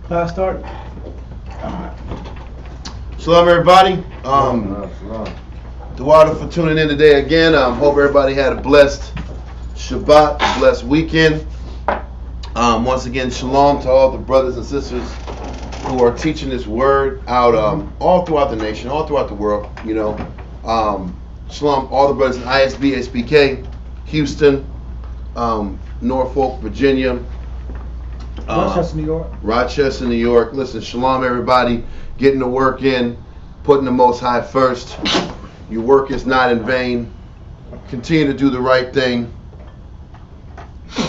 Class start. Shalom, everybody. Duwada for tuning in today again. Hope everybody had a blessed Shabbat, a blessed weekend. Once again, shalom to all the brothers and sisters who are teaching this word out all throughout the nation, all throughout the world. Shalom, all the brothers in ISB, SBK, Houston, Norfolk, Virginia, Rochester, New York. Rochester, New York. Listen, shalom, everybody. Getting the work in, putting the Most High first. Your work is not in vain. Continue to do the right thing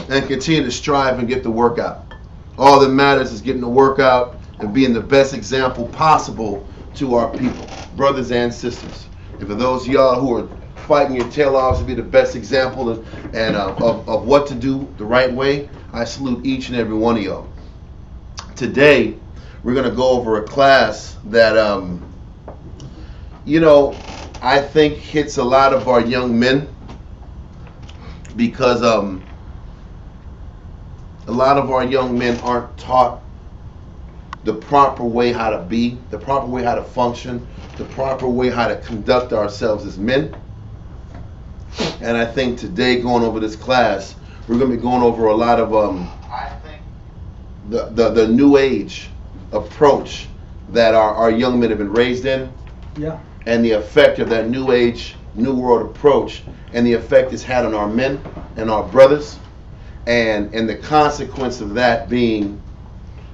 and continue to strive and get the work out. All that matters is getting the work out and being the best example possible to our people, brothers and sisters. And for those of y'all who are fighting your tail off to be the best example of what to do the right way, I salute each and every one of y'all. Today, we're going to go over a class that, I think hits a lot of our young men because a lot of our young men aren't taught the proper way how to be, the proper way how to function, the proper way how to conduct ourselves as men. And I think today, going over this class, we're going to be going over a lot of the new age approach that our young men have been raised in. Yeah. And the effect of that new age, new world approach, and the effect it's had on our men and our brothers, and the consequence of that being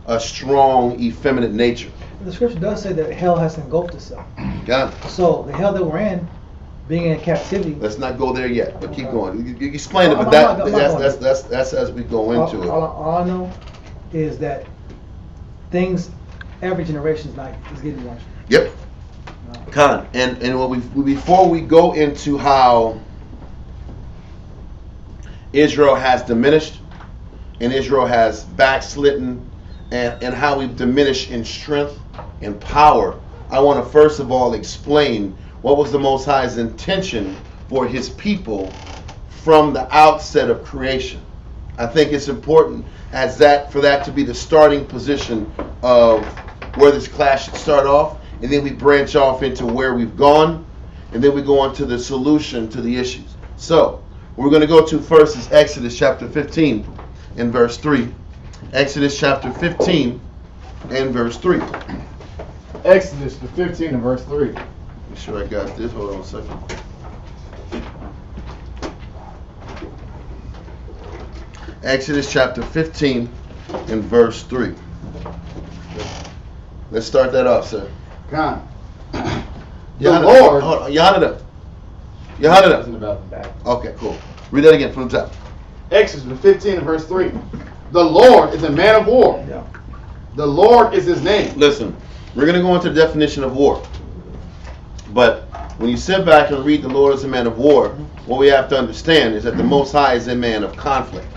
a strong, effeminate nature. The scripture does say that hell has engulfed itself. God. So the hell that we're in, being in captivity. Let's not go there yet, but keep going. You explain it, but that's as we go into it. All I know is that things, every generation is getting worse. Yep. Con, and before we go into how Israel has diminished and Israel has backslidden and how we've diminished in strength and power, I want to first of all explain what was the Most High's intention for his people from the outset of creation. I think it's important for that to be the starting position of where this class should start off. And then we branch off into where we've gone, and then we go on to the solution to the issues. So, what we're going to go to first is Exodus chapter 15 and verse 3. Exodus chapter 15 and verse 3. Exodus the 15 and verse 3. Make sure I got this. Hold on a second. Exodus chapter 15 and verse 3. Let's start that off, sir. God. The Lord. Hold on. You had it up. You had it up. About the back. Okay, cool. Read that again from the top. Exodus 15 and verse 3. The Lord is a man of war. Yeah. The Lord is his name. Listen, we're going to go into the definition of war. But when you sit back and read the Lord is a man of war, what we have to understand is that the Most High is a man of conflict.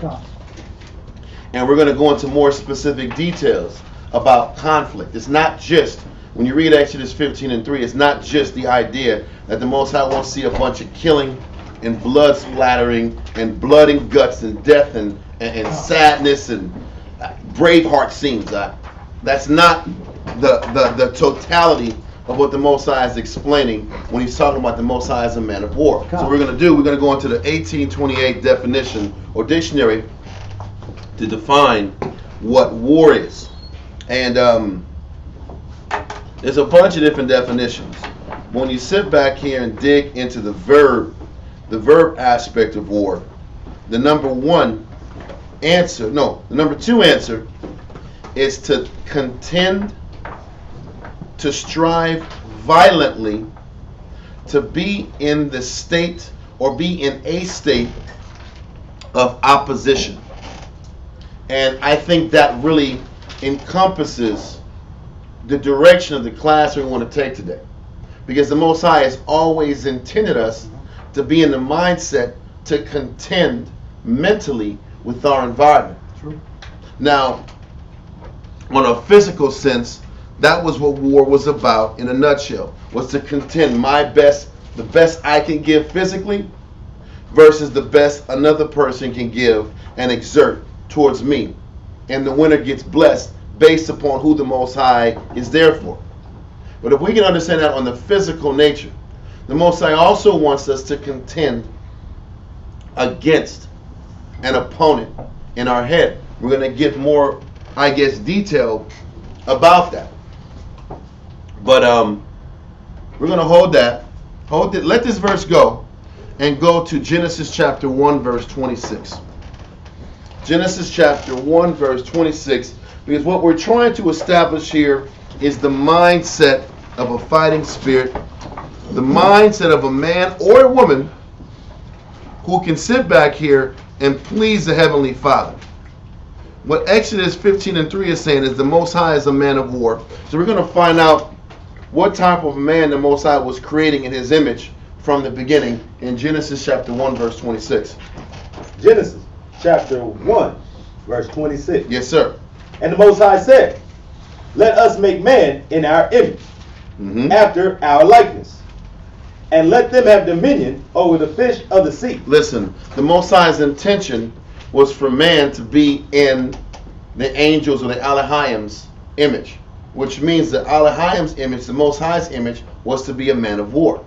And we're going to go into more specific details about conflict. It's not just, when you read Exodus 15 and 3, it's not just the idea that the Most High wants to see a bunch of killing and blood splattering and blood and guts and death and sadness and Braveheart scenes. That's not the totality of what the Most High is explaining when he's talking about the Most High as a man of war. So we're going to go into the 1828 definition or dictionary to define what war is. And there's a bunch of different definitions. When you sit back here and dig into the verb aspect of war, the number two answer is to contend, to strive violently, to be in the state or be in a state of opposition. And I think that really encompasses the direction of the class we want to take today. Because the Most High has always intended us to be in the mindset to contend mentally with our environment. True. Now, on a physical sense, that was what war was about in a nutshell, was to contend the best I can give physically versus the best another person can give and exert towards me. And the winner gets blessed based upon who the Most High is there for. But if we can understand that on the physical nature, the Most High also wants us to contend against an opponent in our head. We're going to get more, I guess, detail about that. But we're going to hold that. Let this verse go and go to Genesis chapter 1, verse 26. Genesis chapter 1, verse 26. Because what we're trying to establish here is the mindset of a fighting spirit, the mindset of a man or a woman who can sit back here and please the Heavenly Father. What Exodus 15:3 is saying is the Most High is a man of war. So we're going to find out what type of man the Most High was creating in his image from the beginning in Genesis chapter 1, verse 26. Genesis chapter 1, verse 26. Yes, sir. And the Most High said, let us make man in our image, after our likeness, and let them have dominion over the fish of the sea. Listen, the Most High's intention was for man to be in the angels or the Elohim's image, which means that Elohim's image, the Most High's image, was to be a man of war,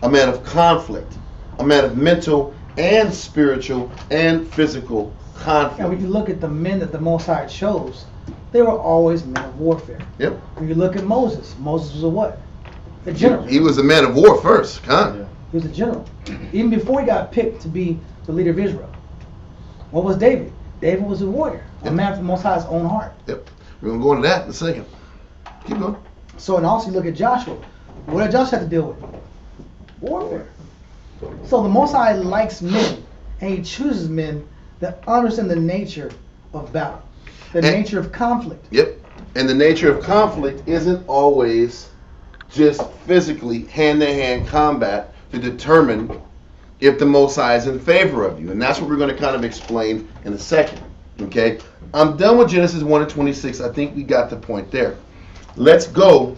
a man of conflict, a man of mental and spiritual and physical conflict. And when you look at the men that the Most High chose, they were always men of warfare. Yep. When you look at Moses, Moses was a what? A general. He was a man of war first, huh? He was a general. Even before he got picked to be the leader of Israel. What was David? David was a warrior, a man from the Most High's own heart. Yep. We're going to go into that in a second. Keep going. So, and also you look at Joshua. What did Joshua have to deal with? Warfare. So the Most High likes men, and he chooses men that understand the nature of battle, the nature of conflict. Yep. And the nature of conflict isn't always just physically hand-to-hand combat to determine if the Most High is in favor of you. And that's what we're going to kind of explain in a second. Okay? I'm done with Genesis 1 and 26. I think we got the point there. Let's go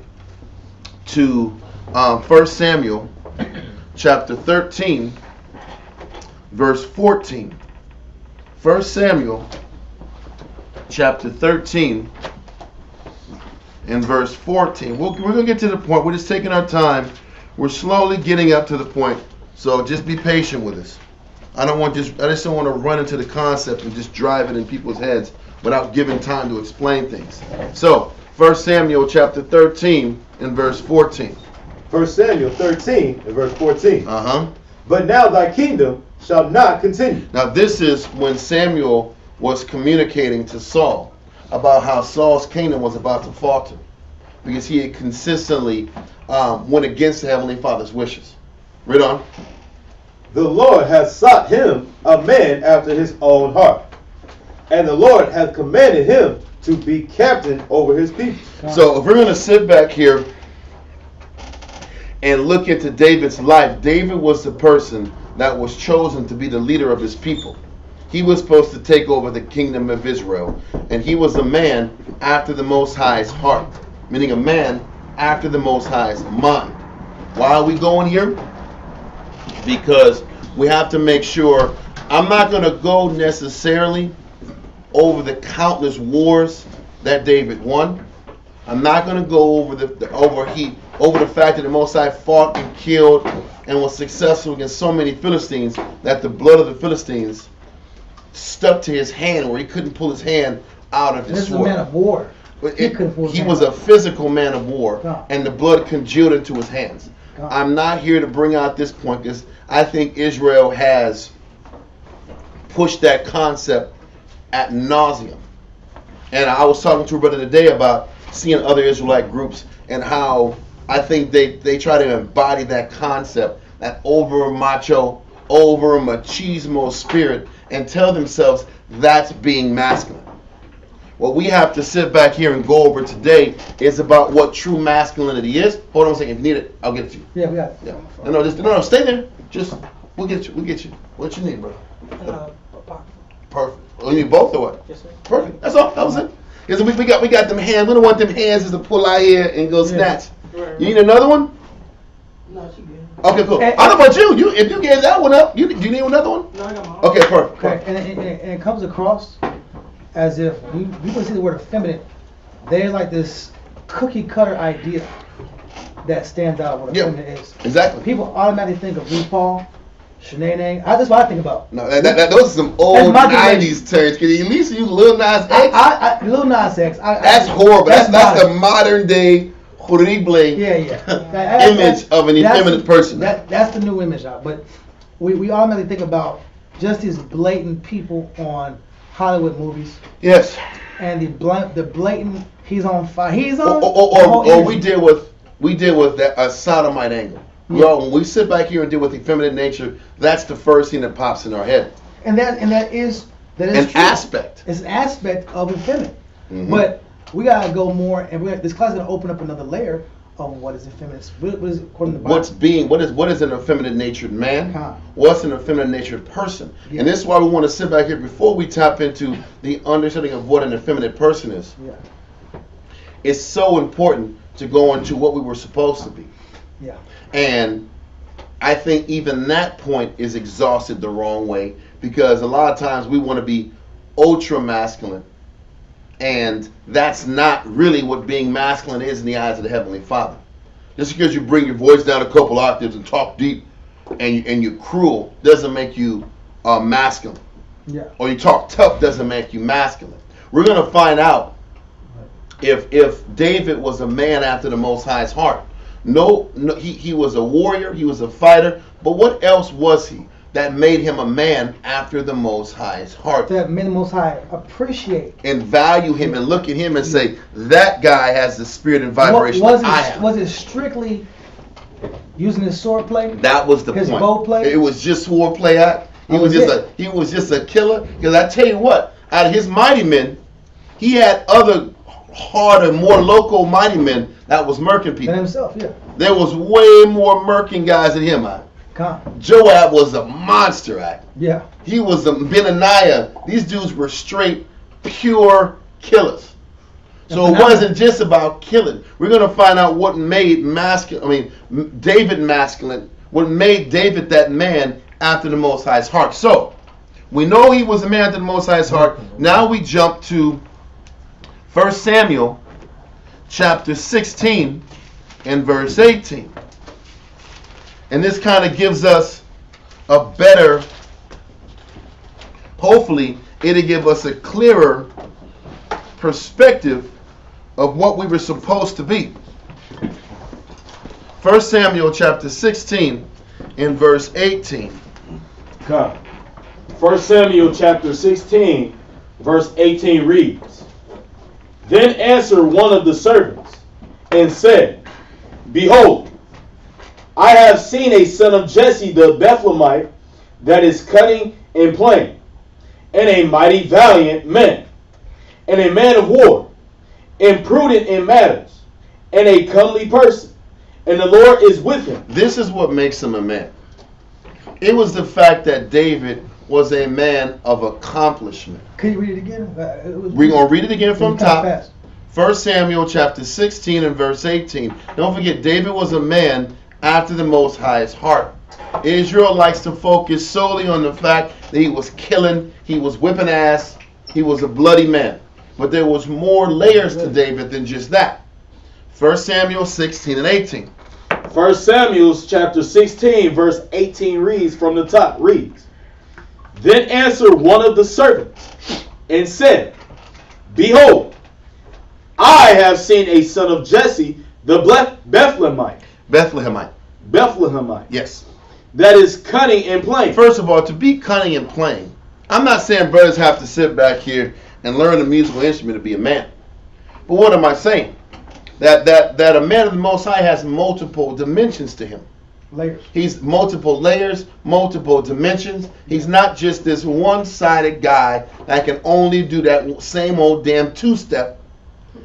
to 1 Samuel chapter 13, verse 14. 1 Samuel chapter 13 and verse 14. We're going to get to the point. We're just taking our time. We're slowly getting up to the point. So just be patient with us. I just don't want to run into the concept and just drive it in people's heads without giving time to explain things. So, 1 Samuel chapter 13 and verse 14. 1 Samuel 13 and verse 14. Uh-huh. But now thy kingdom shall not continue. Now this is when Samuel was communicating to Saul about how Saul's kingdom was about to falter because he had consistently went against the Heavenly Father's wishes. Read on. The Lord hath sought him a man after his own heart, and the Lord hath commanded him to be captain over his people. So if we're going to sit back here and look into David's life, David was the person that was chosen to be the leader of his people. He was supposed to take over the kingdom of Israel, and he was a man after the Most High's heart, meaning a man after the Most High's mind. Why are we going here? Because we have to make sure. I'm not going to go necessarily over the countless wars that David won. I'm not going to go over over the fact that the Most High fought and killed and was successful against so many Philistines that the blood of the Philistines stuck to his hand where he couldn't pull his hand out of his sword. This is a man of war. He was a physical man of war, and the blood congealed into his hands. I'm not here to bring out this point because I think Israel has pushed that concept ad nauseum. And I was talking to a brother today about seeing other Israelite groups and how I think they try to embody that concept, that over machismo spirit, and tell themselves that's being masculine. What we have to sit back here and go over today is about what true masculinity is. Hold on a second. If you need it, I'll get it to you. Yeah, we got it. Yeah. No, stay there. We'll get you. What you need, bro? Perfect. Oh, you need both or what? Yes, sir. Perfect. That's all. That was it. Because we got them hands. We don't want them hands just to pull out here and go snatch. Right. You need another one? No, she good. Okay, cool. I don't know about you. If you gave that one up, do you need another one? No, I got Okay, perfect. Okay, and it comes across as if we can see the word effeminate there's like this cookie cutter idea that stands out what a feminine is. Exactly. People automatically think of RuPaul, Shanae. That's what I think about. No, those are some old 90s terms. Can you at least use Lil Nas X? Lil Nas X. That's horrible. That's the modern day horrible image of an effeminate person. That's the new image out. But we automatically think about just these blatant people on Hollywood movies. Yes. And the blatant, he's on fire. He's on. Or we deal with that sodomite angle. Yeah. Well, when we sit back here and deal with effeminate nature, that's the first thing that pops in our head. And that is an true. Aspect. It's an aspect of effeminate. Mm-hmm. But we gotta go more, and this class is gonna open up another layer of what is effeminate. What is according to the Bible? What is an effeminate natured man? What's an effeminate natured person? Yeah. And this is why we want to sit back here before we tap into the understanding of what an effeminate person is. Yeah. It's so important to go into what we were supposed to be. Yeah. And I think even that point is exhausted the wrong way, because a lot of times we want to be ultra masculine, and that's not really what being masculine is in the eyes of the Heavenly Father. Just because you bring your voice down a couple octaves and talk deep and you're cruel doesn't make you masculine. Yeah. Or you talk tough doesn't make you masculine. We're going to find out if David was a man after the Most High's heart. No, he was a warrior, he was a fighter, but what else was he that made him a man after the Most High's heart? That made the Most High appreciate and value him and look at him and say, that guy has the spirit and vibration I have. Was it strictly using his sword play? That was the his point. Bow play? It was just sword play. He was just a killer. Because I tell you what, out of his mighty men, he had other harder, more local mighty men that was murking people. Than himself, yeah. There was way more murking guys than him. Joab was a monster. Yeah. He was a Benaniah. These dudes were straight, pure killers. So it wasn't just about killing. We're going to find out what made David masculine, what made David that man after the Most High's heart. So we know he was a man after the Most High's heart. Now we jump to 1 Samuel chapter 16 and verse 18. And this kind of gives us a better, hopefully it'll give us a clearer perspective of what we were supposed to be. 1 Samuel chapter 16 and verse 18. Come. 1 Samuel chapter 16 verse 18 reads, Then answered one of the servants and said, Behold, I have seen a son of Jesse the Bethlehemite that is cunning and plain, and a mighty valiant man, and a man of war, and prudent in matters, and a comely person, and the Lord is with him. This is what makes him a man. It was the fact that David was a man of accomplishment. Can you read it again? We're going to read it again from top. 1 Samuel chapter 16 and verse 18. Don't forget, David was a man after the Most High's heart. Israel likes to focus solely on the fact that he was killing, he was whipping ass, he was a bloody man. But there was more layers to David than just that. 1 Samuel 16 and 18. 1 Samuel chapter 16 verse 18 reads from the top, reads, Then answered one of the servants and said, Behold, I have seen a son of Jesse the Bethlehemite. Bethlehemite. Yes. That is cunning and plain. First of all, to be cunning and plain, I'm not saying brothers have to sit back here and learn a musical instrument to be a man. But what am I saying? That a man of the Most High has multiple dimensions to him. Layers. He's multiple layers, multiple dimensions. He's not just this one-sided guy that can only do that same old damn two-step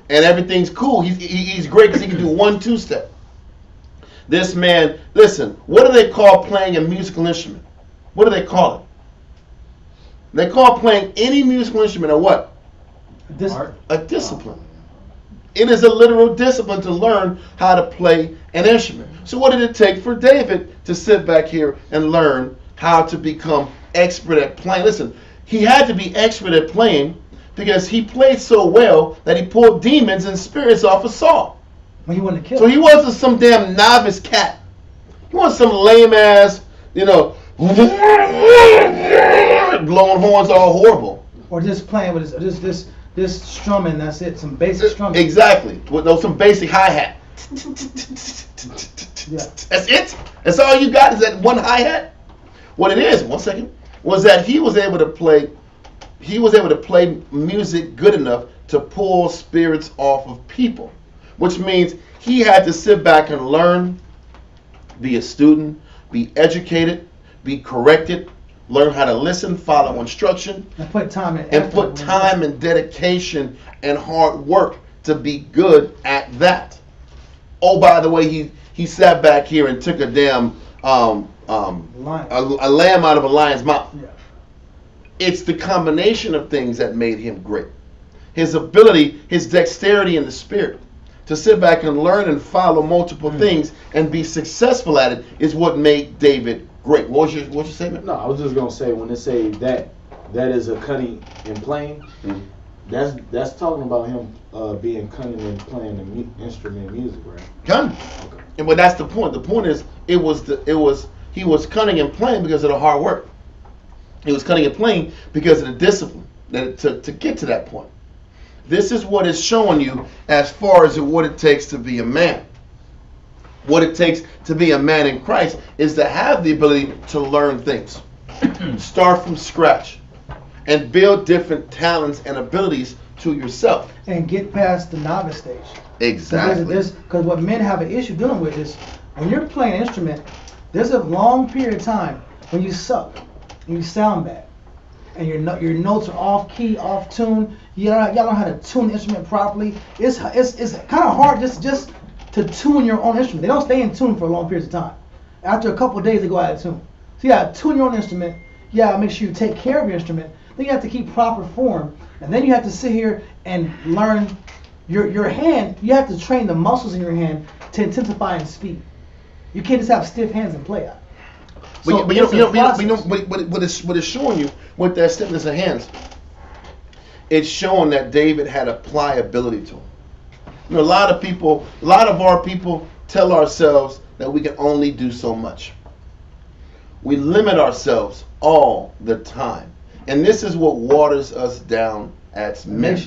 and everything's cool. He's great because he can do one two-step. This man, listen, what do they call playing a musical instrument? What do they call it? They call playing any musical instrument a what? A discipline. It is a literal discipline to learn how to play an instrument. So what did it take for David to sit back here and learn how to become expert at playing? Listen, he had to be expert at playing Because he played so well that he pulled demons and spirits off of Saul. When he wanted to kill So him. he wasn't some damn novice cat. He wasn't some lame ass, blowing horns all horrible. Or just playing with this strumming, that's it, some basic strumming. Exactly. With some basic hi-hat. Yeah. That's it? That's all you got is that one hi-hat? What it is, one second, was that he was able to play music good enough to pull spirits off of people. Which means he had to sit back and learn, be a student, be educated, be corrected, learn how to listen, follow instruction, And put time and and effort. put time and dedication and hard work to be good at that. Oh, by the way, he sat back here and took a damn a lamb out of a lion's mouth. Yeah. It's the combination of things that made him great. His ability, his dexterity in the spirit to sit back and learn and follow multiple things and be successful at it is what made David great. What's your statement? No, I was just gonna say when they say that is a cunning in playing, that's talking about him being cunning in playing the instrument music, right? Cunning. Okay. But that's the point. The point is he was cunning in playing because of the hard work. He was cunning in playing because of the discipline that it took to get to that point. This is what it's showing you as far as what it takes to be a man. What it takes to be a man in Christ is to have the ability to learn things. Start from scratch. And build different talents and abilities to yourself. And get past the novice stage. Exactly. Because what men have an issue dealing with is when you're playing an instrument, there's a long period of time when you suck and you sound bad. And your notes are off key, off tune. Y'all don't know how to tune the instrument properly. It's kind of hard just to tune your own instrument. They don't stay in tune for long periods of time. After a couple of days, they go out of tune. So you gotta tune your own instrument. You gotta make sure you take care of your instrument. Then you have to keep proper form, and then you have to sit here and learn your hand. You have to train the muscles in your hand to intensify in speed. You can't just have stiff hands and play out. But what it's showing you with that stiffness of hands, it's showing that David had a pliability to him. A lot of our people tell ourselves that we can only do so much. We limit ourselves all the time. And this is what waters us down as men.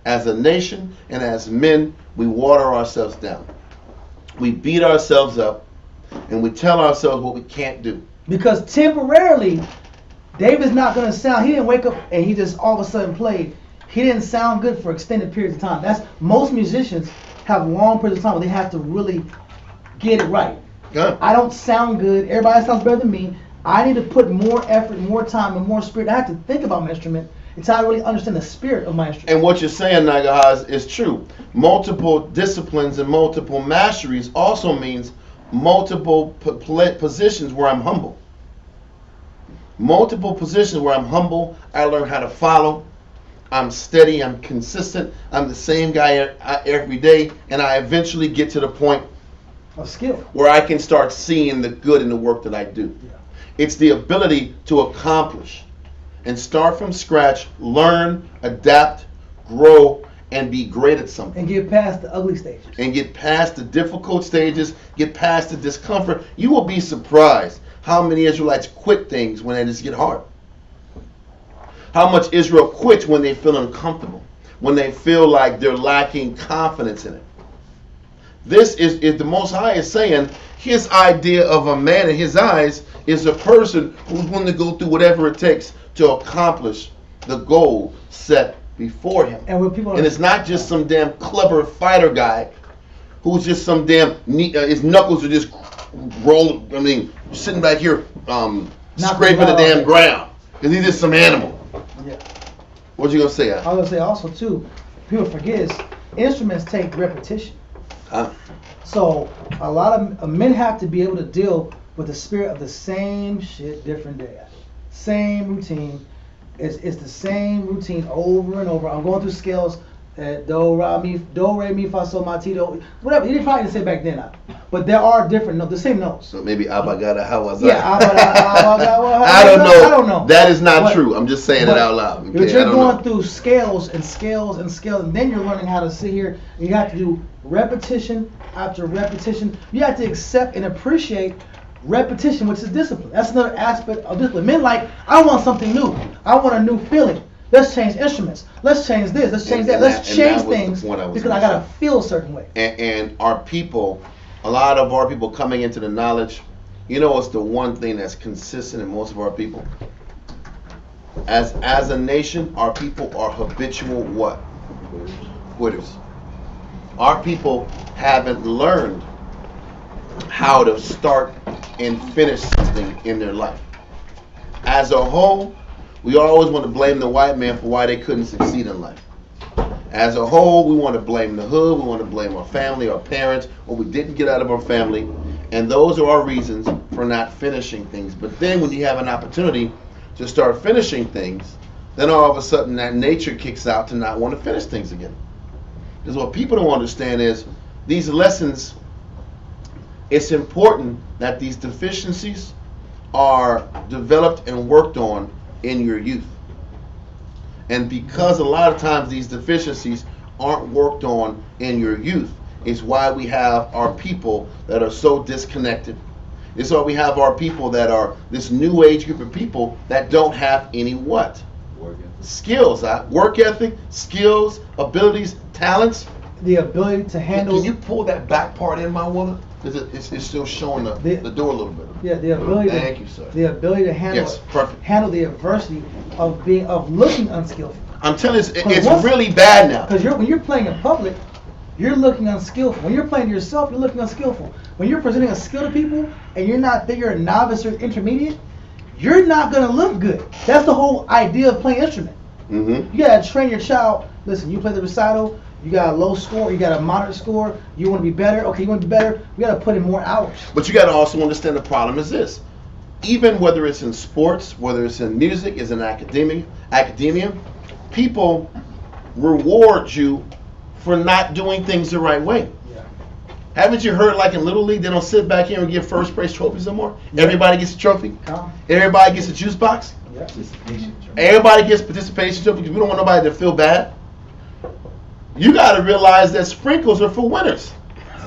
As a nation and as men, we water ourselves down. We beat ourselves up and we tell ourselves what we can't do. Because temporarily, David's not going to sound, he didn't wake up and he just all of a sudden played. He didn't sound good for extended periods of time. Most musicians have long periods of time where they have to really get it right. Good. I don't sound good. Everybody sounds better than me. I need to put more effort, more time, and more spirit. I have to think about my instrument until I really understand the spirit of my instrument. And what you're saying, Nagahaz, is true. Multiple disciplines and multiple masteries also means multiple positions where I'm humble. Multiple positions where I'm humble. I learn how to follow. I'm steady. I'm consistent. I'm the same guy every day. And I eventually get to the point of skill where I can start seeing the good in the work that I do. Yeah. It's the ability to accomplish and start from scratch, learn, adapt, grow, and be great at something. And get past the ugly stages. And get past the difficult stages, get past the discomfort. You will be surprised how many Israelites quit things when they just get hard. How much Israel quits when they feel uncomfortable, when they feel like they're lacking confidence in it. This is the Most High is saying his idea of a man in his eyes is a person who's willing to go through whatever it takes to accomplish the goal set before him. And it's not just some damn clever fighter guy who's just some damn his knuckles are just rolling. I mean, sitting back here scraping the damn ground because he's just some animal. Yeah. What you gonna say? I was gonna say also too, people forget is instruments take repetition. So a lot of men have to be able to deal with the spirit of the same shit, different day. Same routine. It's the same routine over and over. I'm going through scales. Do, re, mi, fa, sol, ma, ti, do. Whatever. You didn't probably say back then. But there are different notes, the same notes. So maybe Abba Gada Hawaza. Yeah, I don't know. I don't know. That is not But- true. I'm just saying it but out loud. But Okay? I you're don't going know. through scales and scales and scales, and then you're learning how to sit here. You have to do repetition after repetition. You have to accept and appreciate repetition, which is discipline. That's another aspect of discipline. Men like, I want something new. I want a new feeling. Let's change instruments. Let's change this. Let's change that. And Let's that change was the things point I was because I gonna gotta feel a certain way. And our people, a lot of our people coming into the knowledge, you know what's the one thing that's consistent in most of our people? As a nation, our people are habitual what? Quitters. Our people haven't learned how to start and finish something in their life. As a whole, we always want to blame the white man for why they couldn't succeed in life. As a whole, we want to blame the hood, we want to blame our family, our parents, what we didn't get out of our family, and those are our reasons for not finishing things. But then when you have an opportunity to start finishing things, then all of a sudden that nature kicks out to not want to finish things again. Because what people don't understand is these lessons, it's important that these deficiencies are developed and worked on in your youth. And because a lot of times these deficiencies aren't worked on in your youth, is why we have our people that are so disconnected. It's why we have our people that are this new age group of people that don't have any what? Skills, work ethic, skills, abilities, talents. The ability to handle. Can you pull that back part in, my woman? Because it's still showing the door a little bit. Yeah, the ability. Thank you, sir. The ability to handle. Yes, perfect. Handle the adversity of looking unskillful. I'm telling you, it's really bad now. Because when you're playing in public, you're looking unskillful. When you're playing to yourself, you're looking unskillful. When you're presenting a skill to people and you're not there, you're a novice or intermediate, you're not gonna look good. That's the whole idea of playing instrument. Mm-hmm. You gotta train your child. Listen, you play the recital, you got a low score, you got a moderate score, you want to be better. Okay, you want to be better. We gotta put in more hours. But you got to also understand the problem is this: even whether it's in sports, whether it's in music, is in academia, people reward you for not doing things the right way. Yeah. Haven't you heard, like in Little League, they don't sit back here and give first place trophies no more? Yeah. Everybody gets a trophy. Come. Everybody gets a juice box. Yeah. Everybody gets participation trophy because we don't want nobody to feel bad. You got to realize that sprinkles are for winners.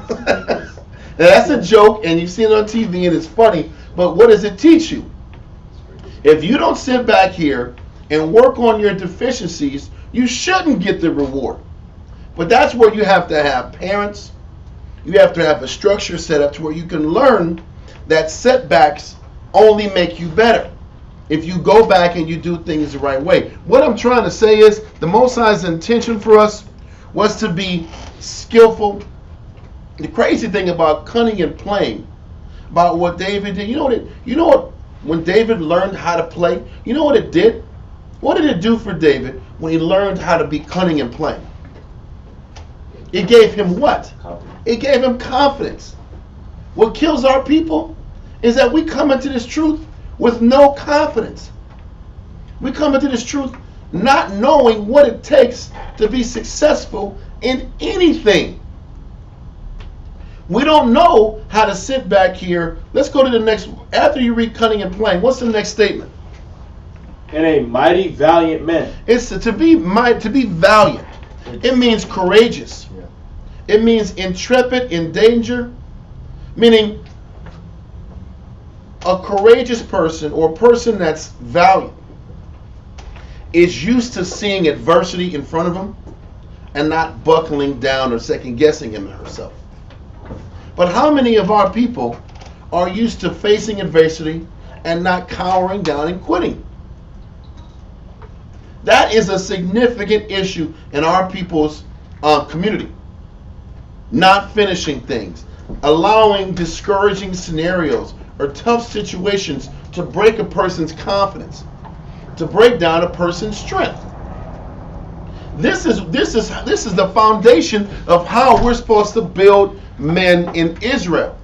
Now that's a joke, and you've seen it on TV, and it's funny. But what does it teach you? If you don't sit back here and work on your deficiencies, you shouldn't get the reward. But that's where you have to have parents. You have to have a structure set up to where you can learn that setbacks only make you better if you go back and you do things the right way. What I'm trying to say is the Most High's intention for us was to be skillful. The crazy thing about cunning and playing, about what David did, you know what when David learned how to play, you know what it did? What did it do for David when he learned how to be cunning and playing? It gave him what? It gave him confidence. What kills our people is that we come into this truth with no confidence. We come into this truth not knowing what it takes to be successful in anything. We don't know how to sit back here. Let's go to the next. After you read cunning and playing, what's the next statement? And a mighty valiant man. It's to be valiant. It means courageous. It means intrepid, in danger, meaning a courageous person or a person that's valiant is used to seeing adversity in front of him and not buckling down or second guessing him or herself. But how many of our people are used to facing adversity and not cowering down and quitting? That is a significant issue in our people's community. Not finishing things, allowing discouraging scenarios or tough situations to break a person's confidence, to break down a person's strength. This is the foundation of how we're supposed to build men in Israel.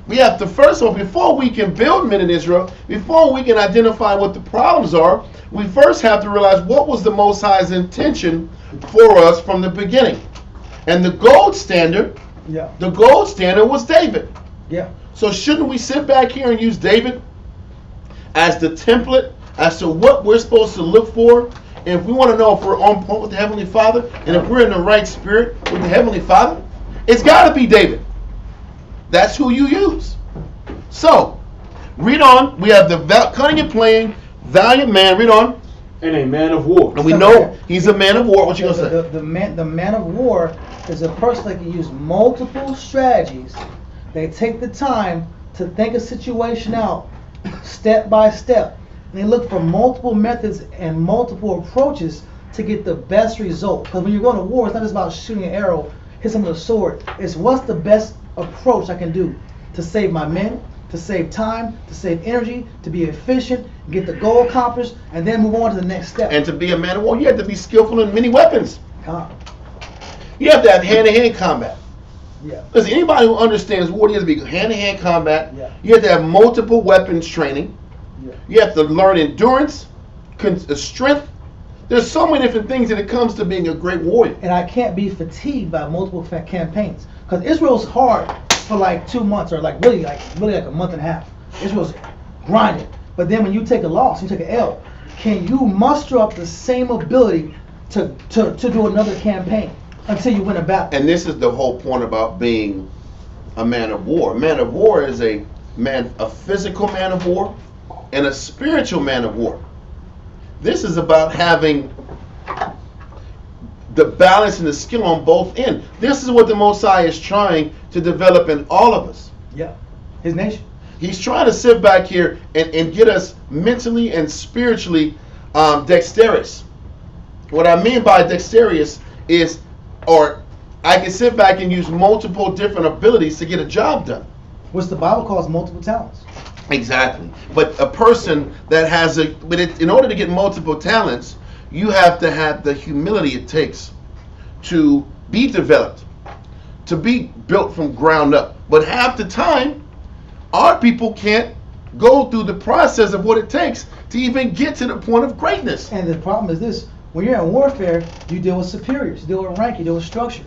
We have to, first of all, before we can build men in Israel, before we can identify what the problems are, we first have to realize what was the Most High's intention for us from the beginning. And the gold standard Yeah. The gold standard was David. Yeah. So shouldn't we sit back here and use David as the template as to what we're supposed to look for? And if we want to know if we're on point with the Heavenly Father, and if we're in the right spirit with the Heavenly Father, it's got to be David. That's who you use. So, read on. We have the cunning and playing, valiant man. Read on. And a man of war. And we know he's a man of war. What you going to say? The man of war is a person that can use multiple strategies. They take the time to think a situation out step by step. And they look for multiple methods and multiple approaches to get the best result. Because when you're going to war, it's not just about shooting an arrow, hit someone with a sword. It's what's the best approach I can do to save my men, to save time, to save energy, to be efficient, get the goal accomplished, and then move on to the next step. And to be a man of war, you have to be skillful in many weapons. You have to have hand-to-hand combat. Yeah. Because anybody who understands war, you have to be hand-to-hand combat. Yeah. You have to have multiple weapons training. Yeah. You have to learn endurance, strength. There's so many different things when it comes to being a great warrior. And I can't be fatigued by multiple campaigns. Because Israel's hard for like 2 months or like really like a month and a half. Israel's grinding. But then when you take a loss, you take an L, can you muster up the same ability to do another campaign until you win a battle? And this is the whole point about being a man of war. A man of war is a physical man of war and a spiritual man of war. This is about having the balance and the skill on both ends. This is what the Most High is trying to develop in all of us. Yeah, his nation. He's trying to sit back here and get us mentally and spiritually dexterous. What I mean by dexterous is, or I can sit back and use multiple different abilities to get a job done. Which the Bible calls multiple talents. Exactly. But a person that has in order to get multiple talents, you have to have the humility it takes to be developed, to be built from ground up. But half the time, our people can't go through the process of what it takes to even get to the point of greatness. And the problem is this: when you're in warfare, you deal with superiors, you deal with rank, you deal with structure.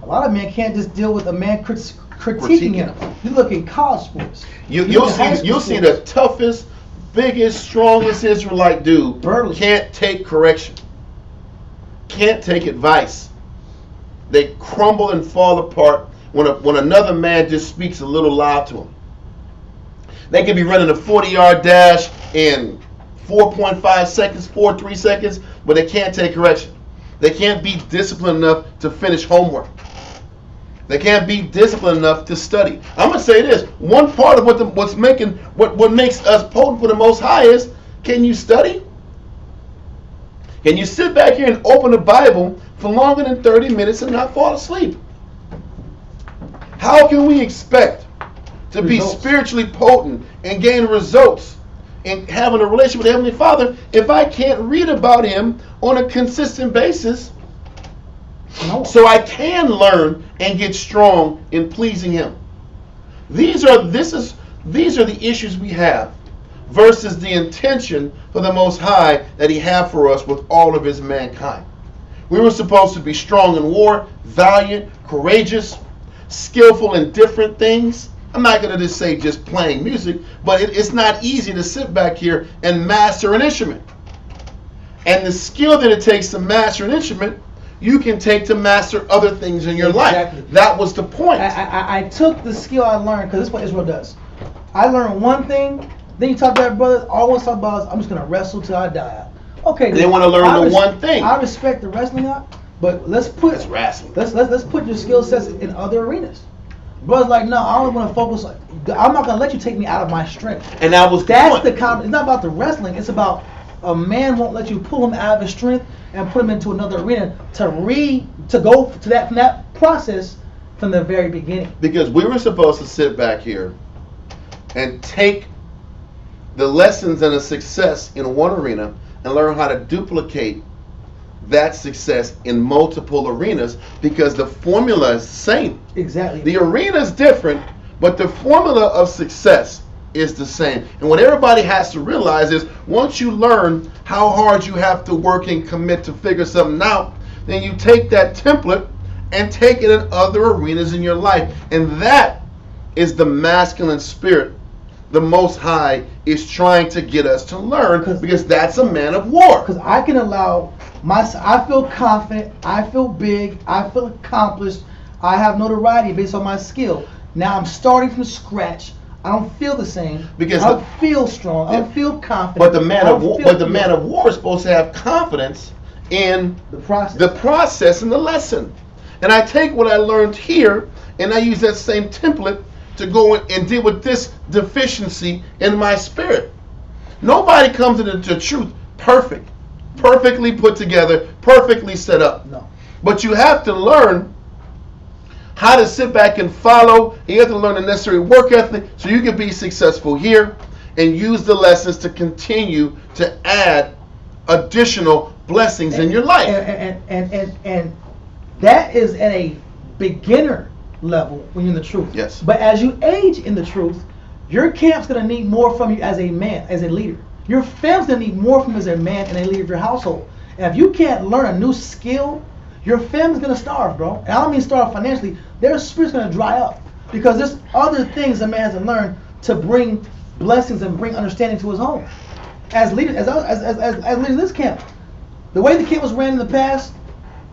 A lot of men can't just deal with a man critiquing him. You look at college sports. You'll see the toughest, biggest, strongest Israelite dude can't take correction, can't take advice. They crumble and fall apart when another man just speaks a little loud to them. They can be running a 40-yard dash in 4.5 seconds, 4.3 seconds, but they can't take correction. They can't be disciplined enough to finish homework. They can't be disciplined enough to study. I'm gonna say this: one part of what makes us potent for the Most High is, can you study? Can you sit back here and open the Bible for longer than 30 minutes and not fall asleep? How can we expect to be spiritually potent and gain results and having a relationship with the Heavenly Father if I can't read about Him on a consistent basis? No. So I can learn and get strong in pleasing Him. These are the issues we have versus the intention for the Most High that He had for us with all of His mankind. We were supposed to be strong in war, valiant, courageous, skillful in different things. I'm not going to just say just playing music, but it's not easy to sit back here and master an instrument. And the skill that it takes to master an instrument, you can take to master other things in your life. That was the point. I took the skill I learned, because this is what Israel does. I learned one thing, then you talk to that brother, always talk about, I'm just going to wrestle till I die. Okay. They want to learn the one thing. I respect the wrestling out, but let's put your skill sets in other arenas. Brother's like, no, I only want to focus. I'm not going to let you take me out of my strength. And that's the comment. It's not about the wrestling. It's about a man won't let you pull him out of his strength and put him into another arena to go to that process from the very beginning. Because we were supposed to sit back here and take the lessons and the success in one arena and learn how to duplicate that success in multiple arenas, because the formula is the same. Exactly. The arena is different, but the formula of success is the same. And what everybody has to realize is, once you learn how hard you have to work and commit to figure something out, then you take that template and take it in other arenas in your life. And that is the masculine spirit the Most High is trying to get us to learn, because that's a man of war. Because I can allow I feel confident, I feel big, I feel accomplished, I have notoriety based on my skill. Now I'm starting from scratch. I don't feel the same. Because I don't feel strong. I don't feel confident. But the man of war is supposed to have confidence in the process and the lesson. And I take what I learned here and I use that same template to go and deal with this deficiency in my spirit. Nobody comes into the truth perfectly put together, perfectly set up. No. But you have to learn how to sit back and follow. You have to learn the necessary work ethic so you can be successful here and use the lessons to continue to add additional blessings in your life. And that is at a beginner level when you're in the truth. Yes. But as you age in the truth, your camp's going to need more from you as a man, as a leader. Your family's going to need more from you as a man and a leader of your household. And if you can't learn a new skill, your family's going to starve, bro. And I don't mean starve financially. Their spirit's going to dry up. Because there's other things a man has to learn to bring blessings and bring understanding to his home. As leaders, as leaders of this camp, the way the camp was ran in the past,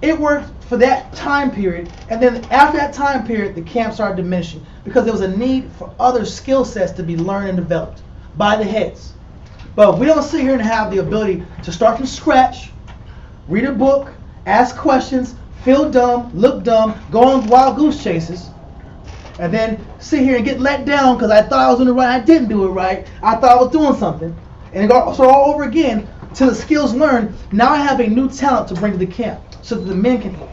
it worked for that time period, and then after that time period, the camp started diminishing because there was a need for other skill sets to be learned and developed by the heads. But if we don't sit here and have the ability to start from scratch, read a book, ask questions, feel dumb, look dumb, go on wild goose chases, and then sit here and get let down because I thought I was doing it right, I didn't do it right, I thought I was doing something, and it goes all over again till the skills learned. Now I have a new talent to bring to the camp so that the men can eat,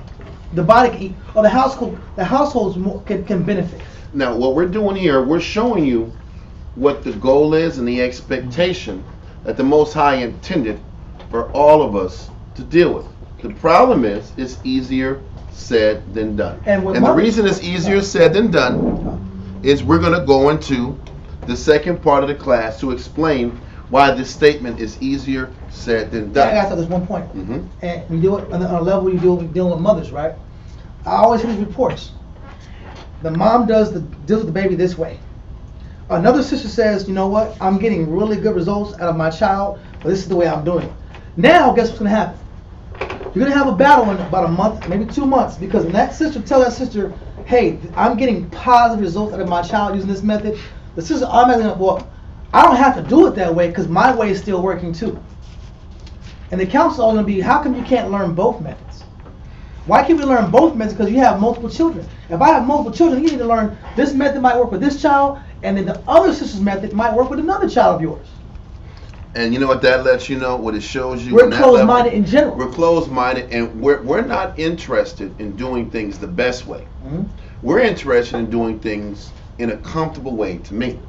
the body can eat, or the households can benefit. Now, what we're doing here, we're showing you what the goal is and the expectation that the Most High intended for all of us to deal with. The problem is, it's easier said than done. And the reason it's easier said than done is we're going to go into the second part of the class to explain why this statement is easier said than done. I got to this one point. And we do it on a level you dealing with mothers, right? I always hear these reports. The mom deals with the baby this way. Another sister says, you know what? I'm getting really good results out of my child, but this is the way I'm doing it. Now, guess what's going to happen? You're going to have a battle in about a month, maybe 2 months, because when that sister tells that sister, hey, I'm getting positive results out of my child using this method, the sister automatically, well, I don't have to do it that way because my way is still working too. And the counsel is going to be, how come you can't learn both methods? Why can't we learn both methods? Because you have multiple children. If I have multiple children, you need to learn this method might work with this child, and then the other sister's method might work with another child of yours. And you know what that lets you know? What it shows you? We're closed-minded in general. We're closed-minded, and we're not interested in doing things the best way. We're interested in doing things in a comfortable way to me.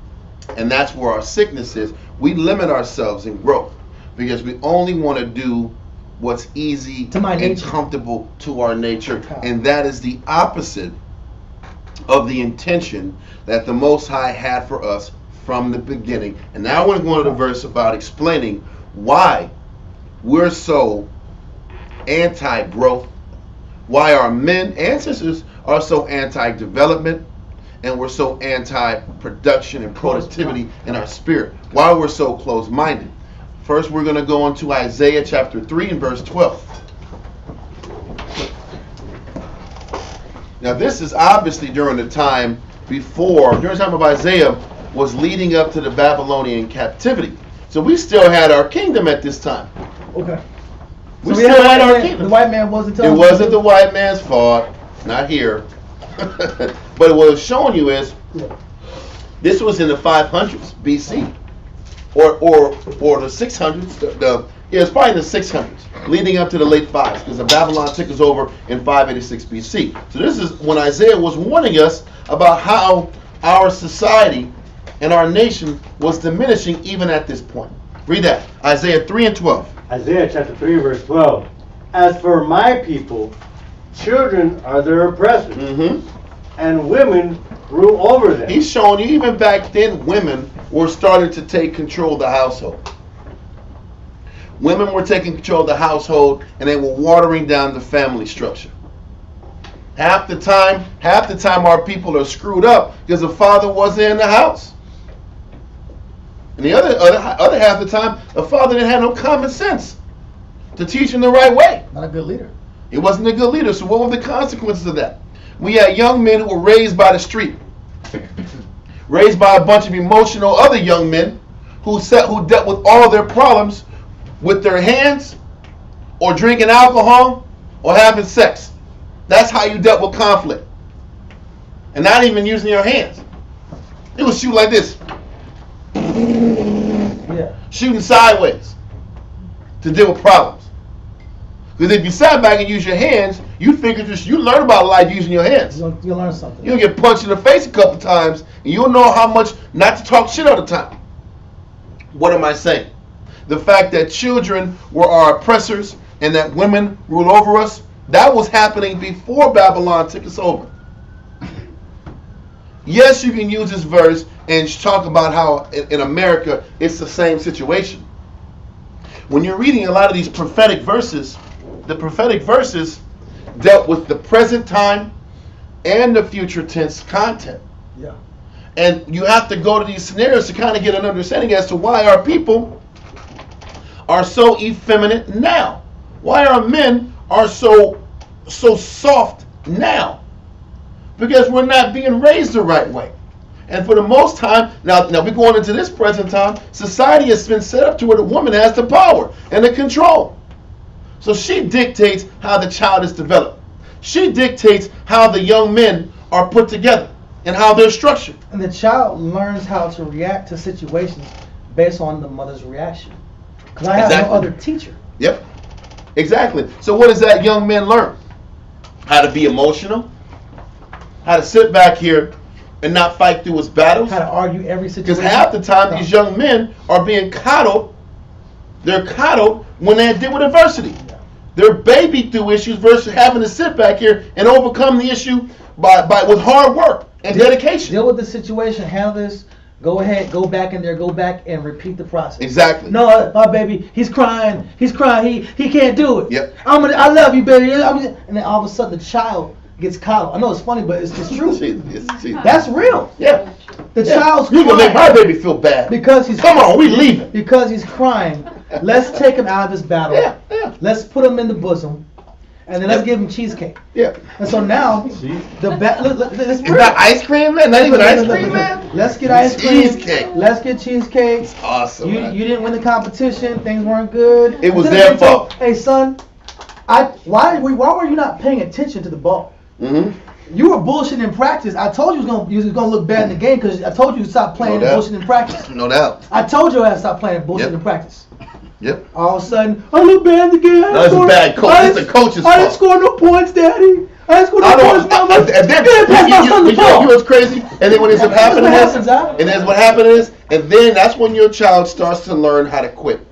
And that's where our sickness is. We limit ourselves in growth because we only want to do what's easy and comfortable to our nature. And that is the opposite of the intention that the Most High had for us from the beginning. And now I want to go into the verse about explaining why we're so anti-growth, why our men and sisters are so anti-development, and we're so anti-production and productivity in our spirit, why we're so closed-minded. First, we're going to go into Isaiah chapter 3 and verse 12. Now, this is obviously during the time of Isaiah was leading up to the Babylonian captivity. So we still had our kingdom at this time. Okay. We still had our kingdom. The white man wasn't telling us. It wasn't the white man's fault. Not here. But what it's showing you is this was in the 500s BC. Or the 600s. It's probably in the 600s, leading up to the late 5s, because the Babylon took us over in 586 BC. So this is when Isaiah was warning us about how our society and our nation was diminishing even at this point. Read that. Isaiah 3 and 12. Isaiah chapter 3 verse 12. As for my people, children are their oppressors, and women rule over them. He's showing you even back then women were starting to take control of the household. Women were taking control of the household, and they were watering down the family structure. Half the time our people are screwed up because the father wasn't in the house. And the other half of the time, the father didn't have no common sense to teach him the right way. Not a good leader. He wasn't a good leader. So what were the consequences of that? We had young men who were raised by the street, raised by a bunch of emotional other young men who dealt with all their problems with their hands, or drinking alcohol, or having sex. That's how you dealt with conflict. And not even using your hands. It was shoot like this. Yeah. Shooting sideways to deal with problems. Because if you sat back and use your hands, you learn about life using your hands. You'll learn something. You'll get punched in the face a couple times, and you'll know how much not to talk shit all the time. What am I saying? The fact that children were our oppressors and that women rule over us, that was happening before Babylon took us over. Yes, you can use this verse and talk about how in America it's the same situation. When you're reading a lot of these prophetic verses, the prophetic verses dealt with the present time and the future tense content. Yeah. And you have to go to these scenarios to kind of get an understanding as to why our people are so effeminate now. Why our men are so soft now. Because we're not being raised the right way. And for the most time, now we're going into this present time, society has been set up to where the woman has the power and the control. So she dictates how the child is developed. She dictates how the young men are put together and how they're structured. And the child learns how to react to situations based on the mother's reaction. Because I have no other teacher. Yep. Exactly. So what does that young man learn? How to be emotional, how to sit back here and not fight through his battles. How to argue every situation. Because half the time these young men are being coddled. They're coddled when they deal with adversity. Yeah. They're babied through issues versus having to sit back here and overcome the issue with hard work and dedication. Deal with the situation, handle this. Go ahead, go back in there, go back and repeat the process. Exactly. No, my baby, he's crying, he can't do it. Yep. I love you, baby. And then all of a sudden the child gets coddled. I know it's funny, but it's true. That's real. Yeah. The child's crying. You can make my baby feel bad. Because he's Come on, we leaving. Because he's crying. Let's take him out of this battle. Yeah. Let's put him in the bosom. And then let's give him cheesecake. Yeah. And so now, is that ice cream, man? Not even ice cream, man? Let's get ice cream. Cheesecake. Let's get cheesecake. It's awesome. You didn't win the competition. Things weren't good. It was their fault. Hey, son, why were you not paying attention to the ball? Mm-hmm. You were bullshitting in practice. I told you you was gonna look bad in the game because I told you to stop playing and bullshitting in practice. No doubt. I told you I had to stop playing and bullshitting in practice. Yep. All of a sudden, I look bad in the game. No, it's a bad coach. It's the coach's fault. I didn't score no points, Daddy. I didn't score no points, Mama. And then you know what's crazy? And then what ends up happening that's when your child starts to learn how to quit.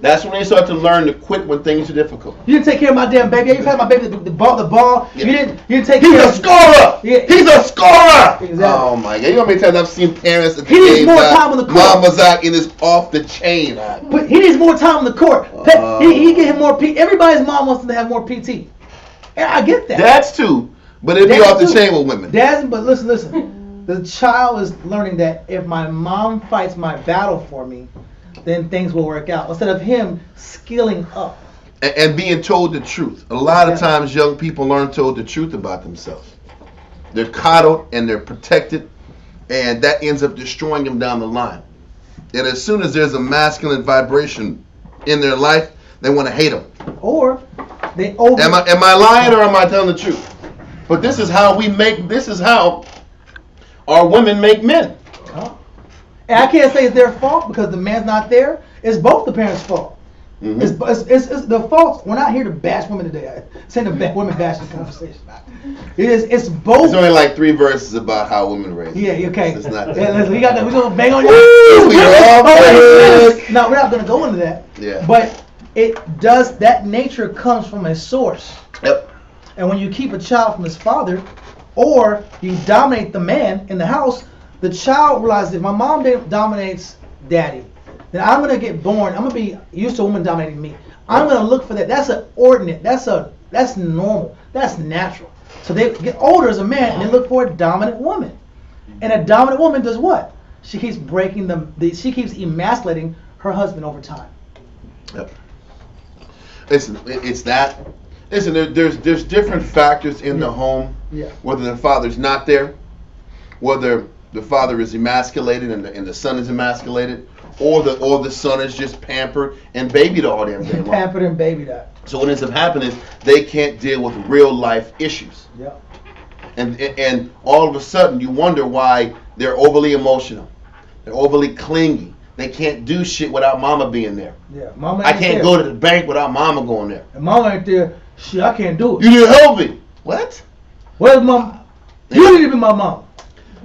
That's when they start to learn to quit when things are difficult. You didn't take care of my damn baby. You had my baby the ball. Yeah. You didn't take He's care a of scorer. Yeah. He's a scorer. Exactly. Oh my God! You know how many times I've seen parents at the He needs games more time on the court. Mama's out and it's off the chain. But he needs more time on the court. He get him more PT. Everybody's mom wants him to have more PT. And I get that. Dads too, but it'd be off the chain with women. Dads, but listen. The child is learning that if my mom fights my battle for me, then things will work out. Instead of him skilling up. And being told the truth. A lot of times young people learn told the truth about themselves. They're coddled and they're protected, and that ends up destroying them down the line. And as soon as there's a masculine vibration in their life, they want to hate them. Or they Am I lying or am I telling the truth? But this is how our women make men. And I can't say it's their fault because the man's not there. It's both the parents' fault. Mm-hmm. It's the fault. We're not here to bash women today. It's in the women bashing conversation. It's both. There's only like 3 verses about how women raise. Yeah, okay. It's not we got that. We're gonna bang on you. No, we're not gonna go into that. Yeah. But that nature comes from a source. Yep. And when you keep a child from his father, or you dominate the man in the house, the child realizes if my mom dominates daddy, then I'm going to get born. I'm going to be used to a woman dominating me. I'm going to look for that. That's an ordinate. That's normal. That's natural. So they get older as a man and they look for a dominant woman. And a dominant woman does what? She keeps breaking them. She keeps emasculating her husband over time. Yep. It's that. Listen, there's different factors in the home. Yeah. Whether the father's not there, whether the father is emasculated and the son is emasculated, or the son is just pampered and babied all damn day long. Pampered and babied up. So what ends up happening is they can't deal with real life issues. Yeah. And all of a sudden you wonder why they're overly emotional. They're overly clingy. They can't do shit without mama being there. Yeah. Mama I ain't can't there. go to the bank without mama going there. And mama ain't there. Shit, I can't do it. You didn't help me. What? Where's mom? You need to be my mom.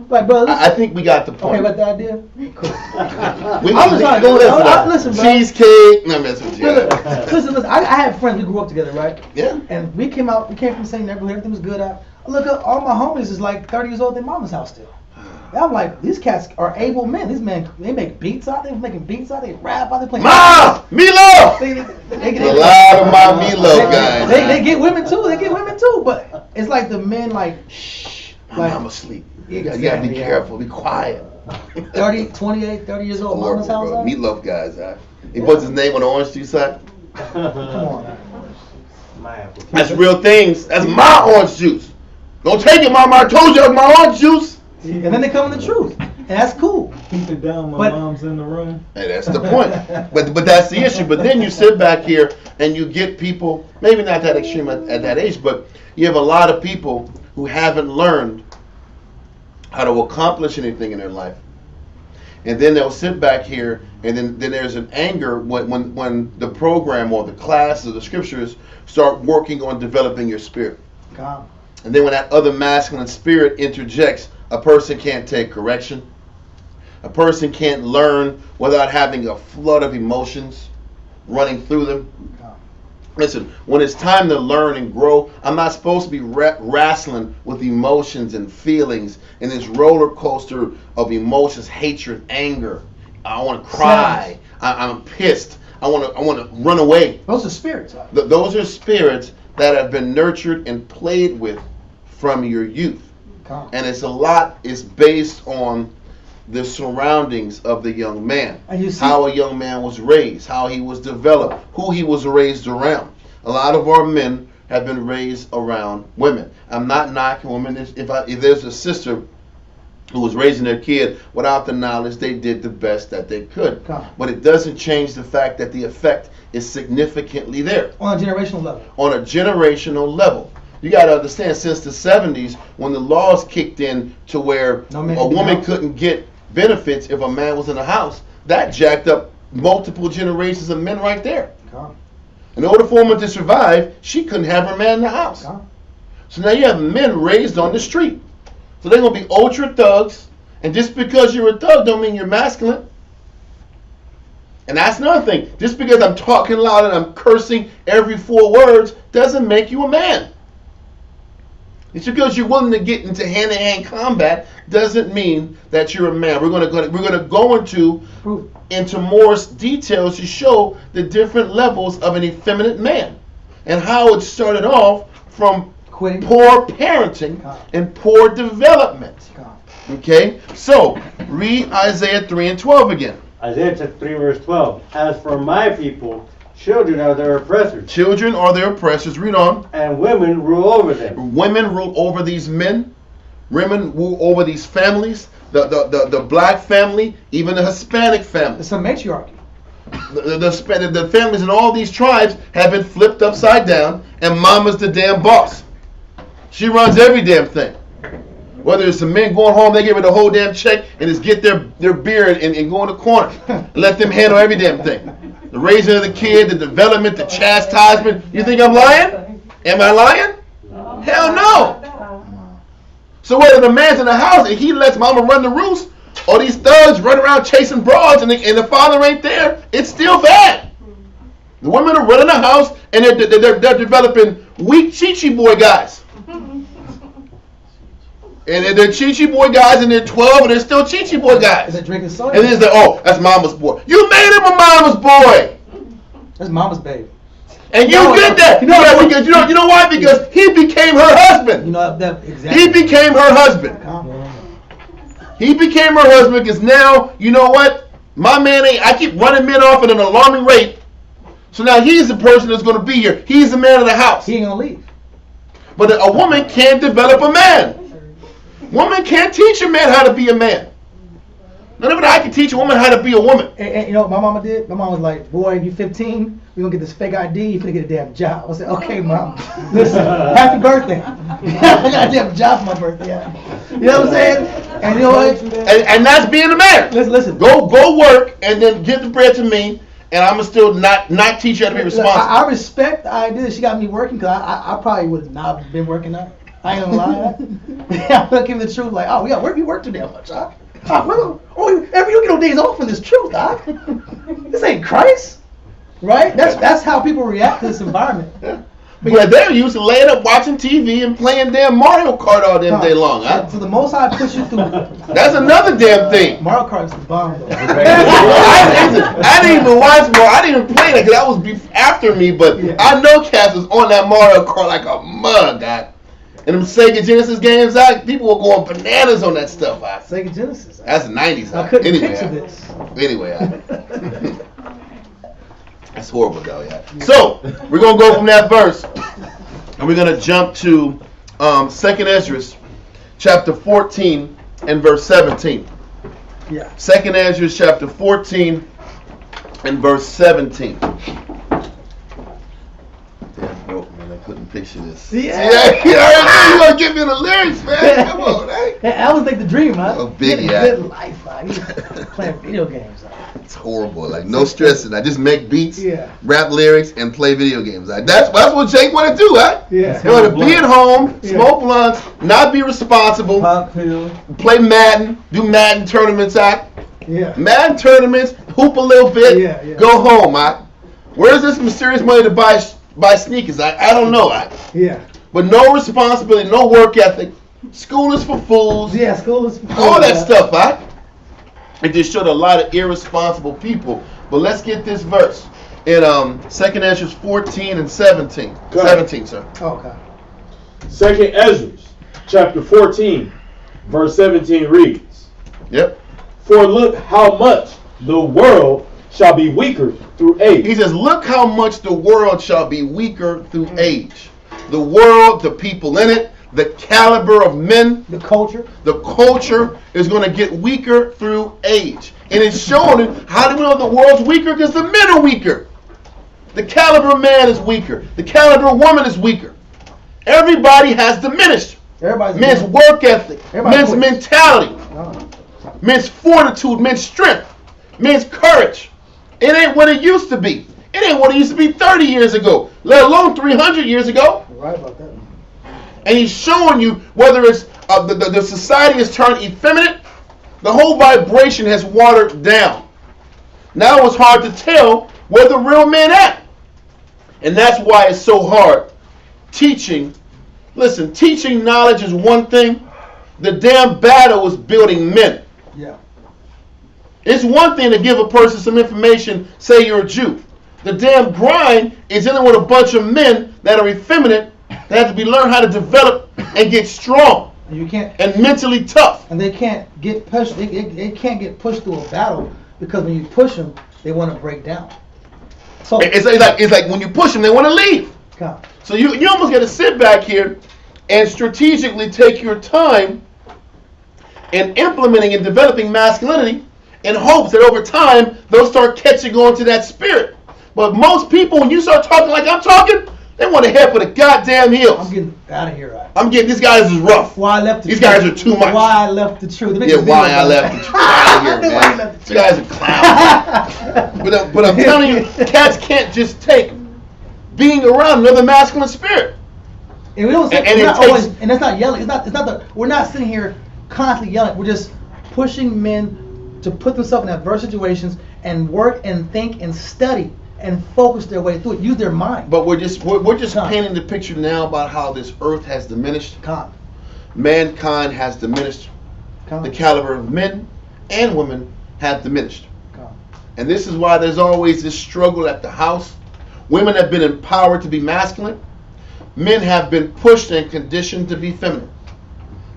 Like, bro, listen. I think we got the point. Okay, about the idea? Cool. I'm just trying to go. Listen, bro. Cheesecake. No, I'm messing with you. Listen. I had friends. We grew up together, right? Yeah. And we came from the same neighborhood. Everything was good. I look up. All my homies is like 30 years old. Their mama's house still. And I'm like, these cats are able men. These men, they make beats out. They're making beats out. They rap out. They playing. Ma! Milo! They A lot of my Milo guys. They get women too. But it's like the men like, shh. My Like, mama's asleep. Yeah, You gotta be exactly, yeah. careful. Be quiet. 30 years old. Mama's house. Bro. Out? Meatloaf guys. He puts his name on the orange juice side. Come on. My apple. That's real things. That's my orange juice. Don't take it, mama. I told you it's my orange juice. And then they come in the truth. And that's cool. Keep it down, my But- mom's in the room. Hey, that's the point. But that's the issue. But then you sit back here and you get people, maybe not that extreme at that age, but you have a lot of people who haven't learned how to accomplish anything in their life. And then they'll sit back here and then there's an anger when the program or the class or the scriptures start working on developing your spirit. God. And then when that other masculine spirit interjects, a person can't take correction. A person can't learn without having a flood of emotions running through them. Listen, when it's time to learn and grow, I'm not supposed to be wrestling with emotions and feelings and this roller coaster of emotions, hatred, anger. I want to cry. I'm pissed. I want to run away. Those are spirits. Those are spirits that have been nurtured and played with from your youth. And it's based on the surroundings of the young man. And you see, how a young man was raised, how he was developed, who he was raised around. A lot of our men have been raised around women. I'm not knocking women. If there's a sister who was raising their kid without the knowledge, they did the best that they could. But it doesn't change the fact that the effect is significantly there. on a generational level. On a generational level. You got to understand, since the 70s, when the laws kicked in to where No man a can be woman out. couldn't get benefits if a man was in the house, that jacked up multiple generations of men right there. God. In order for a woman to survive, she couldn't have her man in the house. God. So now you have men raised on the street. So they're going to be ultra thugs, and just because you're a thug don't mean you're masculine. And that's another thing. Just because I'm talking loud and I'm cursing every 4 words doesn't make you a man. It's because you're willing to get into hand-to-hand combat doesn't mean that you're a man. We're going to go into more details to show the different levels of an effeminate man and how it started off from Quitting. poor parenting and poor development. God. Okay, so read Isaiah 3 and 12 again. Isaiah chapter 3 verse 12. As for my people, children are their oppressors, Children are their oppressors. Read on. and women rule over them. Women rule over these men. Women rule over these families. The black family, even the Hispanic family. It's a matriarchy. The families in all these tribes have been flipped upside down, and mama's the damn boss. She runs every damn thing. Whether it's the men going home, they give her the whole damn check and just get their beer and go in the corner. And let them handle every damn thing. The raising of the kid, the development, the chastisement. You think I'm lying? Am I lying? Hell no. So whether the man's in the house and he lets mama run the roost, or these thugs run around chasing broads and the father ain't there, it's still bad. The women are running the house and they're developing weak Chi-Chi boy guys. And they're Chi-Chi boy guys and they're 12 and they're still Chi-Chi boy guys. They're drinking soda. And then it's like, oh, that's mama's boy. You made him a mama's boy. That's mama's baby. And you did that. You know why? Because he became her husband. You know that exactly. He became her husband. He became her husband because now, you know what? My man ain't. I keep running men off at an alarming rate. So now he's the person that's going to be here. He's the man of the house. He ain't gonna leave. But a woman can't develop a man. Woman can't teach a man how to be a man. None of it I can teach a woman how to be a woman. And you know what my mama did? My mom was like, boy, you 15, we're going to get this fake ID, you're going to get a damn job. I said, okay, mom, listen, happy birthday. I got a damn job for my birthday. Yeah. You know what I'm saying? And you know what? And that's being a man. Listen. Go work and then give the bread to me, and I'm going to still not teach you how to be responsible. I respect the idea that she got me working because I probably would not have been working out. I ain't gonna lie. I'm gonna give the truth. Like, oh, we got work. You work too damn much, huh? Every you get no days off for this truth, huh? This ain't Christ, right? That's how people react to this environment. But they're used to laying up watching TV and playing damn Mario Kart all damn day long, huh? So the Most High push you through. That's another damn thing. Mario Kart's the bomb, though. I didn't even watch Mario. I didn't even play that because that was after me. But yeah. I know Cass was on that Mario Kart like a mug, guy. And them Sega Genesis games, people were going bananas on that stuff. Sega Genesis. That's the 90s. I couldn't picture this. Anyway, that's horrible, though, yeah. So, we're going to go from that verse, and we're going to jump to 2nd Ezra, chapter 14, and verse 17. Yeah. 2nd Ezra, chapter 14, and verse 17. Couldn't picture this. Yeah. You gonna give me the lyrics, man? Come on, right? I was like the dream, huh? Oh, big, yeah. Good life, huh? Playing video games. It's horrible. Like no stressing. I just make beats, yeah, rap lyrics, and play video games. Like that's what Jake want to do, huh? Yeah. He want to be at home, smoke blunts, not be responsible, play Madden, do Madden tournaments, Yeah. Madden tournaments, hoop a little bit, go home, Where's this mysterious money to buy sneakers? I don't know. Yeah. But no responsibility, no work ethic. School is for fools. Yeah, school is for fools. All that stuff, It just showed a lot of irresponsible people. But let's get this verse in 2nd Ezra 14 and 17. 17, sir. Okay. 2nd Ezra, chapter 14, verse 17 reads. Yep. For look how much the world shall be weaker through age. He says, look how much the world shall be weaker through age. The world, the people in it, the caliber of men, the culture is going to get weaker through age. And it's showing how do we know the world's weaker? Because the men are weaker. The caliber of man is weaker. The caliber of woman is weaker. Everybody has diminished. Men's work ethic, men's mentality, men's fortitude, men's strength, men's courage. It ain't what it used to be. It ain't what it used to be 30 years ago, let alone 300 years ago. You're right about that. And he's showing you whether it's the society has turned effeminate, the whole vibration has watered down. Now it's hard to tell where the real men at. And that's why it's so hard teaching. Listen, teaching knowledge is one thing. The damn battle is building men. Yeah. It's one thing to give a person some information, say you're a Jew. The damn grind is dealing with a bunch of men that are effeminate, that have to be learned how to develop and get strong. And mentally tough. And they can't get pushed. They can't get pushed through a battle because when you push them, they want to break down. So it's like when you push them, they want to leave. God. So you almost got to sit back here and strategically take your time in implementing and developing masculinity in hopes that over time they'll start catching on to that spirit. But most people, when you start talking like I'm talking, they want to head for the goddamn hills. I'm getting out of here. Right? I'm getting, these guys is rough. Why I left the These truth. guys are too much. Why I left the truth. Yeah, why I left the truth. Out of here, man. These guys are clowns. but I'm telling you, cats can't just take being around another masculine spirit. And we don't say, and that's not yelling. We're not sitting here constantly yelling. We're just pushing men to put themselves in adverse situations and work and think and study and focus their way through it. Use their mind. But we're just painting the picture now about how this earth has diminished. Mankind has diminished. The caliber of men and women have diminished. And this is why there's always this struggle at the house. Women have been empowered to be masculine. Men have been pushed and conditioned to be feminine.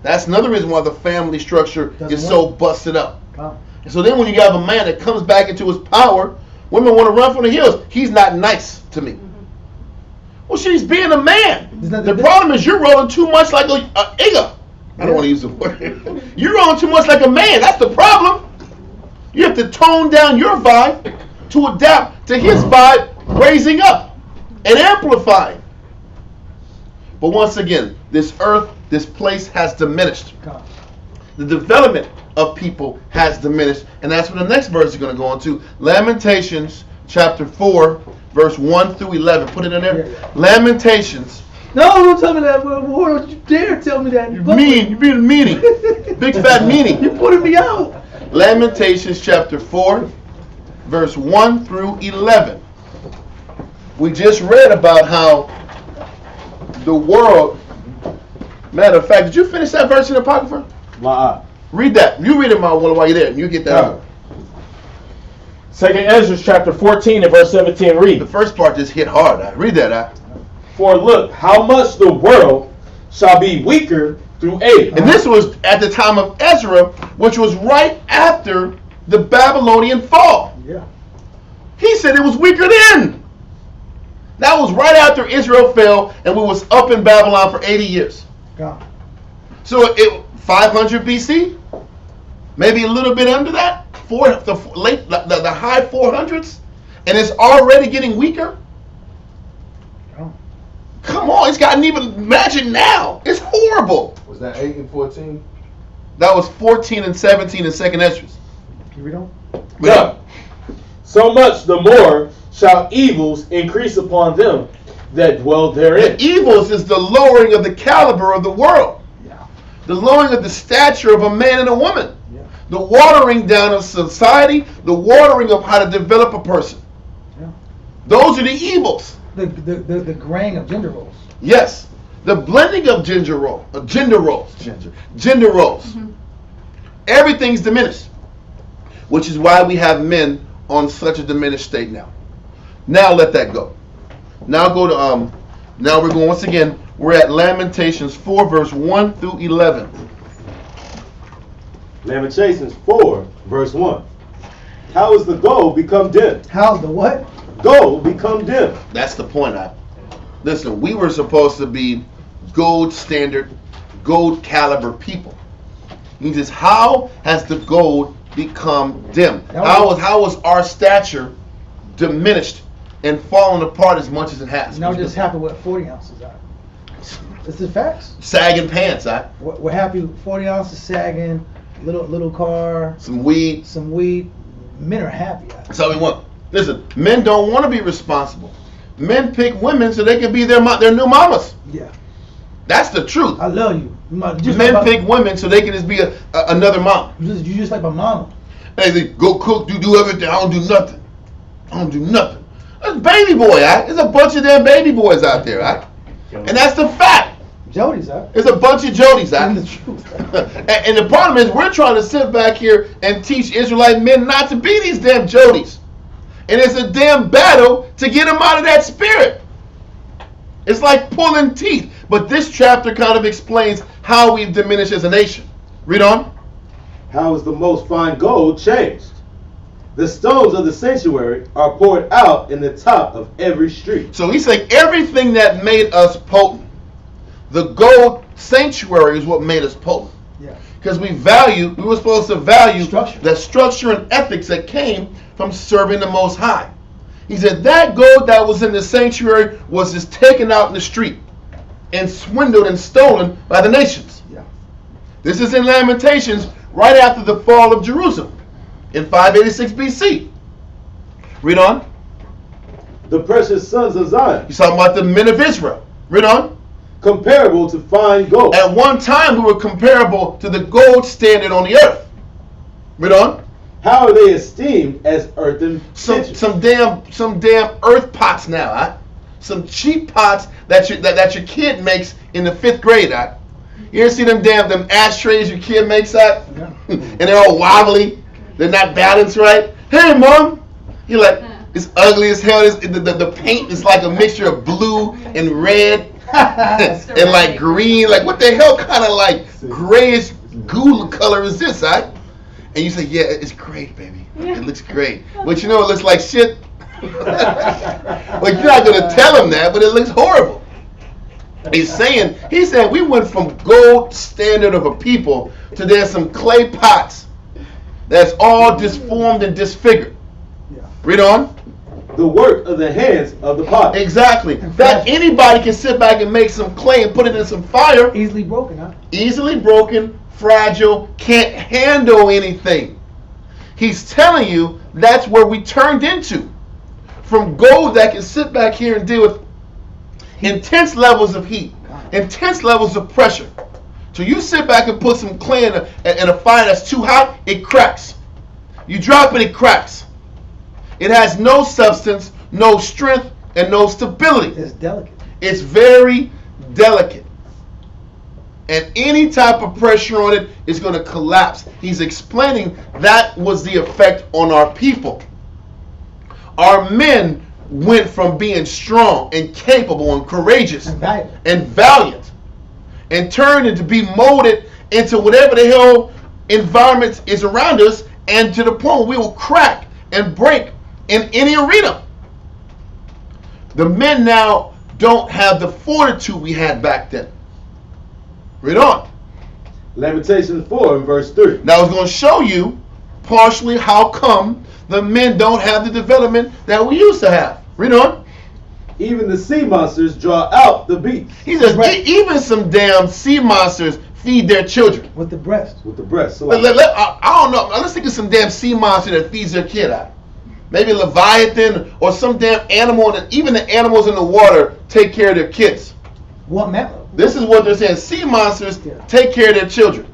That's another reason why the family structure is so busted up. Wow. And so then when you have a man that comes back into his power, women want to run for the hills. He's not nice to me. Well, she's being a man. The problem is you're rolling too much like a nigga. I don't want to use the word. You're rolling too much like a man. That's the problem. You have to tone down your vibe to adapt to his vibe, raising up and amplifying. But once again, this earth, this place has diminished. The development of people has diminished. And that's what the next verse is going to go on to. Lamentations chapter 4, verse 1 through 11. Put it in there. Yeah. Lamentations. No, don't tell me that. Boy, don't you dare tell me that. You're mean. You're being a meanie. Big fat meanie. You're putting me out. Lamentations chapter 4, verse 1 through 11. We just read about how the world... Matter of fact, did you finish that verse in the Apocrypha? Read that. You read it while you're there, and you get that out. 2 Ezra chapter 14 and verse 17 reads. The first part just hit hard. Read that. For look, how much the world shall be weaker through age. And this was at the time of Ezra, which was right after the Babylonian fall. Yeah. He said it was weaker then. That was right after Israel fell, and we was up in Babylon for 80 years. God. So 500 BC, maybe a little bit under that, the high 400s, and it's already getting weaker. Oh. Come on, it's gotten even. Imagine now, it's horrible. Was that 8 and 14? That was 14 and 17 in Second Ezra. Can you read on? Yeah. So much the more shall evils increase upon them that dwell therein. The evils is the lowering of the caliber of the world. Yeah. The lowering of the stature of a man and a woman. Yeah. The watering down of society. The watering of how to develop a person. Yeah. Those are the evils. The graying of gender roles. Yes. The blending of gender roles. Mm-hmm. Everything's diminished. Which is why we have men on such a diminished state now. Now let that go. Now go to now we're going once again. We're at Lamentations 4 verse 1 through 11. Lamentations 4 verse 1. How is the gold become dim? How's the what? Gold become dim. That's the point. Listen, we were supposed to be gold standard, gold caliber people. He says, how has the gold become dim? How was our stature diminished and fallen apart as much as it has? Now just happened with 40 ounces. This is facts. Sagging pants. We're happy. 40 ounces sagging. Little car. Some weed. Men are happy. That's all we want. Listen, men don't want to be responsible. Men pick women so they can be their new mamas. Yeah. That's the truth. I love you. Men pick women so they can just be another mom. You just like my mama. Hey, they go cook, do everything. I don't do nothing. That's baby boy, There's a bunch of damn baby boys out there, And that's the fact. Jody's, There's a bunch of Jodys, And the truth. And the problem is we're trying to sit back here and teach Israelite men not to be these damn Jodys. And it's a damn battle to get them out of that spirit. It's like pulling teeth. But this chapter kind of explains how we've diminished as a nation. Read on. How is the most fine gold changed? The stones of the sanctuary are poured out in the top of every street. So he's saying everything that made us potent, the gold sanctuary is what made us potent. Yeah. Because we were supposed to value Structure. the structure and ethics that came from serving the Most High. He said that gold that was in the sanctuary was just taken out in the street and swindled and stolen by the nations. Yeah. This is in Lamentations right after the fall of Jerusalem in 586 BC. Read on. The precious sons of Zion. He's talking about the men of Israel. Read on. Comparable to fine gold. At one time, we were comparable to the gold standard on the earth. Read on. How are they esteemed as earthen pitchers? Some damn earth pots now, Some cheap pots that your kid makes in the 5th grade, You ever see them ashtrays your kid makes, And they're all wobbly. They're not balanced right. Hey, Mom. You're like, It's ugly as hell. The paint is like a mixture of blue and red and like green. Like what the hell kind of like grayish goo color is this, right? And you say, yeah, it's great, baby. It looks great. But you know it looks like shit. Well, you're not going to tell him that, but it looks horrible. He's saying we went from gold standard of a people to there's some clay pots that's all disformed and disfigured. Yeah. Read on. The work of the hands of the pot. Exactly. That anybody can sit back and make some clay and put it in some fire. Easily broken, huh? Easily broken, fragile, can't handle anything. He's telling you that's where we turned into. From gold that can sit back here and deal with intense levels of heat, intense levels of pressure. So you sit back and put some clay in a fire that's too hot, it cracks. You drop it, it cracks. It has no substance, no strength, and no stability. It's delicate. It's very delicate. And any type of pressure on it is going to collapse. He's explaining that was the effect on our people. Our men went from being strong and capable and courageous and valiant and turned into be molded into whatever the hell environment is around us, and to the point where we will crack and break in any arena. The men now don't have the fortitude we had back then. Read on. Lamentations 4 and verse 3. Now I was going to show you partially how come the men don't have the development that we used to have. Read on. Even the sea monsters draw out the beasts. He says, even some damn sea monsters feed their children. With the breast. With the breast. So I don't know. Let's think of some damn sea monster that feeds their kid out. Maybe Leviathan or some damn animal. And even the animals in the water take care of their kids. What man? This is what they're saying. Sea monsters take care of their children.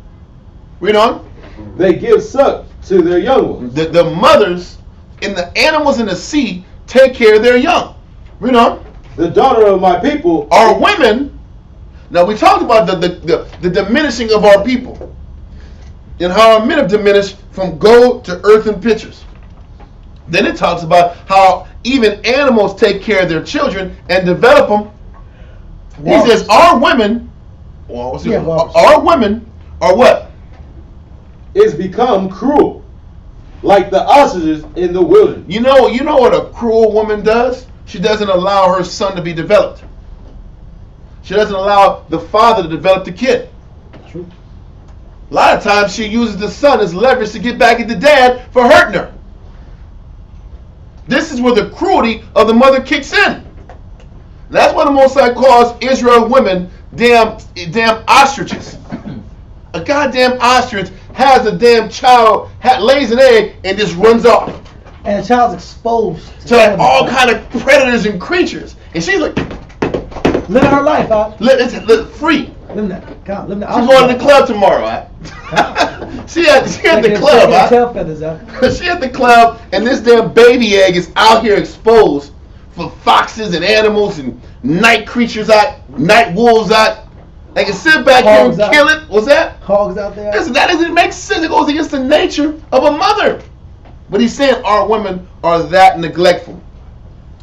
Read on. They give suck to their young ones. The mothers and the animals in the sea take care of their young. Read on. The daughter of my people are women. Now we talked about the diminishing of our people and how our men have diminished from gold to earthen pitchers. Then it talks about how even animals take care of their children and develop them. He says our women, our women are what? Is become cruel, like the ostriches in the wilderness. You know what a cruel woman does? She doesn't allow her son to be developed. She doesn't allow the father to develop the kid. True. A lot of times she uses the son as leverage to get back at the dad for hurting her. This is where the cruelty of the mother kicks in. That's why the Most High calls Israel women damn ostriches. A goddamn ostrich has a damn child, lays an egg, and just runs off. And the child's exposed to like all kind of predators and creatures. And she's like, living her life, huh? Free. Living that. She's going to the club tomorrow, huh? she at the club, huh? Tail feathers, huh? She at the club, and this damn baby egg is out here exposed for foxes and animals and night creatures out, night wolves out. They can sit back here and kill it. What's that? Hogs out there. Listen, that doesn't make sense. It goes against the nature of a mother. But he's saying our women are that neglectful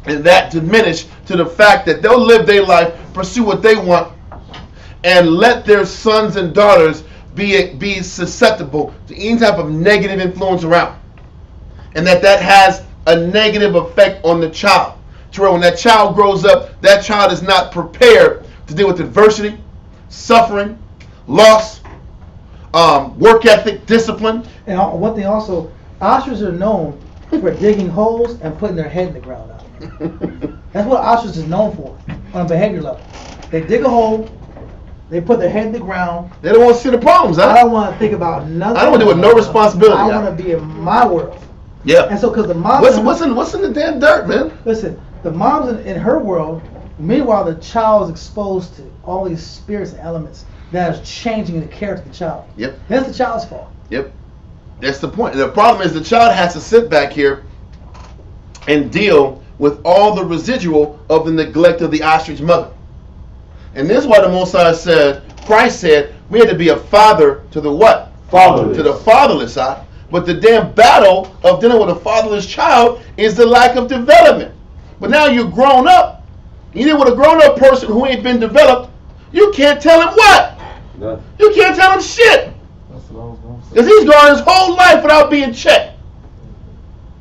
and that diminished to the fact that they'll live their life, pursue what they want, and let their sons and daughters be susceptible to any type of negative influence around. And that has a negative effect on the child. To where when that child grows up, that child is not prepared to deal with adversity, suffering, loss, work ethic, discipline. And one thing also, ostriches are known for digging holes and putting their head in the ground out. That's what ostrich is known for on a behavior level. They dig a hole, they put their head in the ground. They don't want to see the problems, huh? I don't want to think about nothing. I don't want to deal with no responsibility. I want to be in my world. Yeah. And so, because the moms... What's in the damn dirt, man? Listen, the mom's in her world, meanwhile the child is exposed to all these spirits and elements that is changing the character of the child. Yep. That's the child's fault. Yep. That's the point. The problem is the child has to sit back here and deal with all the residual of the neglect of the ostrich mother. And this is why the Most High said, Christ said, we had to be a father to the what? Fatherless. To the fatherless side. But the damn battle of dealing with a fatherless child is the lack of development. But now you're grown up. You deal with a grown-up person who ain't been developed. You can't tell him what? Nothing. You can't tell him shit. That's what I was going to say. Because he's gone his whole life without being checked.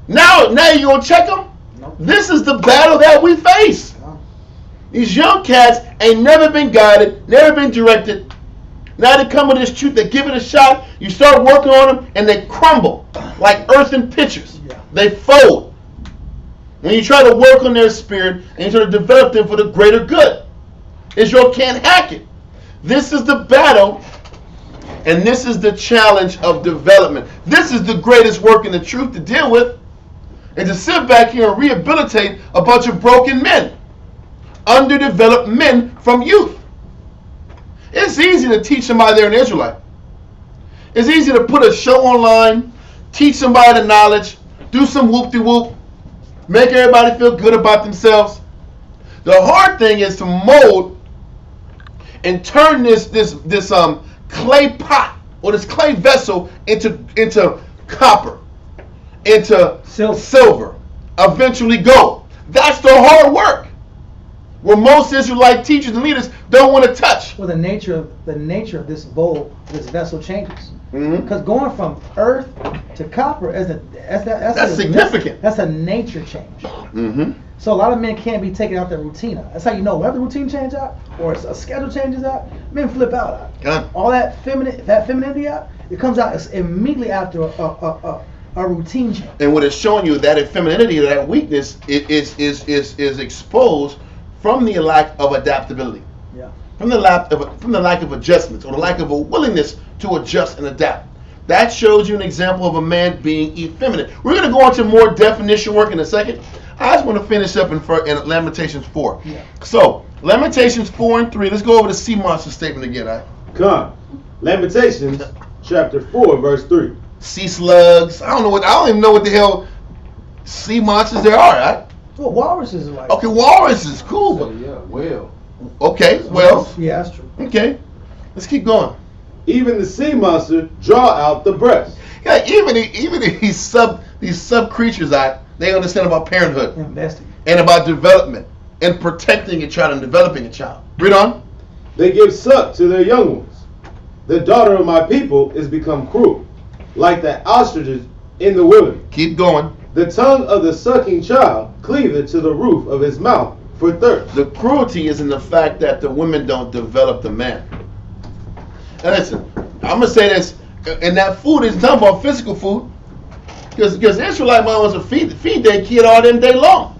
Now you're going to check him? Nope. This is the battle that we face. No. These young cats ain't never been guided, never been directed. Now they come with this truth, they give it a shot, you start working on them, and they crumble like earthen pitchers. Yeah. They fold. When you try to work on their spirit and you try to develop them for the greater good, Israel can't hack it. This is the battle, and this is the challenge of development. This is the greatest work in the truth to deal with, and to sit back here and rehabilitate a bunch of broken men, underdeveloped men from youth. It's easy to teach somebody they're an Israelite. It's easy to put a show online, teach somebody the knowledge, do some whoop-de-whoop, make everybody feel good about themselves. The hard thing is to mold and turn this clay pot or this clay vessel into copper, into silver, eventually gold. That's the hard work, where most Israelite teachers and leaders don't want to touch. Well, the nature of this bowl, this vessel changes. Mhm. Because going from earth to copper that's significant. That's a nature change. Mm-hmm. So a lot of men can't be taken out their routine. That's how you know whenever the routine changes out or a schedule changes out, men flip out. Yeah. All that femininity out, it comes out immediately after a routine change. And what it's showing you, that effeminacy, that weakness, is exposed from the lack of adaptability, Yeah. from the lack of adjustments, or the lack of a willingness to adjust and adapt. That shows you an example of a man being effeminate. We're going to go into more definition work in a second. I just want to finish up in Lamentations 4. Yeah. So, Lamentations 4 and 3. Let's go over the sea monster statement again. All right? Come. Lamentations chapter 4 verse 3. Sea slugs. I don't even know what the hell sea monsters there are. Right? Well, walruses are like. Okay, walruses. Cool. So, yeah, well. Okay, well. Yeah, that's true. Okay. Let's keep going. Even the sea monster draw out the breast. Yeah, even these sub creatures, they understand about parenthood Investing. and about development and protecting a child and developing a child. Read on. They give suck to their young ones. The daughter of my people is become cruel, like the ostriches in the wilderness. Keep going. The tongue of the sucking child cleaveth to the roof of his mouth for thirst. The cruelty is in the fact that the women don't develop the man. And listen, I'm gonna say this, and that food is talking about physical food, because Israelite moms will feed their kid all them day long.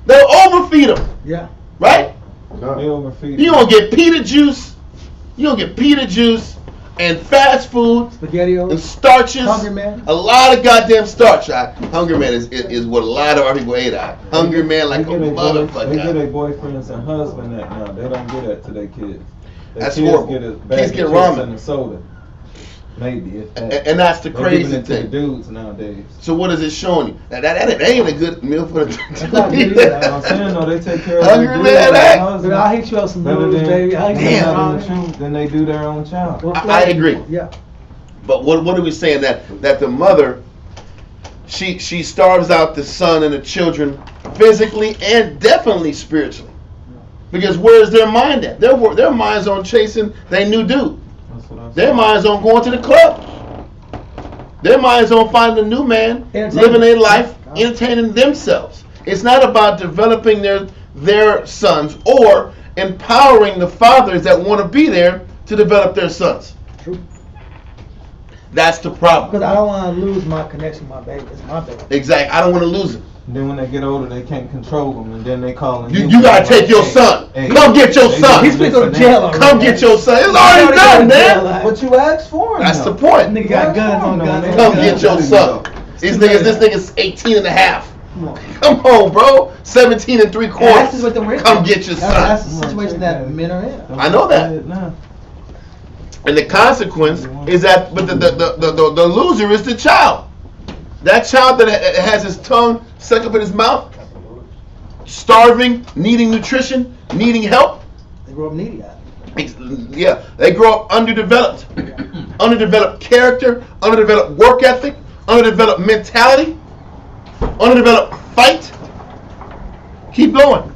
They'll overfeed them, Yeah. right? They overfeed. You gonna get pita juice, and fast food, SpaghettiOs. and starches. Hungry Man. A lot of goddamn starch. Hungry Man is what a lot of our people ate. Hungry Man like a They get motherfucker. their boyfriends and husbands that now. They don't get that to their kids. Their That's kids horrible. Get a bag Kids of get chips ramen. and a soda. Maybe if that. And that's the They're giving crazy it to the thing. dudes nowadays. So what is it showing you? That ain't a good meal for the not good either. You know what I'm saying? No, they take care of Hungry their Man, dudes and eh? their husbands Dude, I'll hit you up some better noodles, than- baby. I'll hit you Damn. up than some the truth than they do their own child. ramen. I agree. Yeah. But what are we saying? That the mother, she starves out the son and the children physically and definitely spiritually. Because where's their mind at? Their mind's on chasing their new dude. That's what I'm Their saying. mind's on going to the club. Their mind's on finding a new man, Entertainment. living their life, entertaining themselves. It's not about developing their sons or empowering the fathers that want to be there to develop their sons. True. That's the problem. Because I don't want to lose my connection with my baby. It's my baby. Exactly. I don't want to lose him. And then when they get older, they can't control them, and then they call You gotta take your son. Hey, Come get your they son. He's finna go to jail already. Come get your son. It's already done, man. What you asked for? That's the now? point. Nigga got guns on guns. Come get your son. This nigga's 18 and a half. Come on. Come on, bro. 17 and 3/4. That's just what the rich. Come get your That's son. the situation that men are in. I know that. Nah. And the consequence is that, but the loser is the child. That child that has his tongue stuck up in his mouth, starving, needing nutrition, needing help. They grow up needy. Yeah, they grow up underdeveloped, underdeveloped character, underdeveloped work ethic, underdeveloped mentality, underdeveloped fight. Keep going.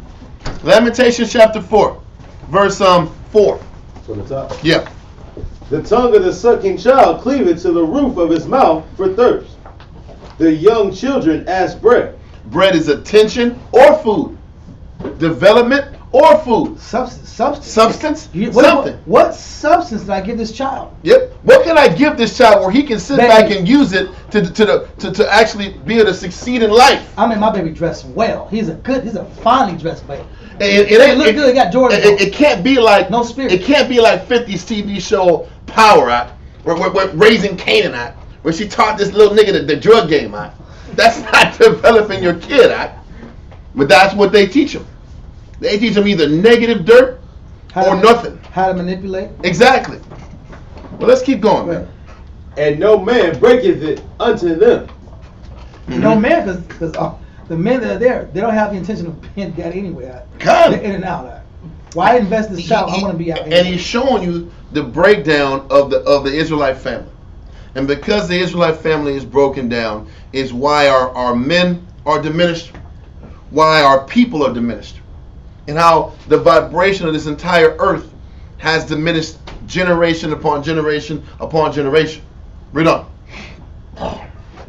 Lamentations chapter 4, verse 4. From the top. Yeah. The tongue of the sucking child cleaveth to the roof of his mouth for thirst. The young children ask bread. Bread is attention or food. Development or food. Substance. Substance. What Something. What substance did I give this child? Yep. What can I give this child where he can sit back and use it to actually be able to succeed in life? I mean, my baby dressed well. He's a finely dressed baby. It ain't look good. He got Jordan. It can't be like No spirit. It can't be like 50's TV show Power Act, where Raising Canaan Act, where she taught this little nigga the drug game act. That's not developing your kid act. But that's what they teach them. They teach them either negative dirt or nothing. How to manipulate. Exactly. Well, let's keep going, man. And no man breaketh it unto them. No man, because the men that are there, they don't have the intention of being that anyway. God. They're in and out. Why invest this child? I want to be out. And he's showing you the breakdown of the Israelite family. And because the Israelite family is broken down, is why our men are diminished, why our people are diminished, and how the vibration of this entire earth has diminished generation upon generation upon generation. Read on.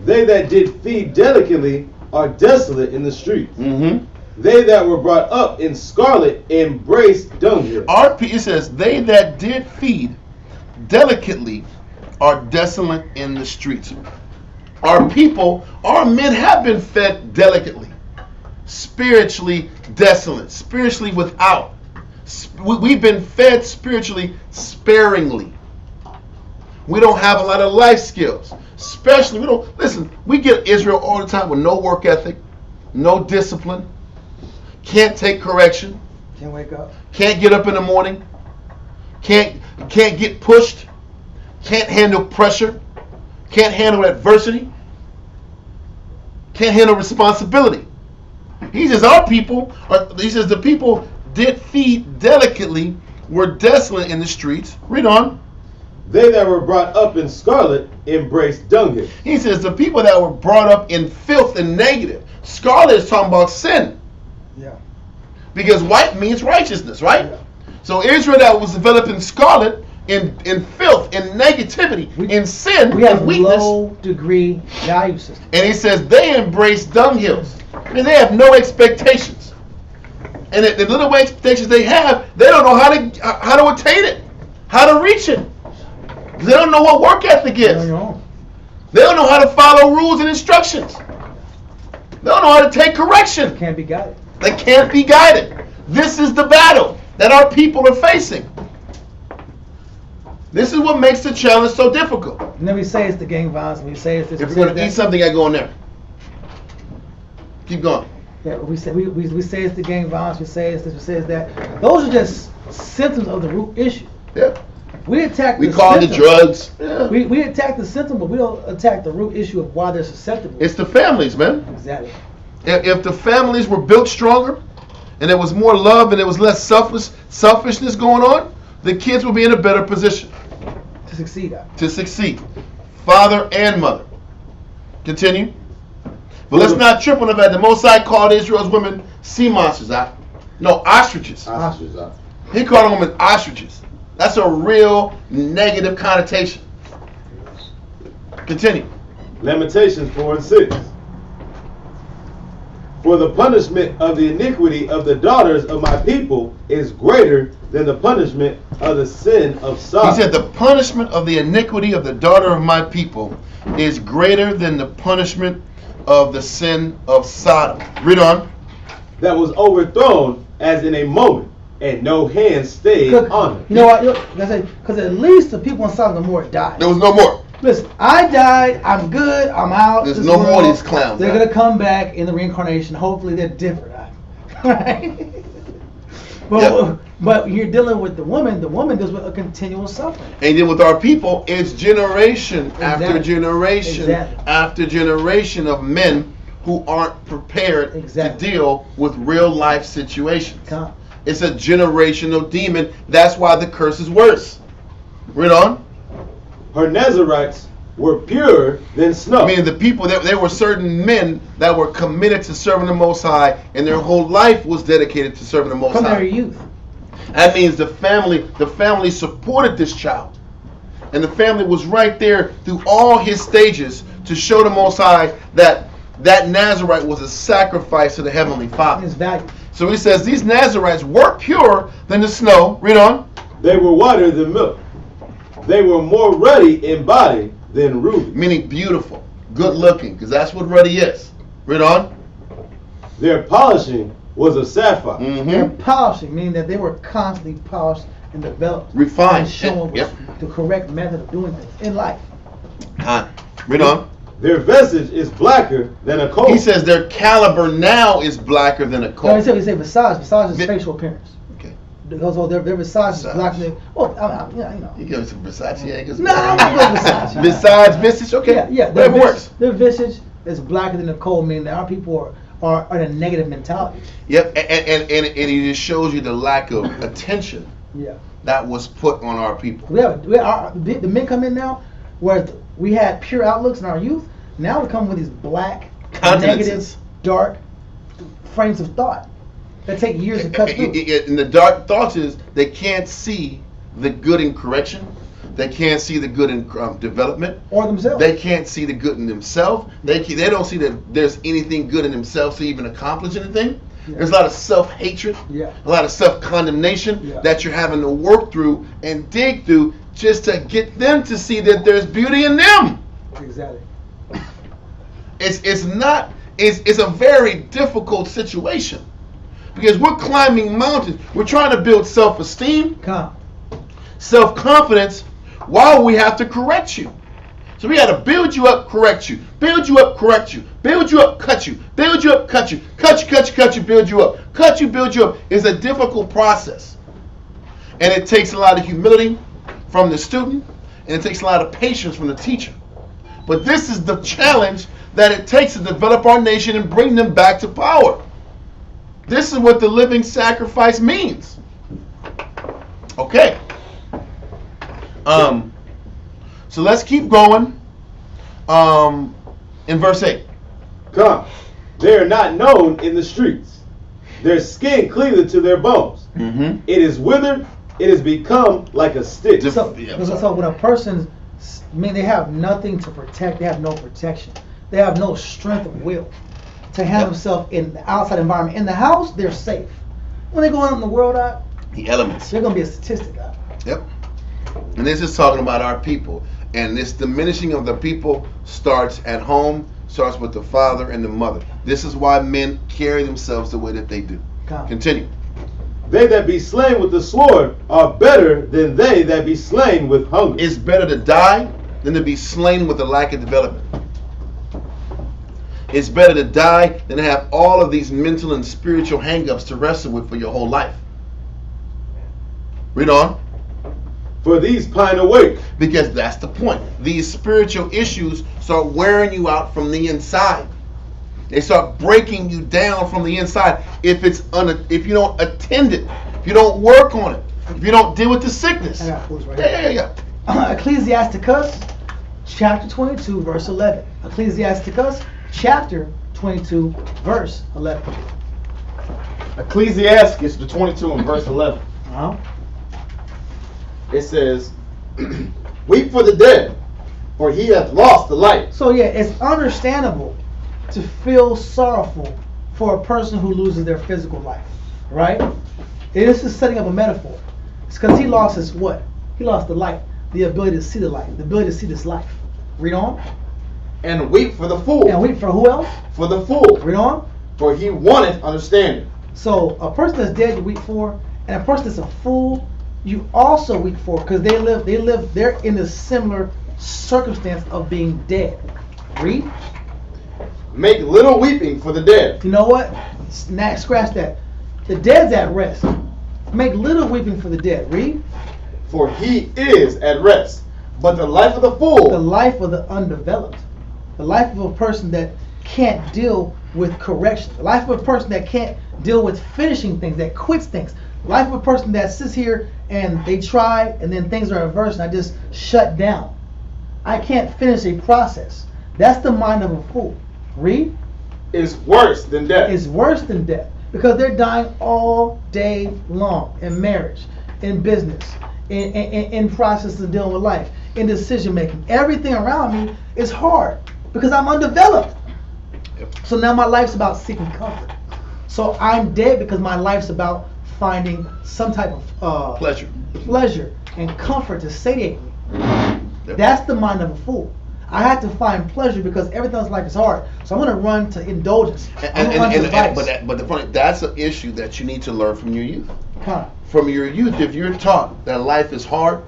They that did feed delicately are desolate in the streets. Mm-hmm. They that were brought up in scarlet embrace dunghill. It says, they that did feed delicately are desolate in the streets. Our people, our men have been fed delicately, spiritually desolate, spiritually without. We've been fed spiritually sparingly. We don't have a lot of life skills. Especially, we get Israel all the time with no work ethic, no discipline, can't take correction, Can't wake up. can't get up in the morning, can't get pushed, can't handle pressure, can't handle adversity, can't handle responsibility. He says the people did feed delicately, were desolate in the streets. Read on. They that were brought up in scarlet embrace dunghill. He says the people that were brought up in filth and negative. Scarlet is talking about sin. Yeah. Because white means righteousness, right? Yeah. So Israel that was developing scarlet in filth, in negativity, in sin, We have in weakness. low degree value system. And he says they embrace dunghills. I mean, they have no expectations. And the little expectations they have, they don't know how to attain it, how to reach it. They don't know what work ethic is. On your own. They don't know how to follow rules and instructions. They don't know how to take correction. Can't be guided. They can't be guided. This is the battle that our people are facing. This is what makes the challenge so difficult. And then we say it's the gang violence. We say it's this. If we we're say going to that. eat something, I go in there. Keep going. Yeah, we say it's the gang violence. We say it's this. We say it's that. Those are just symptoms of the root issue. Yeah. We attack. We the call it symptom. drugs. Yeah. We attack the symptom, but we don't attack the root issue of why they're susceptible. It's the families, man. Exactly. If the families were built stronger, and there was more love, and there was less selfishness going on, the kids would be in a better position To succeed. Father and mother. Continue. But let's not trip on the fact that the Most High called Israel's women sea monsters. No, ostriches. He called them women ostriches. That's a real negative connotation. Continue. Lamentations 4:6. For the punishment of the iniquity of the daughters of my people is greater than the punishment of the sin of Sodom. He said the punishment of the iniquity of the daughter of my people is greater than the punishment of the sin of Sodom. Read on. That was overthrown as in a moment, and no hand stayed on it. You know what? Because at least the people in Sodom and Gomorrah died. There was no more. Listen, I died. I'm good. I'm out. There's This no more of world. these clowns. They're gonna come back in the reincarnation. Hopefully, they're different. Right? But you're dealing with the woman. The woman deals with a continual suffering. And then with our people, it's generation after generation after generation of men who aren't prepared to deal with real life situations. It's a generational demon. That's why the curse is worse. Read on. her Nazarites were purer than snow. I mean, the people, there were certain men that were committed to serving the Most High, and their whole life was dedicated to serving the Most From High. their youth. That means the family supported this child. And the family was right there through all his stages to show the Most High that Nazarite was a sacrifice to the Heavenly Father. His value. So he says these Nazarites were purer than the snow. Read on. They were whiter than milk. They were more ruddy in body than ruby. Meaning beautiful, good looking, because that's what ruddy is. Read on. Their polishing was a sapphire. They're polishing, meaning that they were constantly polished and developed. Refined. And shown Yep. the correct method of doing things in life. Read on. Their vestige is blacker than a coal. He says their caliber now is blacker than a No, coal. he said visage. Visage is facial appearance. Okay. Because their visage is Visage. blacker than. Well, you know. You give me some Versace. Yeah, give me some No, I'm gonna go visage. Besides visage, okay. Yeah. Whatever works. Their visage is blacker than the coal, meaning that our people are in a negative mentality. Yep, and it just shows you the lack of attention Yeah. that was put on our people. The men come in now, whereas we had pure outlooks in our youth. Now we come with these black, Countenances. negative, dark frames of thought that take years to cut through. And the dark thoughts is they can't see the good in correction. They can't see the good in development. Or themselves. They can't see the good in themselves. They don't see that there's anything good in themselves to even accomplish anything. Yeah. There's a lot of self-hatred, Yeah. a lot of self-condemnation Yeah. that you're having to work through and dig through just to get them to see that there's beauty in them. Exactly. It's a very difficult situation because we're climbing mountains. We're trying to build self-esteem, Come. self-confidence, while we have to correct you. So we got to build you up, correct you, build you up, correct you, build you up, cut you, build you up, cut you, cut you, build you up, cut you, build you up. It's a difficult process, and it takes a lot of humility from the student, and it takes a lot of patience from the teacher. But this is the challenge that it takes to develop our nation and bring them back to power. This is what the living sacrifice means. Okay. So let's keep going. In verse 8. Come, they are not known in the streets. Their skin cleaveth to their bones. Mm-hmm. It is withered. It has become like a stick. So when a person, they have nothing to protect, they have no protection. They have no strength of will to handle themselves in the outside environment. In the house, they're safe. When they go out in the world, The elements. they're going to be a statistic. Yep. And this is talking about our people. And this diminishing of the people starts at home, starts with the father and the mother. This is why men carry themselves the way that they do. Continue. They that be slain with the sword are better than they that be slain with hunger. It's better to die than to be slain with a lack of development. It's better to die than to have all of these mental and spiritual hang-ups to wrestle with for your whole life. Read on. For these pine awake. Because that's the point. These spiritual issues start wearing you out from the inside. They start breaking you down from the inside if you don't attend it, if you don't work on it, if you don't deal with the sickness. I got clues right here. Yeah. Ecclesiasticus, chapter 22, verse 11. Ecclesiasticus, chapter 22, verse 11. Ecclesiasticus, the 22 and verse 11. Uh-huh. It says, weep for the dead, for he hath lost the light. So yeah, it's understandable to feel sorrowful for a person who loses their physical life, right? This is setting up a metaphor. It's because he lost his what? He lost the light, the ability to see the light, the ability to see this life. Read on. And weep for the fool. And weep for who else? For the fool. Read on. For he wanteth understanding. So a person that's dead you weep for, and a person that's a fool you also weep for, because they're in a similar circumstance of being dead. Read. Make little weeping for the dead. You know what? Scratch that. The dead's at rest. Make little weeping for the dead. Read. For he is at rest. But the life of the fool. The life of the undeveloped. The life of a person that can't deal with correction. The life of a person that can't deal with finishing things, that quits things. The life of a person that sits here and they try and then things are reversed and I just shut down. I can't finish a process. That's the mind of a fool. Read. Is worse than death. Is worse than death, because they're dying all day long in marriage, in business, in process of dealing with life, in decision making. Everything around me is hard because I'm undeveloped. So now my life's about seeking comfort. So I'm dead because my life's about finding some type of pleasure and comfort to satiate me. That's the mind of a fool. I had to find pleasure because everything else in life is hard. So I'm going to run to indulgence. But the point, that's an issue that you need to learn from your youth. From your youth, if you're taught that life is hard,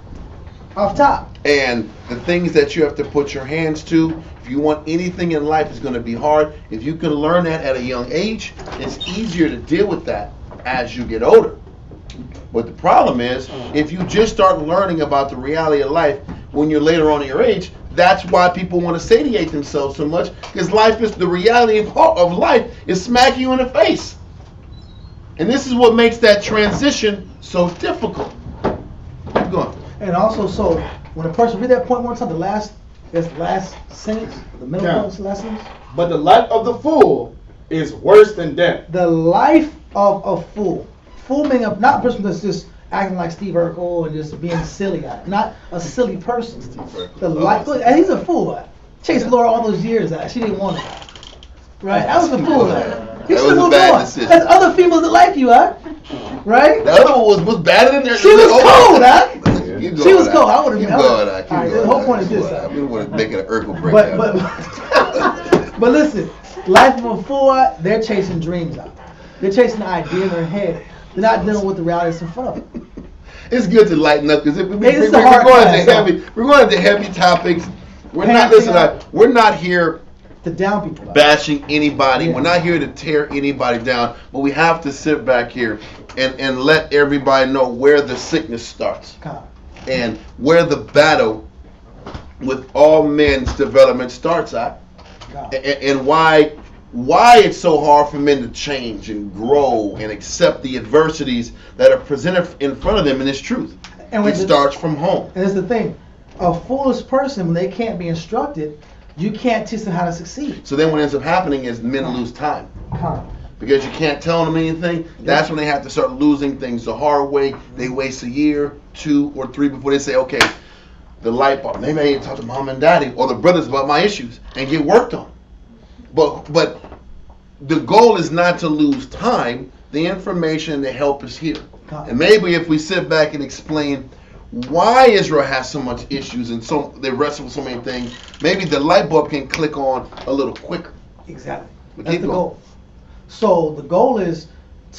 off top, and the things that you have to put your hands to, if you want anything in life is going to be hard. If you can learn that at a young age, it's easier to deal with that as you get older. But the problem is, if you just start learning about the reality of life when you're later on in your age, that's why people want to satiate themselves so much, because life is the reality of life is smacking you in the face. And this is what makes that transition so difficult. Keep going. And also, so when a person read that point one time, the last sentence, the middle point, the last sentence. But the life of the fool is worse than death. The life of a fool. Fool meaning not a person that's just acting like Steve Urkel and just being silly. Not a silly person. The life, and he's a fool. Chased Laura all those years. She didn't want it. Right? That was a fool. That was a bad decision. There's other females that like you, right? The other one was better than there. She was cold, She was cold. I would have been. The whole point is this. We would make it an Urkel breakdown. But listen, life of a fool, they're chasing dreams out. They're chasing the idea in their head. They're not dealing with the realities in front of them. It's good to lighten up because we're going into heavy topics. We're not here to down people, bashing anybody. Yeah. We're not here to tear anybody down, but we have to sit back here and let everybody know where the sickness starts and where the battle with all men's development starts at, and why it's so hard for men to change and grow and accept the adversities that are presented in front of them in this truth. And it starts from home. And it's the thing, a foolish person, when they can't be instructed, you can't teach them how to succeed. So then what ends up happening is men lose time. Because you can't tell them anything. That's when they have to start losing things the hard way. They waste a year, 2 or 3 before they say, okay, the light bulb. Maybe I need to talk to mom and daddy or the brothers about my issues and get worked on. But the goal is not to lose time. The information and the help is here. And maybe if we sit back and explain why Israel has so much issues and so they wrestle with so many things, maybe the light bulb can click on a little quicker. Exactly. That's the goal. So the goal is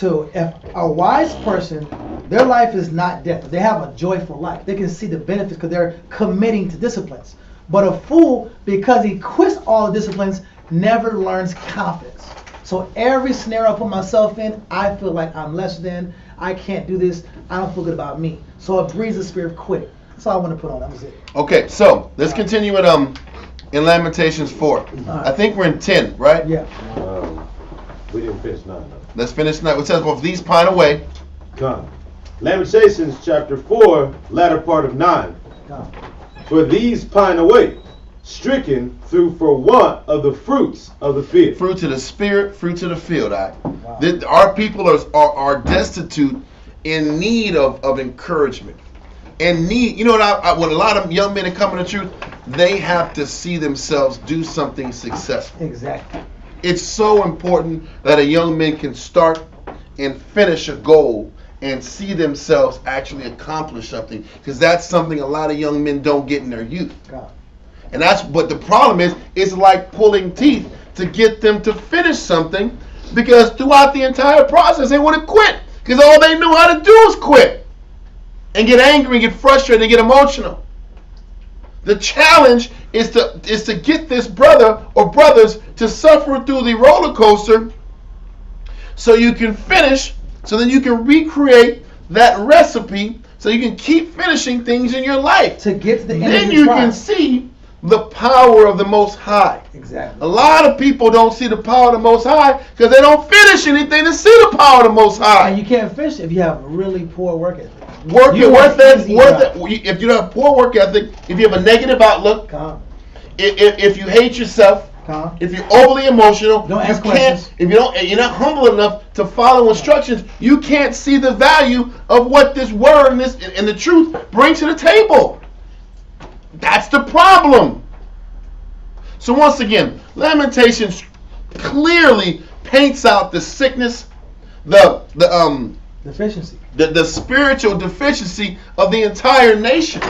if a wise person, their life is not death. They have a joyful life. They can see the benefits because they're committing to disciplines. But a fool, because he quits all the disciplines, never learns confidence. So every scenario I put myself in, I feel like I'm less than, I can't do this, I don't feel good about me. So it breeds the spirit of quitting. That's all I want to put on. That was it. Okay, so let's continue with in Lamentations 4. I think we're in 10, right? Yeah. We didn't finish 9. Let's finish 9. It says, well, if these pine away. Lamentations chapter 4, latter part of 9. For these pine away, stricken through for want of the fruits of the field. Fruits of the spirit, fruits of the field. Our people are destitute, in need of encouragement. And need, you know what, when a lot of young men are coming to truth, they have to see themselves do something successful. Exactly. It's so important that a young man can start and finish a goal and see themselves actually accomplish something, because that's something a lot of young men don't get in their youth. But the problem is, it's like pulling teeth to get them to finish something, because throughout the entire process they would have quit, because all they knew how to do was quit and get angry and get frustrated and get emotional. The challenge is to get this brother or brothers to suffer through the roller coaster so you can finish, so then you can recreate that recipe so you can keep finishing things in your life. To get to the end of then you can see the power of the Most High. Exactly. A lot of people don't see the power of the Most High because they don't finish anything to see the power of the Most High. And you can't finish if you have really poor work ethic. work You want easy job. if you have poor work ethic, if you have a negative outlook, Come. if you hate yourself, Come. if you're overly emotional, Don't ask you can't, questions. if you're not humble enough to follow instructions, you can't see the value of what this word and the truth brings to the table. That's the problem. So once again, Lamentations clearly paints out the sickness, Deficiency. the spiritual deficiency of the entire nation.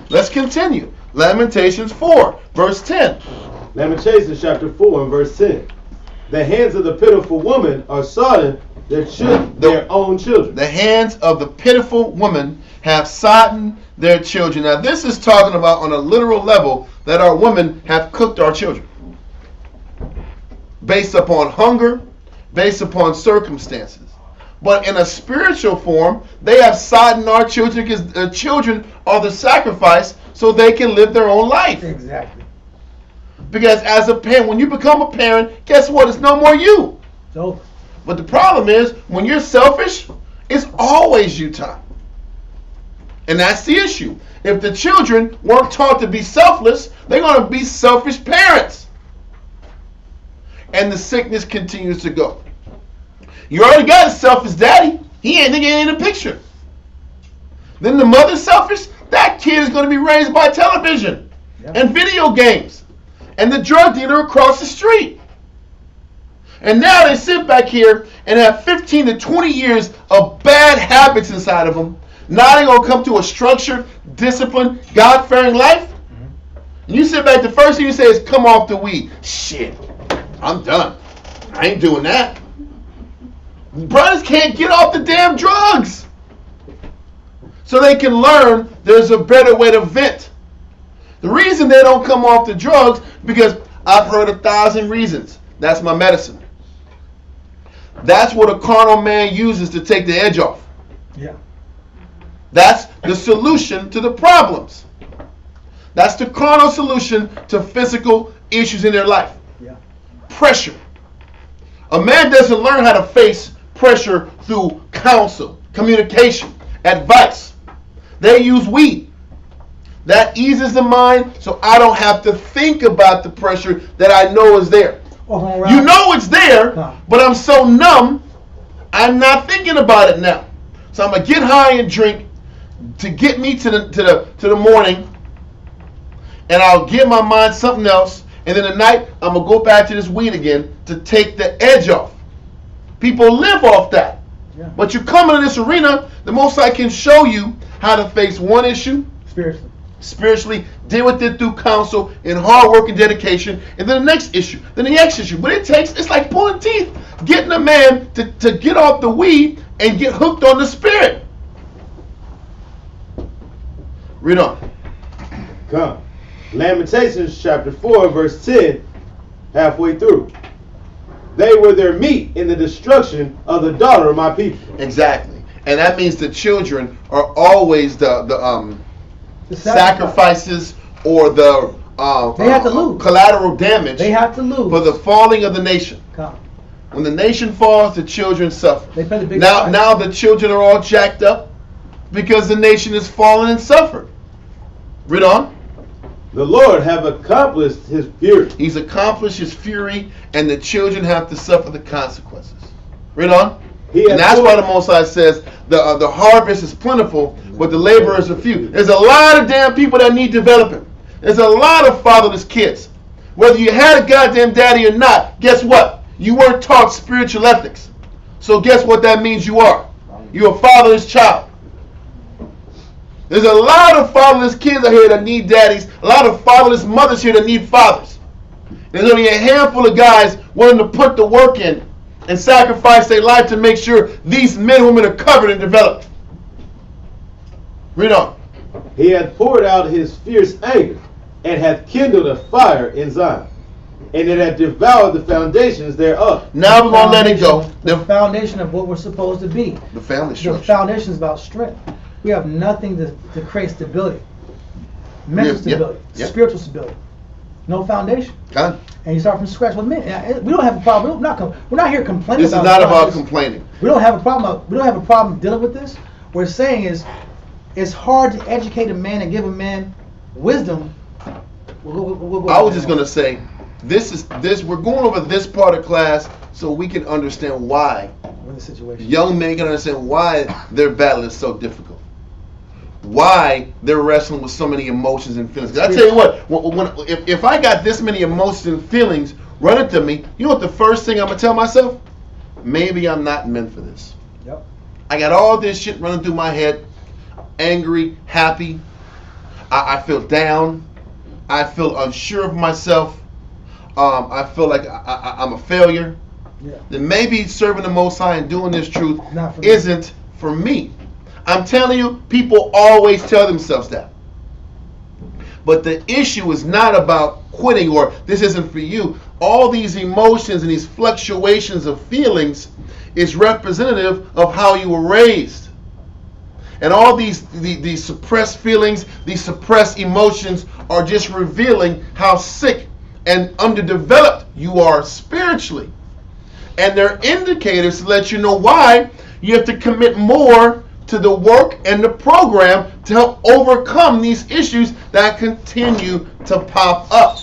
Let's continue. Lamentations 4, verse 10. Lamentations chapter 4 and verse 10. The hands of the pitiful woman are sodden their own children. The hands of the pitiful woman have sodden their children. Now this is talking about on a literal level that our women have cooked our children. Based upon hunger, based upon circumstances. But in a spiritual form, they have sodden our children because the children are the sacrifice so they can live their own life. Exactly. Because as a parent, when you become a parent, guess what? It's no more you. It's over. But the problem is, when you're selfish, it's always you time. And that's the issue. If the children weren't taught to be selfless, they're going to be selfish parents. And the sickness continues to go. You already got a selfish daddy. He ain't in the picture. Then the mother's selfish. That kid is going to be raised by television and video games and the drug dealer across the street. And now they sit back here and have 15 to 20 years of bad habits inside of them. Now they're going to come to a structured, disciplined, God-fearing life. And you sit back, the first thing you say is, come off the weed. Shit, I'm done. I ain't doing that. Brothers can't get off the damn drugs. So they can learn there's a better way to vent. The reason they don't come off the drugs, because I've heard 1,000 reasons. That's my medicine. That's what a carnal man uses to take the edge off. Yeah. That's the solution to the problems. That's the carnal solution to physical issues in their life. Yeah. Pressure. A man doesn't learn how to face pressure through counsel, communication, advice. They use weed. That eases the mind so I don't have to think about the pressure that I know is there. You know it's there, but I'm so numb, I'm not thinking about it now. So I'm going to get high and drink to get me to the morning, and I'll give my mind something else, and then at night I'm going to go back to this weed again to take the edge off. People live off that. Yeah. But you come into this arena, the Most High can show you how to face one issue spiritually, deal with it through counsel and hard work and dedication, and then the next issue, then the next issue. But it's like pulling teeth, getting a man to get off the weed and get hooked on the spirit. Read on. Come. Lamentations chapter 4 verse 10, halfway through. They were their meat in the destruction of the daughter of my people. Exactly. And that means the children are always the sacrifices or the they have to lose. Collateral damage. They have to lose for the falling of the nation. Come. When the nation falls, the children suffer. They pay the big now price. the children are all jacked up because the nation has fallen and suffered. Read on. The Lord have accomplished his fury. He's accomplished his fury, and the children have to suffer the consequences. Read on. And that's why the Most High says the harvest is plentiful, but the laborers are few. There's a lot of damn people that need developing. There's a lot of fatherless kids. Whether you had a goddamn daddy or not, guess what? You weren't taught spiritual ethics. So guess what that means you are? You're a fatherless child. There's a lot of fatherless kids out here that need daddies. A lot of fatherless mothers here that need fathers. There's only a handful of guys willing to put the work in and sacrifice their life to make sure these men and women are covered and developed. Read on. He hath poured out his fierce anger, and hath kindled a fire in Zion, and it hath devoured the foundations thereof. Now we're going to let it go. The foundation of what we're supposed to be. The family structure. The foundation is about strength. We have nothing to create stability. Mental stability. Spiritual stability. No foundation. God. And you start from scratch with men. We don't have a problem. We're not here complaining this about this is not about complaining. We don't have a problem. We don't have a problem dealing with this. What it's saying is, it's hard to educate a man and give a man wisdom. I was just gonna say, this. We're going over this part of class so we can understand why in the situation. young men can understand why their battle is so difficult. Why they're wrestling with so many emotions and feelings. 'Cause I tell you what, if I got this many emotions and feelings running through me, you know what the first thing I'm gonna tell myself? Maybe I'm not meant for this. Yep. I got all this shit running through my head. Angry, happy. I feel down. I feel unsure of myself. I feel like I'm a failure. Yeah. Then maybe serving the Most High and doing this truth Not for me. isn't for me. I'm telling you, people always tell themselves that. But the issue is not about quitting or this isn't for you. All these emotions and these fluctuations of feelings is representative of how you were raised. And all these suppressed feelings, these suppressed emotions are just revealing how sick and underdeveloped you are spiritually. And they're indicators to let you know why you have to commit more to the work and the program to help overcome these issues that continue to pop up.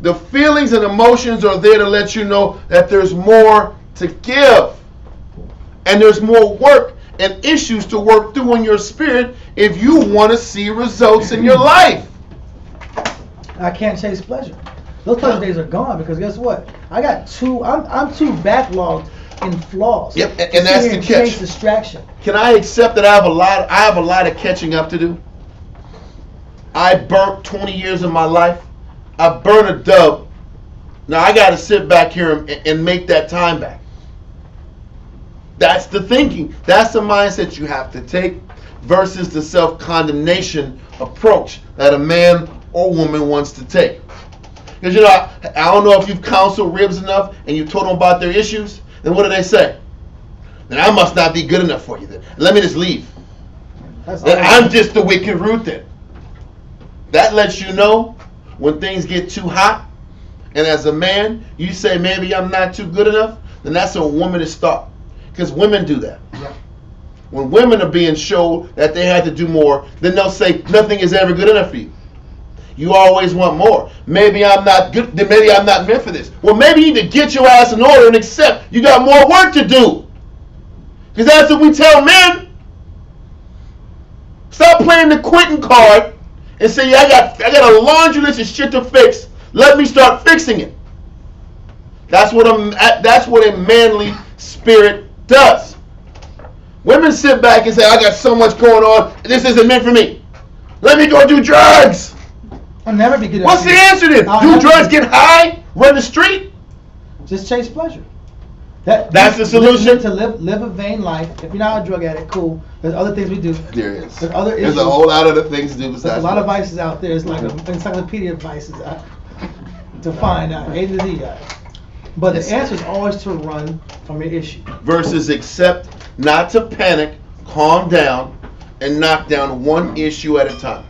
The feelings and emotions are there to let you know that there's more to give. And there's more work and issues to work through in your spirit if you want to see results in your life. I can't chase pleasure. Those pleasure days are gone because guess what? I'm too backlogged in flaws. Yep, and that's the catch. Chase distraction. Can I accept that I have a lot of catching up to do? I burnt 20 years of my life. I burnt a dub. Now I got to sit back here and make that time back. That's the thinking. That's the mindset you have to take versus the self-condemnation approach that a man or woman wants to take. Because I don't know if you've counseled ribs enough and you told them about their issues. Then what do they say? Then I must not be good enough for you then. Let me just leave. Then I'm just the wicked root then. That lets you know when things get too hot, and as a man, you say maybe I'm not too good enough, then that's a woman to start. Because women do that. Yeah. When women are being showed that they had to do more, then they'll say nothing is ever good enough for you. You always want more. Maybe I'm not good, then maybe I'm not meant for this. Well, maybe you need to get your ass in order and accept you got more work to do. Because that's what we tell men. Stop playing the quitting card and say, yeah, I got a laundry list of shit to fix. Let me start fixing it. That's what a manly spirit does. Women sit back and say, I got so much going on, this isn't meant for me. Let me go do drugs. I'll never be good at What's the answer then? Do drugs, get high, run the street? Just chase pleasure. That's the solution? To live a vain life. If you're not a drug addict, cool. There's other things we do. There is. There's other issues. There's a whole lot of other things to do besides There's a lot of drugs. vices out there. It's like an encyclopedia of vices to find out. A to Z. But the answer is always to run from your issue. Versus accept, not to panic, calm down, and knock down one issue at a time.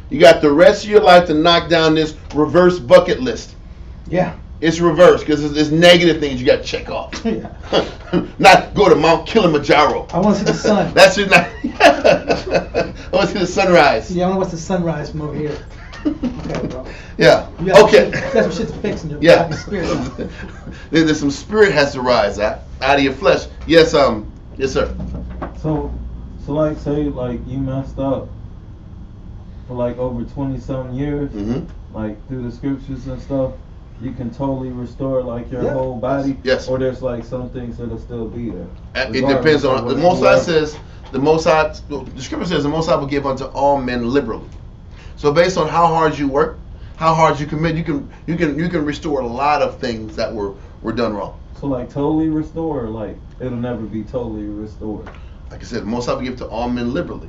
You got the rest of your life to knock down this reverse bucket list. Yeah. It's reverse because it's negative things you got to check off. Yeah. Not go to Mount Kilimanjaro. I want to see the sun. That's just not. I want to see the sunrise. Yeah, I want to watch the sunrise from over here. Okay, bro. Yeah. You got Okay. That's what shit's fixing your Yeah. spirit. There's some spirit has to rise out of your flesh. Yes, yes, sir. So like say like you messed up for like over 20-some years, Mm-hmm. like through the scriptures and stuff, you can totally restore like your Yeah. whole body. Yes. Or there's like some things that'll still be there. It depends on the Most High says. The Scripture says the Most High will give unto all men liberally. So based on how hard you work, how hard you commit, you can restore a lot of things that were done wrong. So like totally restore, like it'll never be totally restored. Like I said, the Most High will give to all men liberally.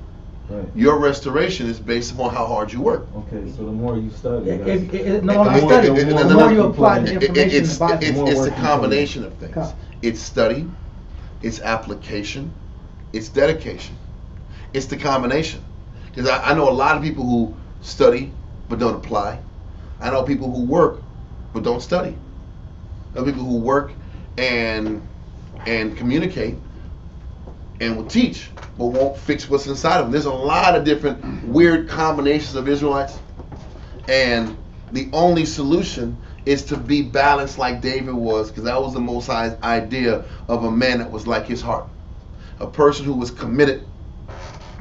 Right. Your restoration is based upon how hard you work. Okay, so the more you study, No longer study. The more you apply the information in It's the Bible. a combination of things. It's study, it's application, it's dedication. It's the combination. Because I know a lot of people who study but don't apply. I know people who work but don't study. I know people who work and communicate and will teach, but won't fix what's inside of them. There's a lot of different weird combinations of Israelites, and the only solution is to be balanced like David was, because that was the Most High's idea of a man that was like his heart, a person who was committed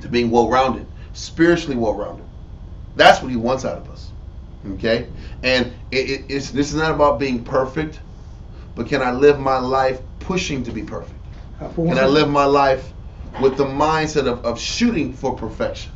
to being well-rounded, spiritually well-rounded. That's what he wants out of us. Okay, and this is not about being perfect, but can I live my life pushing to be perfect? Can I live my life with the mindset of shooting for perfection?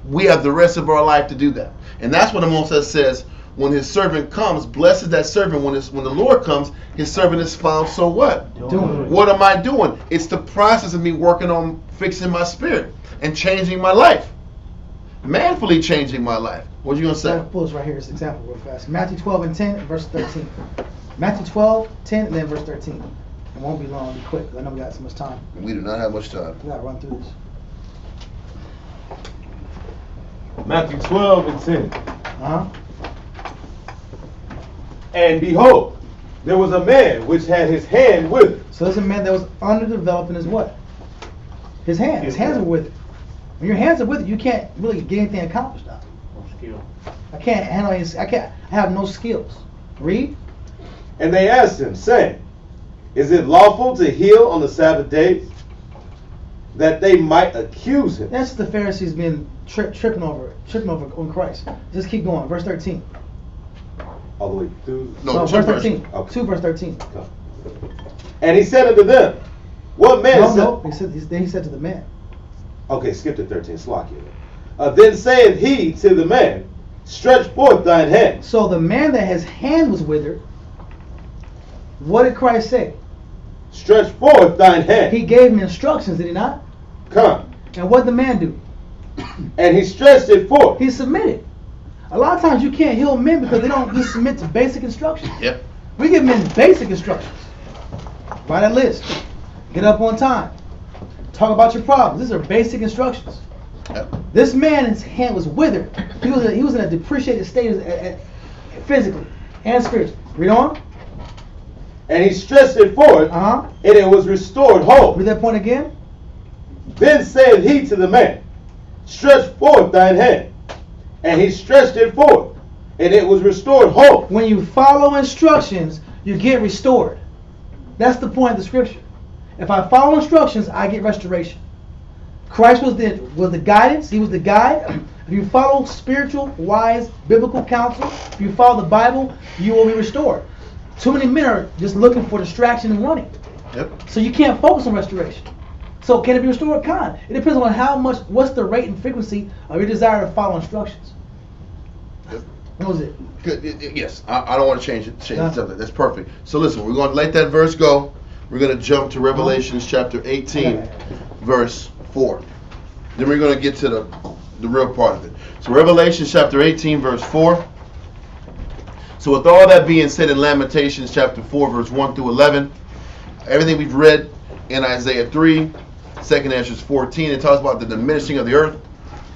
We have the rest of our life to do that. And that's what the Most High says, when his servant comes, blessed is that servant. When the Lord comes, his servant is found, so what? What am I doing? It's the process of me working on fixing my spirit and changing my life. Manfully changing my life. What are you going to say? I'll pull this right here, this example real fast. Matthew 12 and 10, verse 13. Matthew 12, 10, and then verse 13. It won't be long, it'll be quick, because I know we got so much time. We do not have much time. We got to run through this. Matthew 12 and 10. Uh-huh. And behold, there was a man which had his hand withered. So there's a man that was underdeveloped in his what? His hand. His hands are withered. When your hands are withered, you can't really get anything accomplished now. No skill. I can't handle any, I have no skills. Read. And they asked him, saying, Is it lawful to heal on the Sabbath day? That they might accuse him. That's the Pharisees being tripping over on Christ. Just keep going. Verse 13. All the way through. No, verse 13. Okay. 2 verse 13. And he said unto them, What man said? No. He said to the man. Okay, skip to 13. Slakia. Then saith he to the man, Stretch forth thine hand. So the man that his hand was withered, what did Christ say? Stretch forth thine hand. He gave him instructions, did he not? Come. And what did the man do? And he stretched it forth. He submitted. A lot of times you can't heal men because they don't just submit to basic instructions. Yep. We give men basic instructions. Write a list. Get up on time. Talk about your problems. These are basic instructions. Yep. This man's hand was withered. He was in a depreciated state physically and spiritually. Read on. And he stretched it forth, Uh-huh. and it was restored whole. Read that point again. Then said he to the man, Stretch forth thine hand. And he stretched it forth, and it was restored whole. When you follow instructions, you get restored. That's the point of the scripture. If I follow instructions, I get restoration. Christ was the guidance. He was the guide. If you follow spiritual, wise, biblical counsel, if you follow the Bible, you will be restored. Too many men are just looking for distraction and running. Yep. So you can't focus on restoration. So can it be restored? Kind. It depends on what's the rate and frequency of your desire to follow instructions. Yep. What was it? Good. Yes. I don't want to change the subject. That's perfect. So listen, we're going to let that verse go. We're going to jump to Revelation chapter 18, verse 4. Then we're going to get to the real part of it. So Revelation chapter 18, verse 4. So with all that being said in Lamentations chapter 4, verse 1 through 11, everything we've read in Isaiah 3, 2nd Ezra 14, it talks about the diminishing of the earth,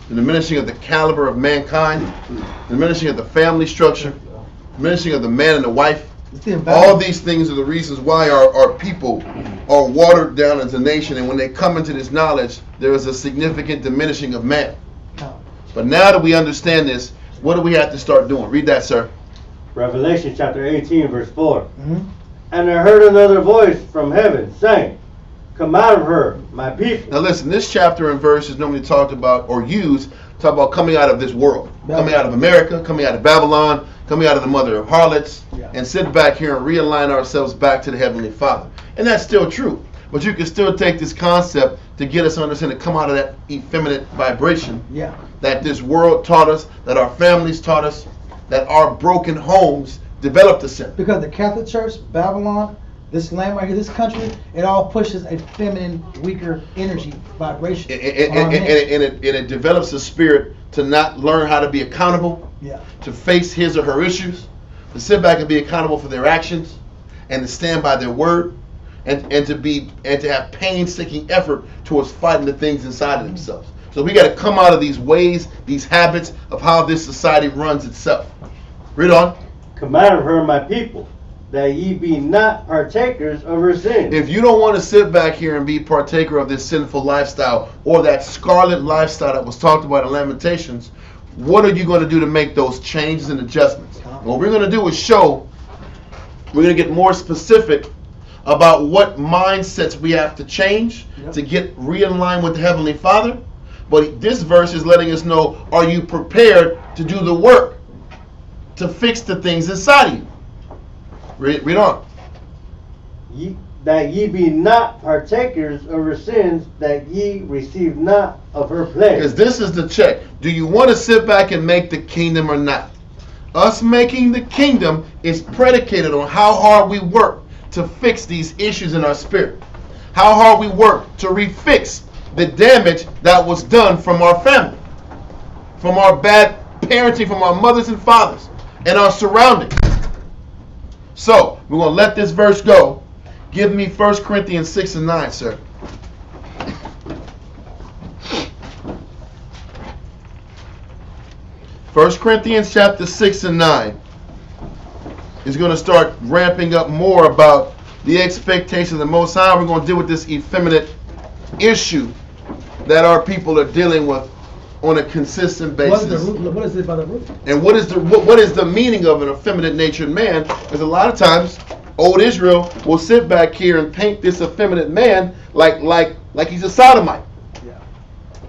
the diminishing of the caliber of mankind, the diminishing of the family structure, the diminishing of the man and the wife. All these things are the reasons why our people are watered down as a nation, and when they come into this knowledge, there is a significant diminishing of man. But now that we understand this, what do we have to start doing? Read that, sir. Revelation chapter 18, verse 4. Mm-hmm. And I heard another voice from heaven saying, Come out of her, my people. Now listen, this chapter and verse is normally talked about or used talk about coming out of this world, coming out of America, coming out of Babylon, coming out of the mother of harlots, and sit back here and realign ourselves back to the Heavenly Father. And that's still true. But you can still take this concept to get us to understand to come out of that effeminate vibration that this world taught us, that our families taught us, that our broken homes developed us in. Because the Catholic Church, Babylon, this land right here, this country, it all pushes a feminine, weaker energy vibration. And it develops a spirit to not learn how to be accountable, to face his or her issues, to sit back and be accountable for their actions, and to stand by their word, and to have painstaking effort towards fighting the things inside of themselves. So we got to come out of these ways, these habits of how this society runs itself. Read on. Come out of her, my people, that ye be not partakers of her sins. If you don't want to sit back here and be partaker of this sinful lifestyle or that scarlet lifestyle that was talked about in Lamentations, what are you going to do to make those changes and adjustments? What we're going to do is show, we're going to get more specific about what mindsets we have to change to get re-in-line with the Heavenly Father. But this verse is letting us know, are you prepared to do the work to fix the things inside of you? Read on. That ye be not partakers of her sins, that ye receive not of her plague. Because this is the check. Do you want to sit back and make the kingdom or not? Us making the kingdom is predicated on how hard we work to fix these issues in our spirit. How hard we work to refix the damage that was done from our family, from our bad parenting, from our mothers and fathers, and our surroundings. So, we're going to let this verse go. Give me 1 Corinthians 6 and 9, sir. First Corinthians chapter 6 and 9 is going to start ramping up more about the expectation of the Most High. We're going to deal with this effeminate issue that our people are dealing with on a consistent basis. What is it by the root? And what is the meaning of an effeminate natured man? Because a lot of times, old Israel will sit back here and paint this effeminate man like he's a sodomite. Yeah.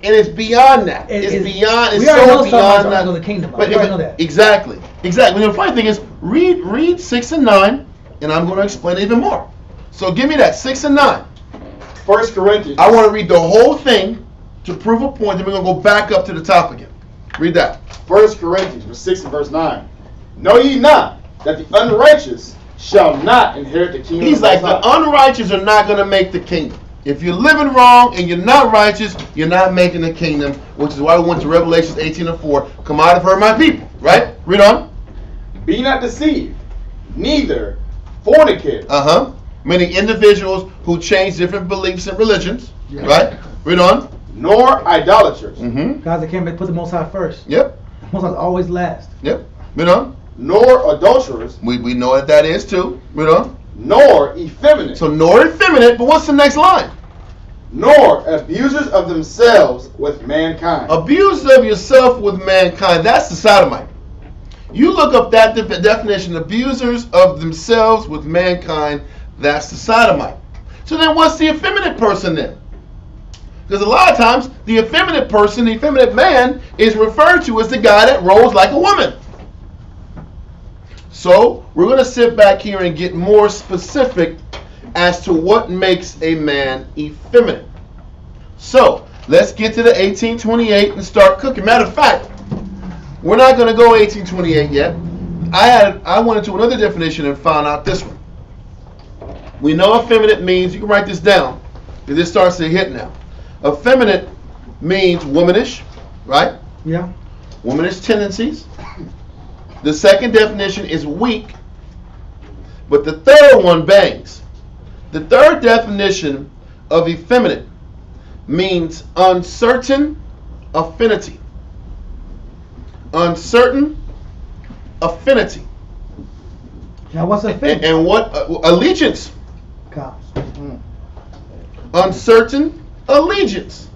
And it's beyond that. It's so beyond that. The kingdom. But we already know that. Exactly. The funny thing is, read 6 and 9, and I'm going to explain it even more. So give me that 6 and 9. 1 Corinthians. I want to read the whole thing to prove a point, then we're going to go back up to the top again. Read that. 1 Corinthians 6 and verse 9. Know ye not that the unrighteous shall not inherit the kingdom? He's like, the unrighteous are not going to make the kingdom. If you're living wrong and you're not righteous, you're not making the kingdom, which is why we went to Revelations 18 and 4. Come out of her, my people. Right? Read on. Be not deceived, neither fornicate. Many individuals who change different beliefs and religions. Yeah. Right? Read on. Nor idolaters. Guys that can't put the Most High first. Yep. Most High always last. Yep. Read on. Nor adulterers. We know what that is too. Read on. Nor effeminate. So nor effeminate, but what's the next line? Nor abusers of themselves with mankind. Abuse of yourself with mankind. That's the sodomite. You look up that definition, abusers of themselves with mankind, that's the sodomite. So then what's the effeminate person then? Because a lot of times, the effeminate person, the effeminate man, is referred to as the guy that rolls like a woman. So, we're going to sit back here and get more specific as to what makes a man effeminate. So, let's get to the 1828 and start cooking. Matter of fact, we're not going to go 1828 yet. I went into another definition and found out this one. We know effeminate means, you can write this down, because this starts to hit now. Effeminate means womanish, right? Yeah. Womanish tendencies. The second definition is weak, but the third one bangs. The third definition of effeminate means uncertain affinity. Uncertain affinity. Now what's affinity? And what? Allegiance. Uncertain allegiance.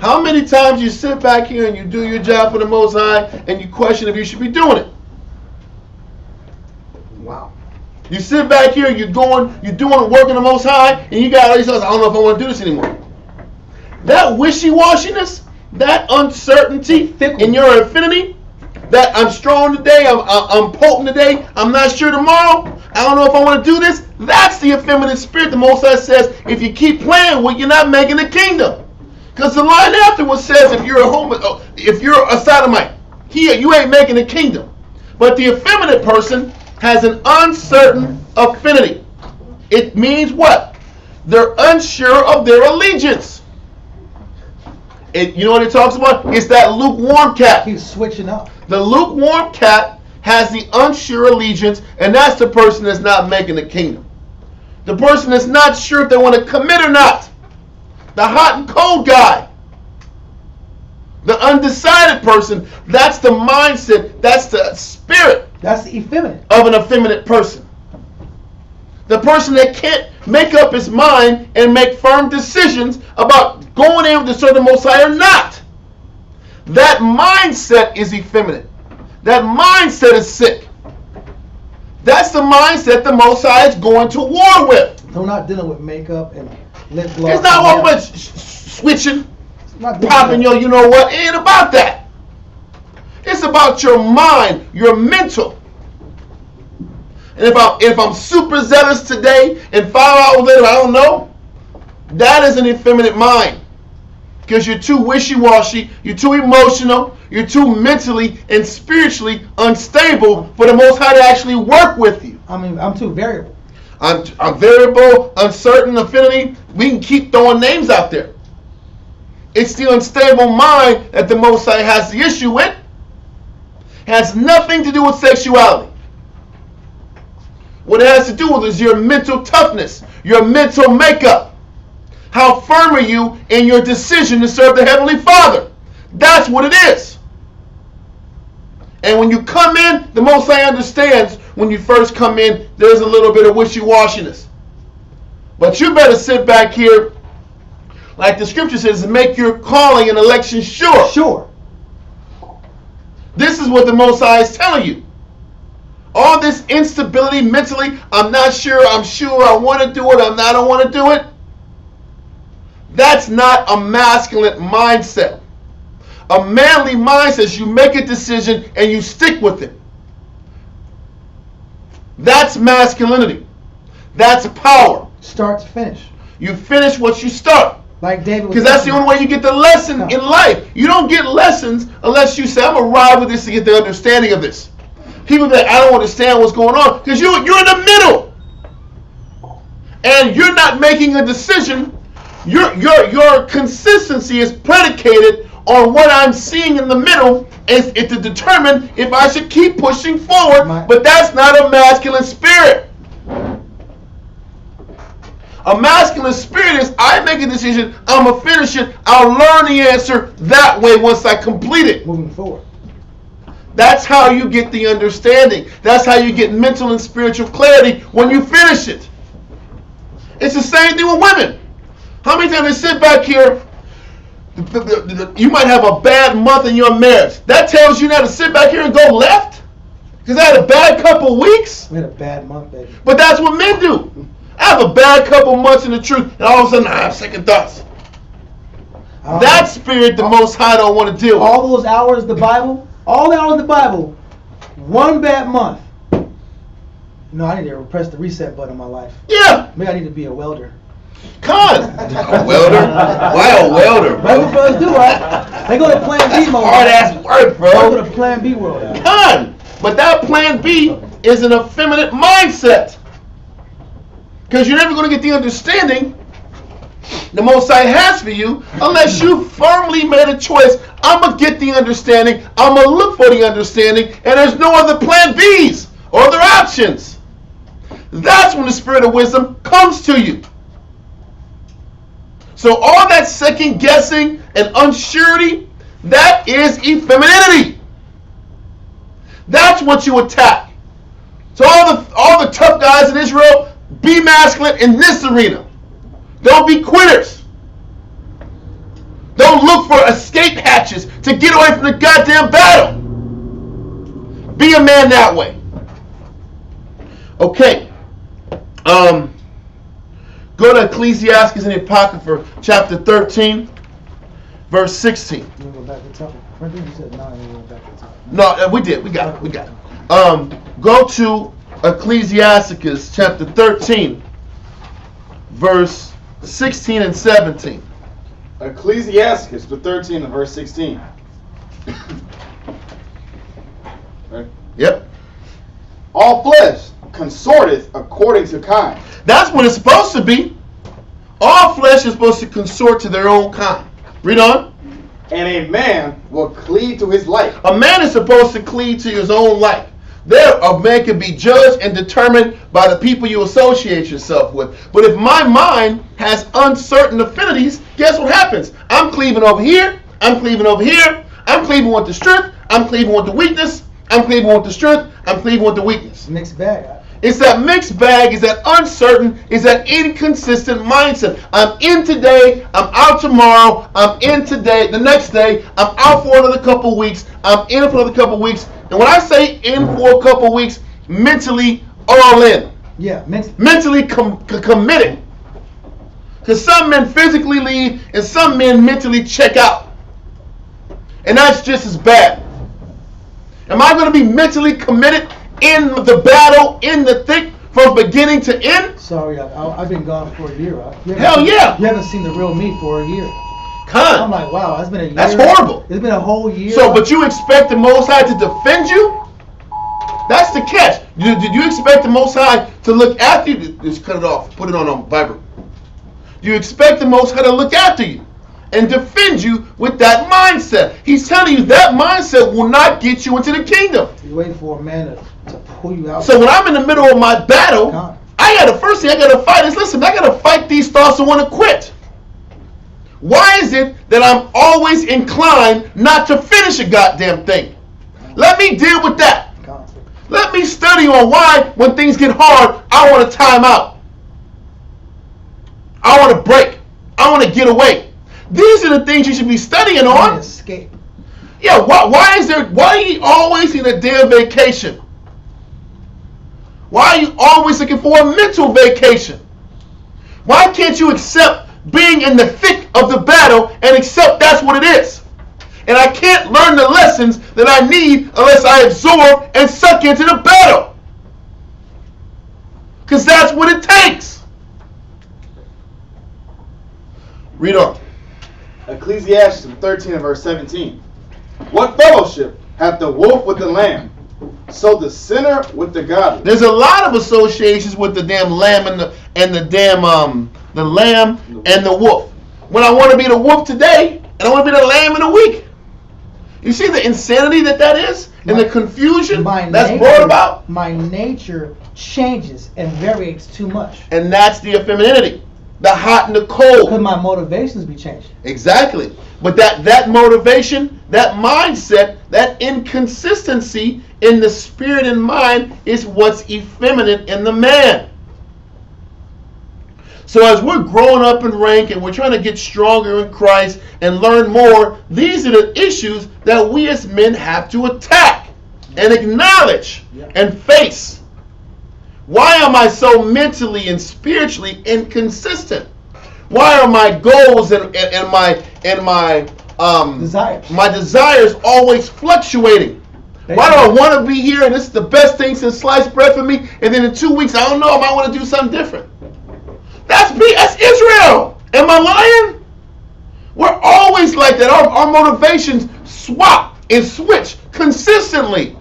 How many times you sit back here and you do your job for the Most High and you question if you should be doing it? Wow. You sit back here, you're doing work in the Most High, and you got all these others, I don't know if I want to do this anymore. That wishy-washiness, that uncertainty in your affinity, that I'm strong today, I'm potent today, I'm not sure tomorrow, I don't know if I want to do this, that's the effeminate spirit. The Most High says, if you keep playing with, you're not making the kingdom. Because the line afterwards says, if you're a sodomite, you ain't making the kingdom. But the effeminate person has an uncertain affinity. It means what? They're unsure of their allegiance. You know what it talks about? It's that lukewarm cat. He's switching up. The lukewarm cat has the unsure allegiance, and that's the person that's not making the kingdom. The person that's not sure if they want to commit or not. The hot and cold guy. The undecided person. That's the mindset. That's the spirit. That's the effeminate. Of an effeminate person. The person that can't make up his mind and make firm decisions about going in to serve the Most High or not. That mindset is effeminate. That mindset is sick. That's the mindset the Most High is going to war with. So we're not dealing with makeup and lip gloss. It's not all about switching, not doing popping that. your, you know what? It ain't about that. It's about your mind, your mental. And if I'm super zealous today and 5 hours later I don't know, that is an effeminate mind. Because you're too wishy-washy, you're too emotional, you're too mentally and spiritually unstable for the Most High to actually work with you. I mean, I'm too variable. I'm variable, uncertain, affinity. We can keep throwing names out there. It's the unstable mind that the Most High has the issue with. It has nothing to do with sexuality. What it has to do with is your mental toughness, your mental makeup. How firm are you in your decision to serve the Heavenly Father? That's what it is. And when you come in, the Most High understands when you first come in, there's a little bit of wishy-washiness. But you better sit back here, like the scripture says, and make your calling and election sure. Sure. This is what the Most High is telling you. All this instability mentally, I'm not sure, I'm sure, I want to do it, I don't want to do it. That's not a masculine mindset. A manly mindset is you make a decision and you stick with it. That's masculinity. That's power. Start to finish. You finish what you start. Like David. Because that's the only way you get the lesson in life. You don't get lessons unless you say, I'm going to ride with this to get the understanding of this. People be like, I don't understand what's going on. Because you're in the middle. And you're not making a decision. Your consistency is predicated on what I'm seeing in the middle is to determine if I should keep pushing forward. But that's not a masculine spirit. A masculine spirit is I make a decision, I'm going to finish it, I'll learn the answer that way once I complete it. Moving forward. That's how you get the understanding. That's how you get mental and spiritual clarity when you finish it. It's the same thing with women. How many times they sit back here, you might have a bad month in your marriage. That tells you now to sit back here and go left? Because I had a bad couple weeks? We had a bad month, baby. But that's what men do. I have a bad couple months in the truth, and all of a sudden I have second thoughts. That spirit the Most High don't want to deal with. All those hours of the Bible, one bad month. No, I need to press the reset button in my life. Yeah. Maybe I need to be a welder. Con. A welder? Why a welder, bro? That's what brothers do, right? They go to plan B mode. Hard ass work, bro. They go to plan B world. Con. But that plan B is an effeminate mindset. Because you're never going to get the understanding the Most High has for you unless you firmly made a choice. I'm going to get the understanding. I'm going to look for the understanding. And there's no other plan Bs or other options. That's when the spirit of wisdom comes to you. So all that second guessing and unsurety, that is effeminacy. That's what you attack. So all the tough guys in Israel, be masculine in this arena. Don't be quitters. Don't look for escape hatches to get away from the goddamn battle. Be a man that way. Okay. Go to Ecclesiastes in the Apocrypha, chapter 13, verse 16. You go back to the top. I think you said 9. You went back to the top. No, we did. We got it. Go to Ecclesiastes chapter 13, verse 16 and 17. Ecclesiastes, the 13 and verse 16. Right? Yep. All flesh consorteth according to kind. That's what it's supposed to be. All flesh is supposed to consort to their own kind. Read on. And a man will cleave to his like. A man is supposed to cleave to his own like. There, a man can be judged and determined by the people you associate yourself with. But if my mind has uncertain affinities, guess what happens? I'm cleaving over here. I'm cleaving over here. I'm cleaving with the strength. I'm cleaving with the weakness. I'm cleaving with the strength. I'm cleaving with the weakness. Mixed bag. It's that mixed bag, it's that uncertain, it's that inconsistent mindset. I'm in today, I'm out tomorrow, I'm in today, the next day, I'm out for another couple weeks, I'm in for another couple weeks. And when I say in for a couple weeks, mentally all in. Yeah, mentally committed. Because some men physically leave and some men mentally check out. And that's just as bad. Am I going to be mentally committed in the battle, in the thick, from beginning to end? Sorry, I've been gone for a year. Right? Hell yeah. You haven't seen the real me for a year. I'm like, wow, it's been a year. That's horrible. It's been a whole year. So, but you expect the Most High to defend you? That's the catch. Did you expect the Most High to look after you? Just cut it off. Put it on vibrate. Do you expect the Most High to look after you and defend you with that mindset? He's telling you that mindset will not get you into the kingdom. You're waiting for a man to pull you out. So when I'm in the middle of my battle, first thing I got to fight is, listen, I got to fight these thoughts and want to quit. Why is it that I'm always inclined not to finish a goddamn thing? Let me deal with that. Let me study on why, when things get hard, I want to time out. I want to break. I want to get away. These are the things you should be studying on. Escape. Yeah, why are you always in a damn vacation? Why are you always looking for a mental vacation? Why can't you accept being in the thick of the battle and accept that's what it is? And I can't learn the lessons that I need unless I absorb and suck into the battle. Because that's what it takes. Read on. Ecclesiastes 13 and verse 17. What fellowship hath the wolf with the lamb? So the sinner with the godly. There's a lot of associations with the damn lamb and the damn the lamb and the wolf. When I want to be the wolf today, and I want to be the lamb in a week. You see the insanity that is? And the confusion that's brought about? My nature changes and varies too much. And that's the effeminacy. The hot and the cold. Because my motivations be changing. Exactly. But that motivation, that mindset, that inconsistency in the spirit and mind is what's effeminate in the man. So as we're growing up in rank and we're trying to get stronger in Christ and learn more, these are the issues that we as men have to attack and acknowledge and face. Why am I so mentally and spiritually inconsistent? Why are my goals and my desires always fluctuating? Why do I want to be here and this is the best thing since sliced bread for me, and then in 2 weeks I don't know, I might want to do something different? That's me. That's Israel. Am I lying? We're always like that. Our motivations swap and switch consistently.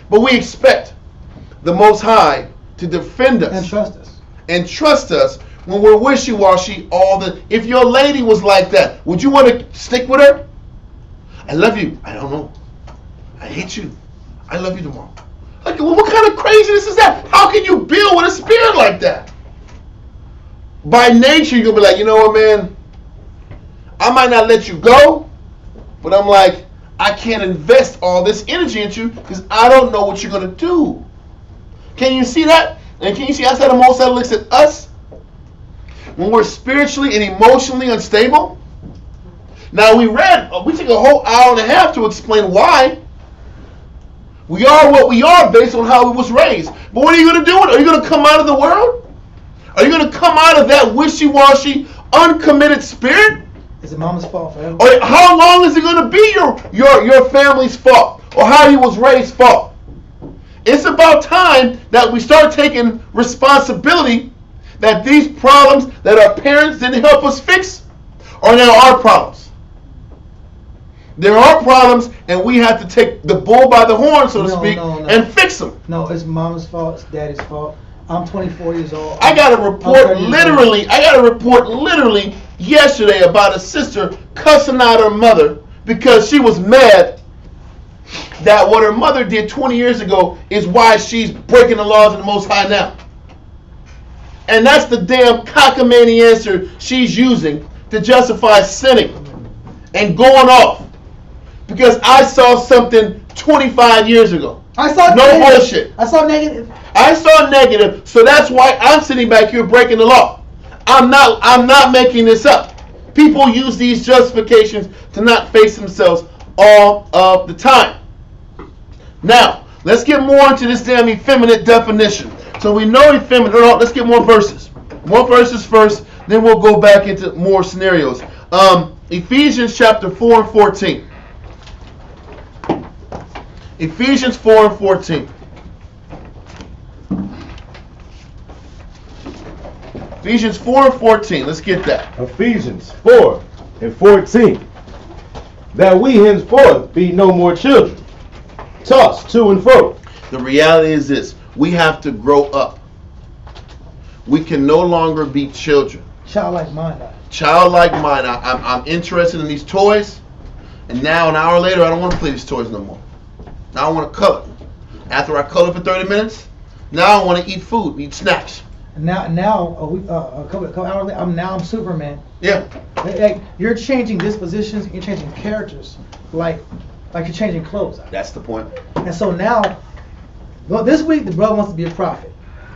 But we expect the Most High to defend us. And trust us when we're wishy-washy if your lady was like that, would you want to stick with her? I love you. I don't know. I hate you. I love you tomorrow. Like, what kind of craziness is that? How can you build with a spirit like that? By nature, you're going to be like, you know what, man? I might not let you go, but I'm like, I can't invest all this energy into you because I don't know what you're going to do. Can you see that? And can you see outside the Most High looks at us when we're spiritually and emotionally unstable? Now, we took a whole hour and a half to explain why we are what we are based on how we was raised. But what are you going to do? Are you going to come out of the world? Are you going to come out of that wishy-washy, uncommitted spirit? Is it mama's fault forever? Or how long is it going to be your family's fault or how you was raised fault? It's about time that we start taking responsibility that these problems that our parents didn't help us fix are now our problems. There are problems, and we have to take the bull by the horn, so to speak, and fix them. No, it's mama's fault. It's daddy's fault. I'm 24 years old. I got a report literally yesterday about a sister cussing out her mother because she was mad that what her mother did 20 years ago is why she's breaking the laws of the Most High now. And that's the damn cockamamie answer she's using to justify sinning and going off. Because I saw something 25 years ago. I saw no negative. bullshit. I saw negative. I saw negative, so that's why I'm sitting back here breaking the law. I'm not making this up. People use these justifications to not face themselves all of the time. Now, let's get more into this damn effeminate definition. So we know effeminate. No, let's get more verses. More verses first, then we'll go back into more scenarios. Ephesians chapter 4 and 14. Ephesians 4 and 14. Ephesians 4 and 14. Let's get that. Ephesians 4 and 14. That we henceforth be no more children, tossed to and fro. The reality is this. We have to grow up. We can no longer be children. Childlike mind. Childlike mind. I'm interested in these toys, and now an hour later I don't want to play these toys no more. Now I want to color. After I color for 30 minutes, now I want to eat food, eat snacks. Now a couple hours later, I'm Superman. Yeah. Like, you're changing dispositions, you're changing characters, like you're changing clothes. That's the point. And so now, well, this week the brother wants to be a prophet.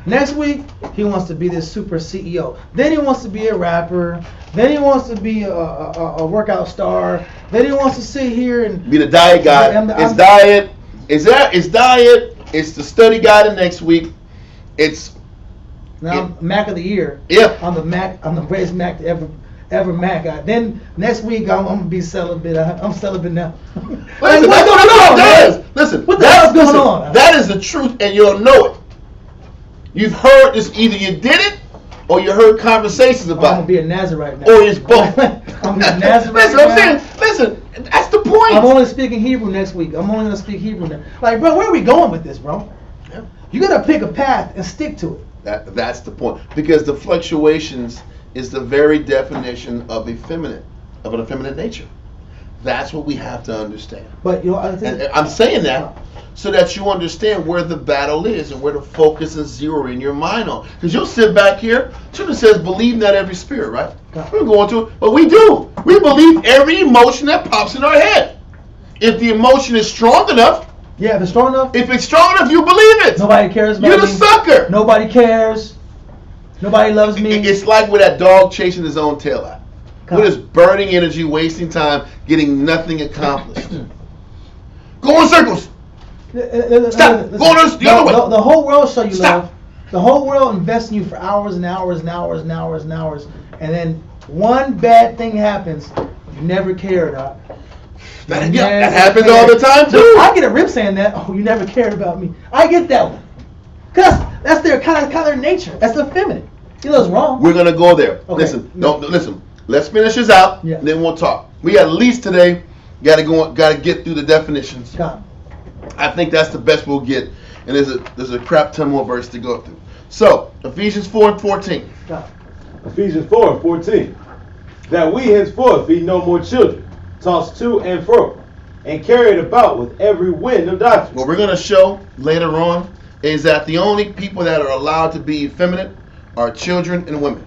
Next week he wants to be this super CEO. Then he wants to be a rapper. Then he wants to be a workout star. Then he wants to sit here and be the diet guy. It's diet. It's diet. It's the study guide next week. It's now Mac of the year. Yeah. I'm the greatest Mac to ever Mac. Then next week I'm gonna be celibate. I'm celibate now. Listen, what's going on? Listen, what the hell's going on? That is the truth, and you'll know it. You've heard this. Either you did it, or you heard conversations about it. I'm gonna be a Nazarite now. Or it's both. I'm gonna be a Nazarite. Listen, I'm saying. Listen, that's the point. I'm only speaking Hebrew next week. I'm only gonna speak Hebrew now. Like, bro, where are we going with this, bro? Yeah. You gotta pick a path and stick to it. That's the point, because the fluctuations is the very definition of an effeminate nature. That's what we have to understand. But you know, I'm saying that so that you understand where the battle is and where to focus and zero in your mind on. Because you'll sit back here. Scripture says, "Believe not every spirit," right? We're going to it, but we do. We believe every emotion that pops in our head. If the emotion is strong enough. Yeah, if it's strong enough. If it's strong enough, you believe it. Nobody cares about You're the me. sucker. Nobody cares. Nobody loves me. It's like with that dog chasing his own tail out. With his burning energy, wasting time, getting nothing accomplished. Go in circles. Stop. Go the other way. The whole world show you Stop. love. The whole world invests in you for hours and hours and hours and hours and hours. And then one bad thing happens. You never cared. That happens all the time too. I get a rip saying that. Oh, you never cared about me. I get that one. Cause that's their kind of their nature. That's effeminate. You know it's wrong. We're gonna go there. Okay. Listen. Let's finish this out. Yeah. Then we'll talk. We at least today got to get through the definitions. God. I think that's the best we'll get. And there's a crap ton more verse to go through. So Ephesians 4 and 14. God. Ephesians 4 and 14. That we henceforth be no more children, tossed to and fro, and carried about with every wind of doctrine. What we're going to show later on is that the only people that are allowed to be effeminate are children and women.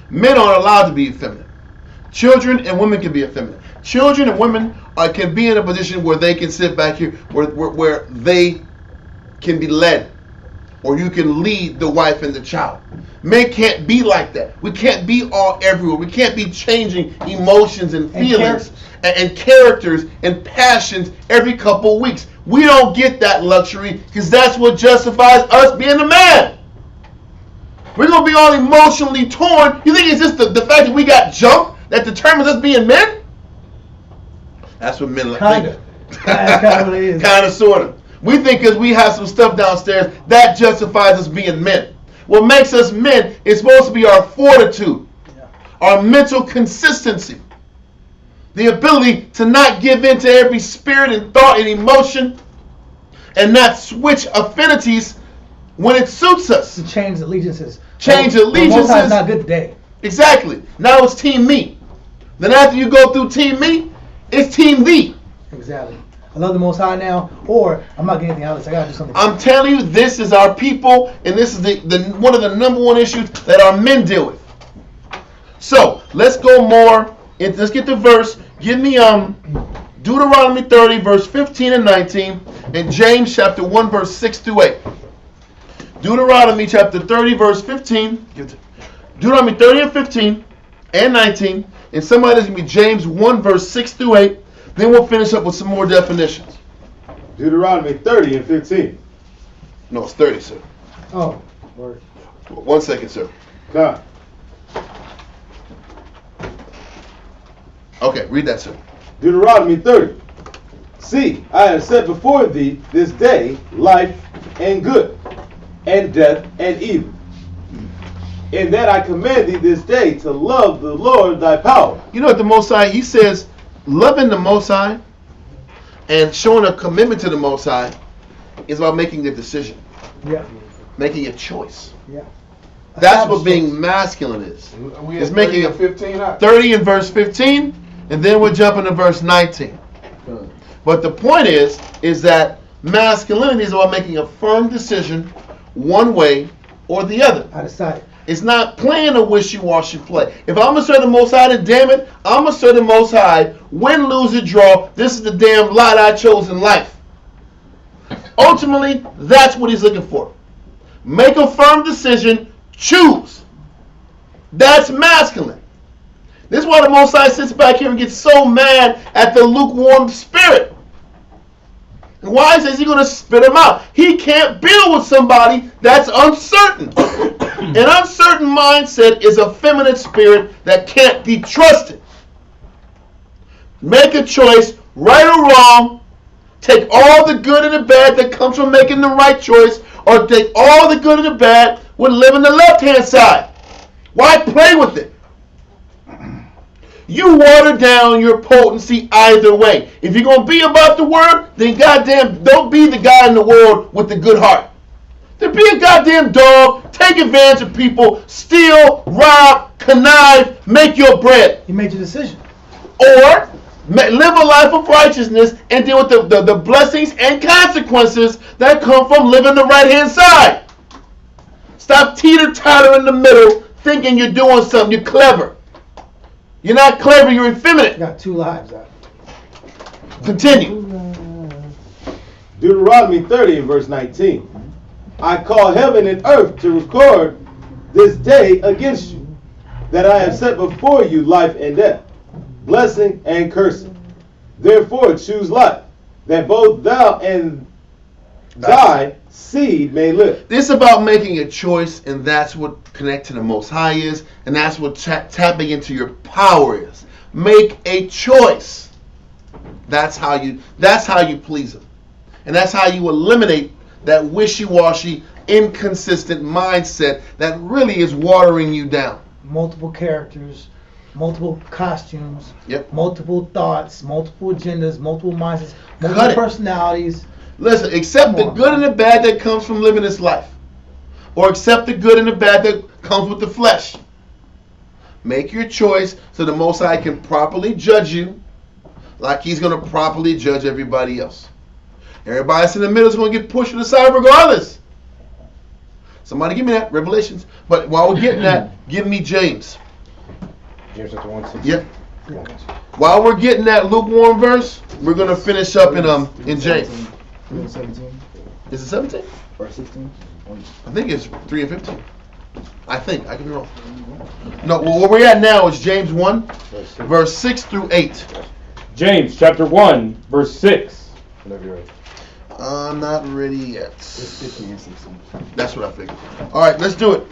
Men aren't allowed to be effeminate. Children and women can be effeminate. Children and women can be in a position where they can sit back here, where they can be led, or you can lead the wife and the child. Men can't be like that. We can't be all everywhere. We can't be changing emotions and feelings and characters and passions every couple of weeks. We don't get that luxury because that's what justifies us being a man. We're going to be all emotionally torn. You think it's just the fact that we got jumped that determines us being men? That's what men like. Kind of. Kind of, sort of. We think because we have some stuff downstairs, that justifies us being men. What makes us men is supposed to be our fortitude, our mental consistency, the ability to not give in to every spirit and thought and emotion, and not switch affinities when it suits us. To change allegiances. Change allegiances. Most not good today. Exactly. Now it's team me. Then after you go through team me, it's team thee. Exactly. I love the Most High now, or I'm not getting anything out of this. I gotta do something. I'm telling you, this is our people, and this is the one of the number one issues that our men deal with. So let's go more. Let's get the verse. Give me Deuteronomy 30, verse 15 and 19, and James chapter 1, verse 6 through 8. Deuteronomy chapter 30, verse 15. Deuteronomy 30 and 15 and 19. And somebody that's going to be James 1, verse 6 through 8. Then we'll finish up with some more definitions. Deuteronomy 30 and 15. No, it's 30, sir. Oh, word. 1 second, sir. God. Okay, read that, sir. Deuteronomy 30. See, I have set before thee this day life and good, and death and evil. In that I command thee this day to love the Lord thy power. You know what the Most High, he says, loving the Most High and showing a commitment to the Most High is about making a decision. Yeah. Making a choice. Yeah. That's what being masculine is. It's making a 15. 30 in verse 15, and then we're jumping to verse 19. But the point is that masculinity is about making a firm decision one way or the other. I decided. It's not playing a wishy-washy play. If I'm going to serve the Most High, then damn it, I'm going to serve the Most High. Win, lose, or draw, this is the damn lot I chose in life. Ultimately, that's what he's looking for. Make a firm decision, choose. That's masculine. This is why the Most High sits back here and gets so mad at the lukewarm spirit. And why is he going to spit him out? He can't build with somebody that's uncertain. An uncertain mindset is a feminine spirit that can't be trusted. Make a choice, right or wrong. Take all the good and the bad that comes from making the right choice, or take all the good and the bad with living the left-hand side. Why play with it? You water down your potency either way. If you're going to be about the word, then goddamn, don't be the guy in the world with the good heart. Then be a goddamn dog, take advantage of people, steal, rob, connive, make your bread. You made your decision. Or live a life of righteousness and deal with the blessings and consequences that come from living the right-hand side. Stop teeter-totter in the middle thinking you're doing something. You're clever. You're not clever, you're effeminate. You got two lives out. Continue. Deuteronomy 30 and verse 19. I call heaven and earth to record this day against you, that I have set before you life and death, blessing and cursing. Therefore choose life, that both thou and thy seed may live. This is about making a choice, and that's what connect to the Most High is, and that's what tapping into your power is. Make a choice. That's how you please Him, and that's how you eliminate that wishy-washy, inconsistent mindset that really is watering you down. Multiple characters, multiple costumes, Yep. multiple thoughts, multiple agendas, multiple mindsets, Cut multiple it. personalities. Listen, accept the good and the bad that comes from living this life. Or accept the good and the bad that comes with the flesh. Make your choice so the Most High can properly judge you like He's going to properly judge everybody else. Everybody that's in the middle is going to get pushed to the side regardless. Somebody give me that, Revelations. But while we're getting that, give me James. James chapter 1, 6. Yep. While we're getting that lukewarm verse, we're going to finish up in James. 17. Is it 17? Or 16? I think it's 3 and 15. I think. I could be wrong. No, well, where we're at now is James 1, verse 6 through 8. James chapter 1 verse 6. Whenever you're ready. I'm not ready yet. It's 15 and 16. That's what I figured. All right, let's do it.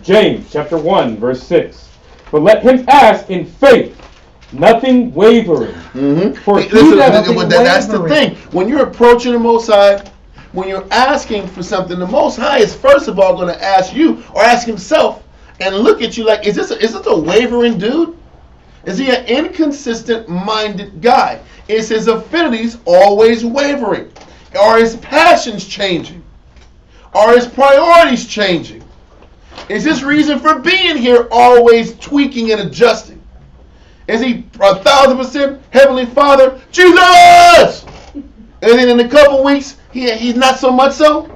James chapter 1 verse 6. But let him ask in faith, nothing wavering. Mm-hmm. For he Listen, that that's the thing. When you're approaching the Most High, when you're asking for something, the Most High is first of all going to ask you or ask Himself and look at you like, is this a wavering dude? Is he an inconsistent-minded guy? Is his affinities always wavering? Are his passions changing? Are his priorities changing? Is his reason for being here always tweaking and adjusting? Is he 1,000% Heavenly Father, Jesus? And then in a couple weeks, he's not so much so?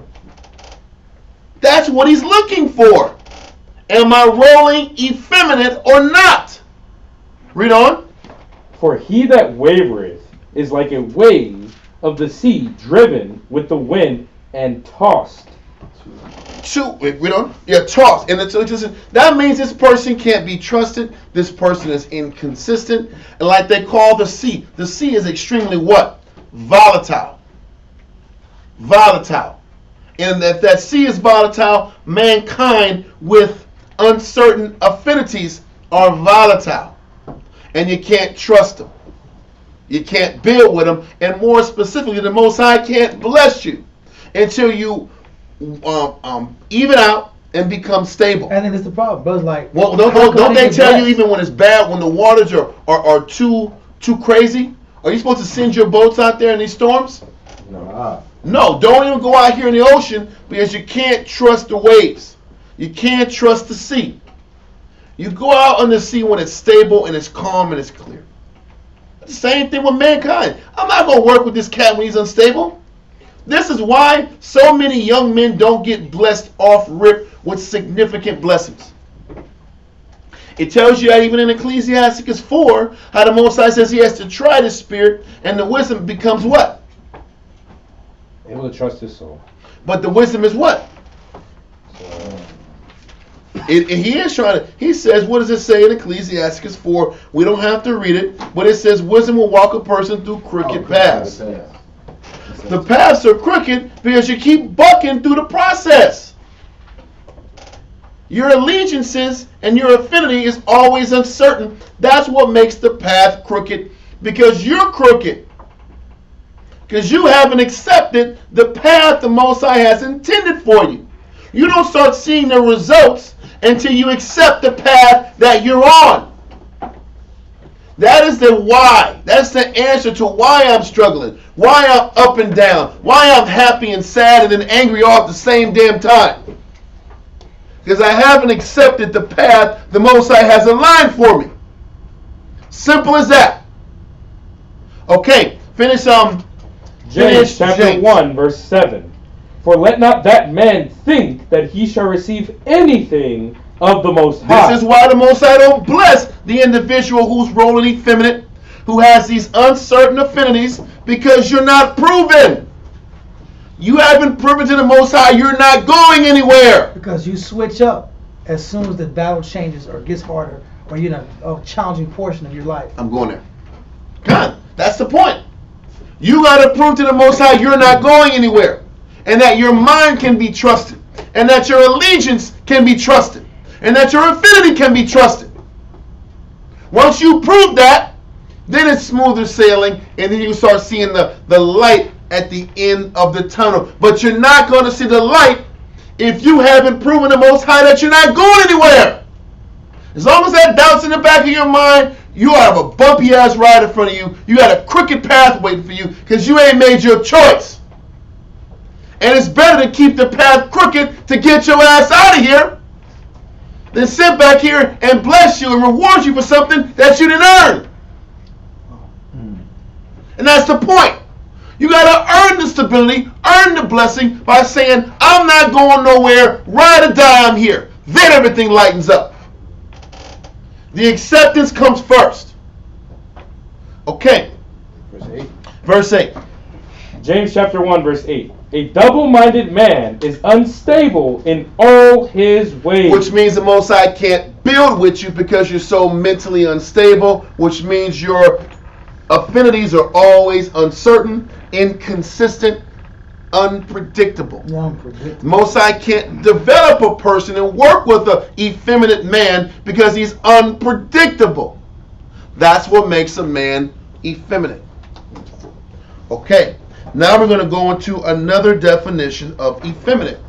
That's what he's looking for. Am I rolling effeminate or not? Read on. For he that wavereth is like a wave of the sea driven with the wind and tossed. Tossed. And that means this person can't be trusted. This person is inconsistent. And like they call the sea is extremely what? Volatile. And if that sea is volatile, mankind with uncertain affinities are volatile. And you can't trust them. You can't build with them. And more specifically, the Most High can't bless you until you even out and become stable. And then it's the problem, brothers. Like, well, don't they tell you even when it's bad, when the waters are too crazy? Are you supposed to send your boats out there in these storms? No, don't even go out here in the ocean because you can't trust the waves. You can't trust the sea. You go out on the sea when it's stable and it's calm and it's clear. Same thing with mankind. I'm not going to work with this cat when he's unstable. This is why so many young men don't get blessed off rip with significant blessings. It tells you that even in Ecclesiastes 4, how the Most High says he has to try the spirit, and the wisdom becomes what? Able to trust his soul. But the wisdom is what? He says, what does it say in Ecclesiastes 4? We don't have to read it, but it says wisdom will walk a person through crooked paths. The paths are crooked because you keep bucking through the process. Your allegiances and your affinity is always uncertain. That's what makes the path crooked, because you're crooked. Because you haven't accepted the path the Most High has intended for you. You don't start seeing the results until you accept the path that you're on. That is the why. That's the answer to why I'm struggling, why I'm up and down, why I'm happy and sad and then angry all at the same damn time. Because I haven't accepted the path the Most High has aligned for me. Simple as that. Okay, finish James chapter 1 verse 7. For let not that man think that he shall receive anything of the Most High. This is why the Most High don't bless the individual who's rolling effeminate, who has these uncertain affinities, because you're not proven. You haven't proven to the Most High you're not going anywhere. Because you switch up as soon as the battle changes or gets harder, or you're in a challenging portion of your life. I'm going there. God, that's the point. You got to prove to the Most High you're not going anywhere, and that your mind can be trusted, and that your allegiance can be trusted, and that your affinity can be trusted. Once you prove that, then it's smoother sailing, and then you start seeing the light at the end of the tunnel. But you're not going to see the light if you haven't proven the Most High that you're not going anywhere. As long as that doubt's in the back of your mind, you have a bumpy ass ride in front of you. You got a crooked path waiting for you because you ain't made your choice. And it's better to keep the path crooked to get your ass out of here than sit back here and bless you and reward you for something that you didn't earn. And that's the point. You got to earn the stability, earn the blessing by saying, I'm not going nowhere, ride or die, I'm here. Then everything lightens up. The acceptance comes first. Okay. Verse 8. James chapter 1 verse 8. A double-minded man is unstable in all his ways. Which means the Most High can't build with you because you're so mentally unstable, which means your affinities are always uncertain, inconsistent, unpredictable. Most High can't develop a person and work with an effeminate man because he's unpredictable. That's what makes a man effeminate. Okay, now we're going to go into another definition of effeminate.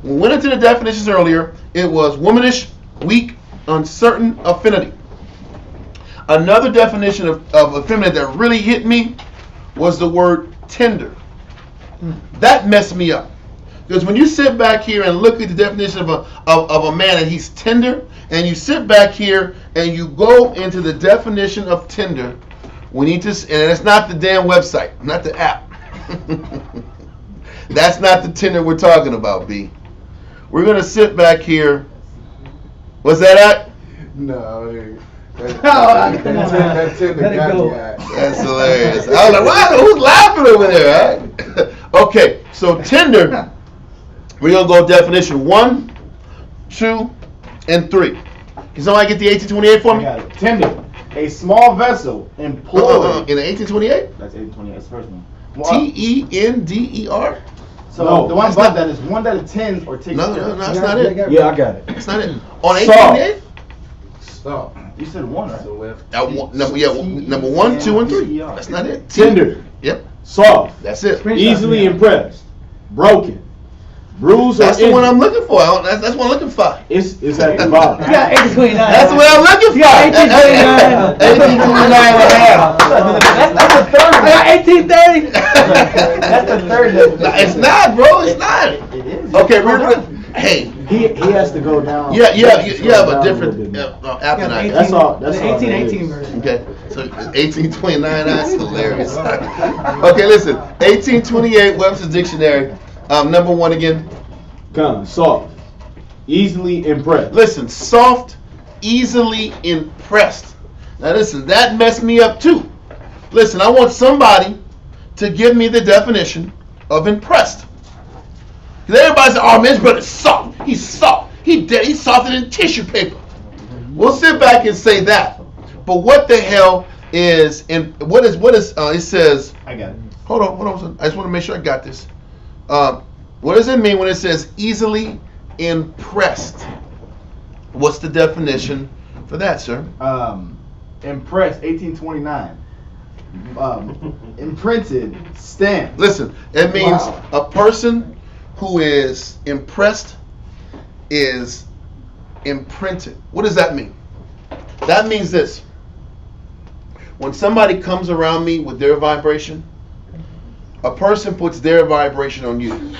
We went into the definitions earlier. It was womanish, weak, uncertain affinity. Another definition of effeminate that really hit me was the word tender. That messed me up. Because when you sit back here and look at the definition of a man and he's tender, and you sit back here and you go into the definition of tender, we need to, and it's not the damn website, not the app. That's not the tender we're talking about, B. We're going to sit back here. Was that at? No. That tender Let it got go. me, alright. That's hilarious. I was like, wow, who's laughing over there? Right? Okay, so tender. We're gonna go definition 1, 2, and 3. Can somebody get the 1828 for I me? got it. Tender. A small vessel employed. In the 1828? That's 828. That's the first one. Tender. So No, the one that's above not- that is one that attends or takes No, care no, of. no, that's not it. Yeah, I got it. That's not it. On Soft. 1828? Stop. You said one, right? Number 1, 2, and 3. That's not it. Tender. Yep, Soft. that's it. Easily impressed. Broken. Bruised or That's the one injured. I'm looking for. That's what I'm looking for. It's at the bottom. You got 1829. That's the one I'm looking for. Yeah, 1829 and a half. That's the third one. I got 1830. That's the third level. No, it's not, bro. It's not. It is. Okay, we're gonna. Hey, He has to go down. you have He a has to go different down a little bit more. app than I do. That's all. That's The all. 1818 version. Okay, so 1829. That's hilarious. Okay, listen. 1828 Webster's Dictionary. Number 1 again. Come, soft. Easily impressed. Listen, soft, easily impressed. Now listen, that messed me up too. Listen, I want somebody to give me the definition of impressed. Because everybody says, oh man, this brother's soft. He's soft. He's softer than tissue paper. We'll sit back and say that. But what the hell is, it says, I got it. hold on. I just want to make sure I got this. What does it mean when it says easily impressed? What's the definition for that, sir? Impressed, 1829. Imprinted, stamped. Listen, it means Wow. a person who is impressed is imprinted. What does that mean? That means this. When somebody comes around me with their vibration, a person puts their vibration on you.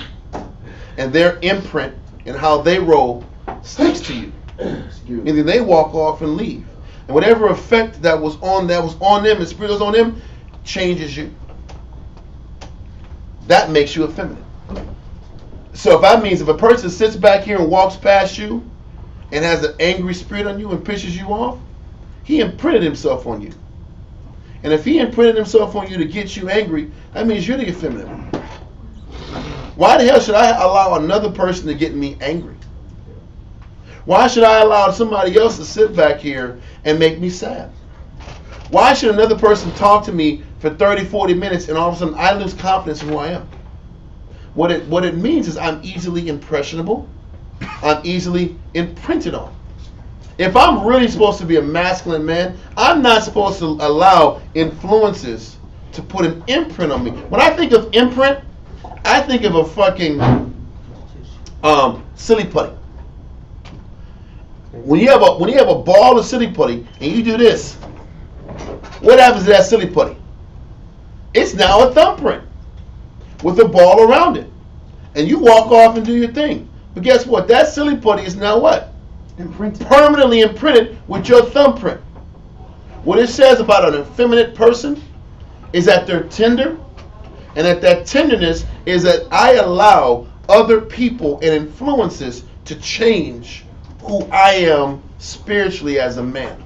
And their imprint and how they roll sticks to you. And then they walk off and leave. And whatever effect that was on them, and spirit was on them, changes you. That makes you effeminate. So if that means if a person sits back here and walks past you and has an angry spirit on you and pisses you off, he imprinted himself on you. And if he imprinted himself on you to get you angry, that means you're the effeminate one. Why the hell should I allow another person to get me angry? Why should I allow somebody else to sit back here and make me sad? Why should another person talk to me for 30, 40 minutes and all of a sudden I lose confidence in who I am? What it means is I'm easily impressionable. I'm easily imprinted on. If I'm really supposed to be a masculine man, I'm not supposed to allow influences to put an imprint on me. When I think of imprint, I think of a fucking silly putty. When you have a ball of silly putty and you do this, what happens to that silly putty? It's now a thumbprint with a ball around it, and you walk off and do your thing. But guess what? That silly putty is now what? Imprinted. Permanently imprinted with your thumbprint. What it says about an effeminate person is that they're tender. And that tenderness is that I allow other people and influences to change who I am spiritually as a man.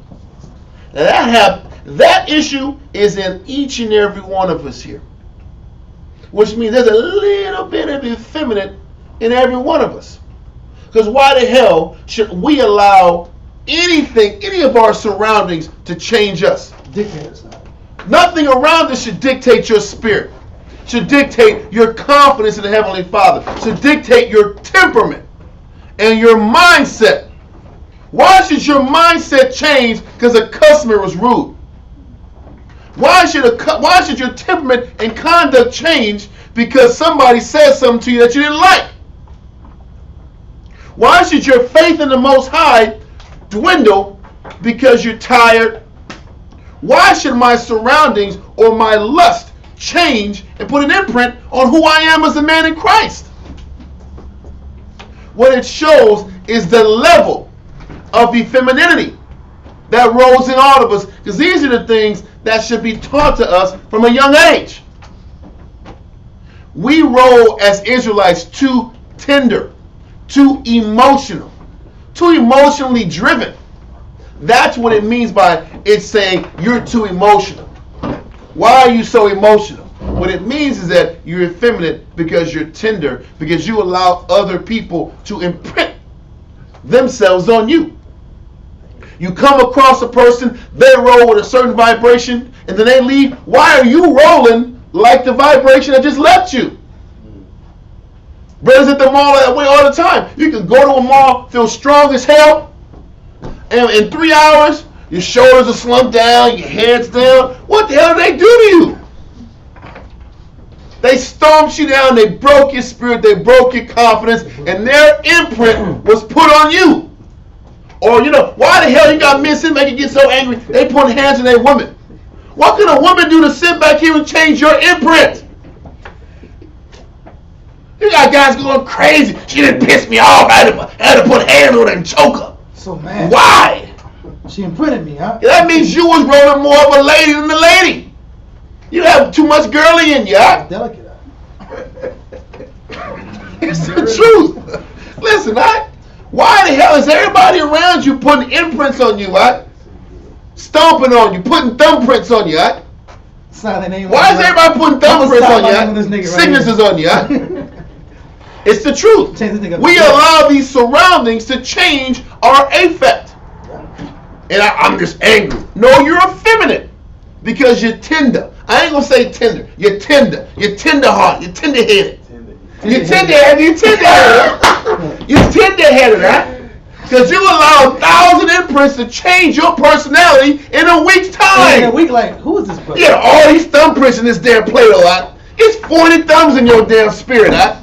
Now that issue is in each and every one of us here. Which means there's a little bit of effeminate in every one of us. Because why the hell should we allow any of our surroundings to change us? Dictators. Nothing around us should dictate your spirit. Should dictate your confidence in the Heavenly Father. Should dictate your temperament and your mindset. Why should your mindset change because a customer was rude? Why should your temperament and conduct change because somebody says something to you that you didn't like? Why should your faith in the Most High dwindle because you're tired? Why should my surroundings or my lust change and put an imprint on who I am as a man in Christ? What it shows is the level of effemininity that rolls in all of us, because these are the things that should be taught to us from a young age. We roll as Israelites too tender, too emotional, too emotionally driven. That's what it means by it's saying you're too emotional. Why are you so emotional? What it means is that you're effeminate because you're tender, because you allow other people to imprint themselves on you. You come across a person, they roll with a certain vibration, and then they leave. Why are you rolling like the vibration that just left you? Brothers at the mall that way all the time. You can go to a mall, feel strong as hell, and in 3 hours, your shoulders are slumped down, your head's down. What the hell did they do to you? They stomped you down, they broke your spirit, they broke your confidence, and their imprint was put on you. Or, why the hell you got men sitting back and get so angry, they put hands on their women? What can a woman do to sit back here and change your imprint? You got guys going crazy. She didn't piss me off. I had to put hands on her and choke her. So mad. Why? She imprinted me, huh? That means you was rolling more of a lady than the lady. You have too much girly in you, huh? Delicate. It's the truth. Listen, why the hell is everybody around you putting imprints on you, huh? Stomping on you, putting thumbprints on you, huh? Why is everybody putting thumbprints on you, huh? Signatures on you, huh? It's the truth. We allow these surroundings to change our affect. And I'm just angry. No, you're effeminate because you're tender. I ain't gonna say tender. You're tender. You're tender-hearted. You're tender-headed. You're tender-headed. You're tender-headed. You're tender-headed, right? Because you allow 1,000 imprints to change your personality in a week's time. In a week, like, who is this person? Yeah, all these thumbprints in this damn Play-Doh, right? It's 40 thumbs in your damn spirit, right?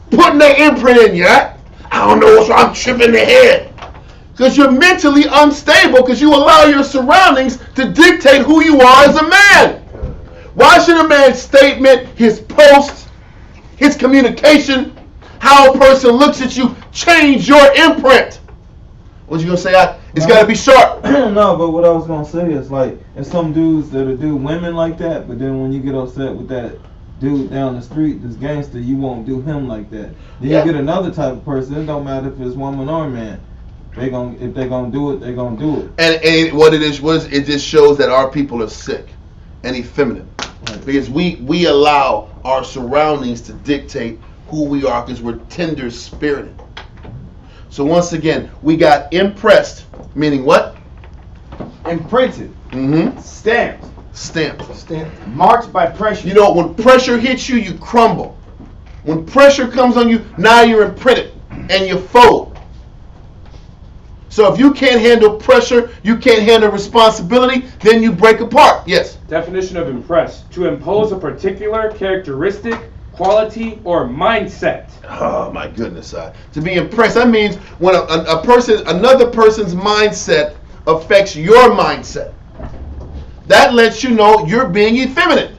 Putting their imprint in you, right? I don't know what's wrong. I'm tripping the head. Because you're mentally unstable because you allow your surroundings to dictate who you are as a man. Why should a man's statement, his post, his communication, how a person looks at you change your imprint? What you gonna say? It's gotta be sharp. No, but what I was gonna say is like, there's some dudes that'll do women like that, but then when you get upset with that dude down the street, this gangster, you won't do him like that. Then you get another type of person. It don't matter if it's woman or man. If they're gonna do it, they're gonna do it. And what it is, it just shows that our people are sick and effeminate. Right. Because we allow our surroundings to dictate who we are because we're tender spirited. So once again, we got impressed, meaning what? Imprinted. Mm-hmm. Stamped. Stamped. Marked by pressure. You know, when pressure hits you, you crumble. When pressure comes on you, now you're imprinted and you fold. So if you can't handle pressure, you can't handle responsibility, then you break apart. Yes? Definition of impress. To impose a particular characteristic, quality, or mindset. Oh my goodness. To be impressed, that means when another person's mindset affects your mindset. That lets you know you're being effeminate.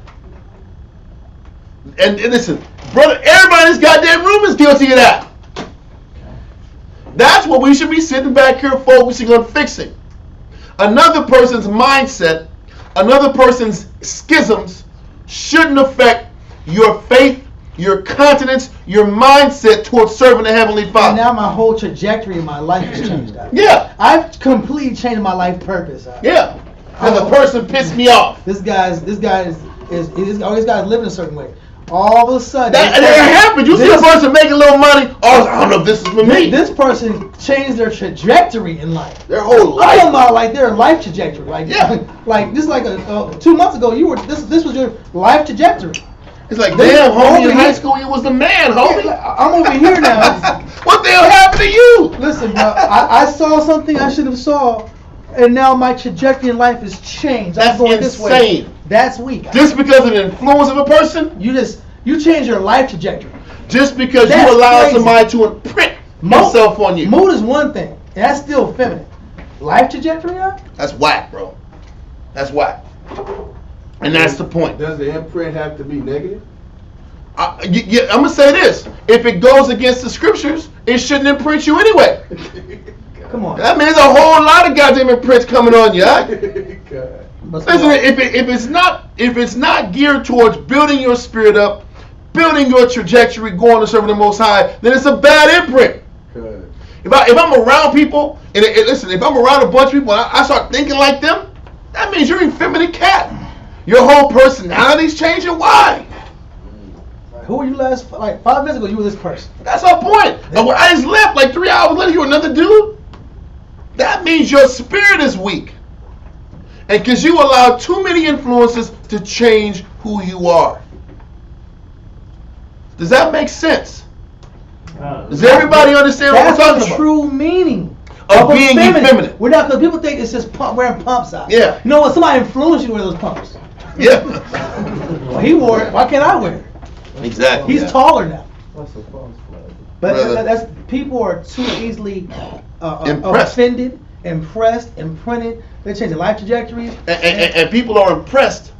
And listen, brother, everybody in this goddamn room is guilty of that. That's what we should be sitting back here focusing on fixing. Another person's mindset, another person's schisms shouldn't affect your faith, your continence, your mindset towards serving the Heavenly Father. And now my whole trajectory of my life has changed. Yeah. I've completely changed my life purpose. Yeah. Because a person pissed me off. This guy is always got to live in a certain way. All of a sudden, that happened. You see a person making a little money. Oh, I don't know if this is for me. This person changed their trajectory in life. Their whole life. I'm talking about like their life trajectory. Like like this, like 2 months ago, you were this was your life trajectory. It's like, damn, homie, in high school you was the man, homie. Yeah, I'm over here now. What the hell happened to you? Listen, bro, I saw something I should have saw, and now my trajectory in life has changed. That's I'm going insane. This way. That's weak. Just because of the influence of a person? You change your life trajectory. Just because you allow somebody to imprint himself on you. Mood is one thing, and that's still feminine. Life trajectory, huh? That's whack, bro. That's whack. And that's the point. Does the imprint have to be negative? I'm going to say this. If it goes against the scriptures, it shouldn't imprint you anyway. Come on. That means a whole lot of goddamn imprints coming on you, huh? Listen, if it's not geared towards building your spirit up, building your trajectory, going to serve the Most High, then it's a bad imprint. Good. If I'm around people, and listen, if I'm around a bunch of people and I start thinking like them, that means you're an effeminate cat. Your whole personality's changing. Why? Who were you last? Like 5 minutes ago, you were this person. That's our point. And when I just left, like 3 hours later, you're another dude. That means your spirit is weak. And because you allow too many influences to change who you are. Does that make sense? Does everybody understand what we're talking That's the about? true meaning Of being effeminate. We're not, because people think it's just wearing pumps out. Yeah. You know what? Somebody influenced you to wear those pumps. Yeah. Well, he wore it. Why can't I wear it? Exactly. He's taller now. That's a false flag. But Brother. that's people are too easily Impressed. offended, impressed, imprinted. They change their life trajectories. And people are impressed.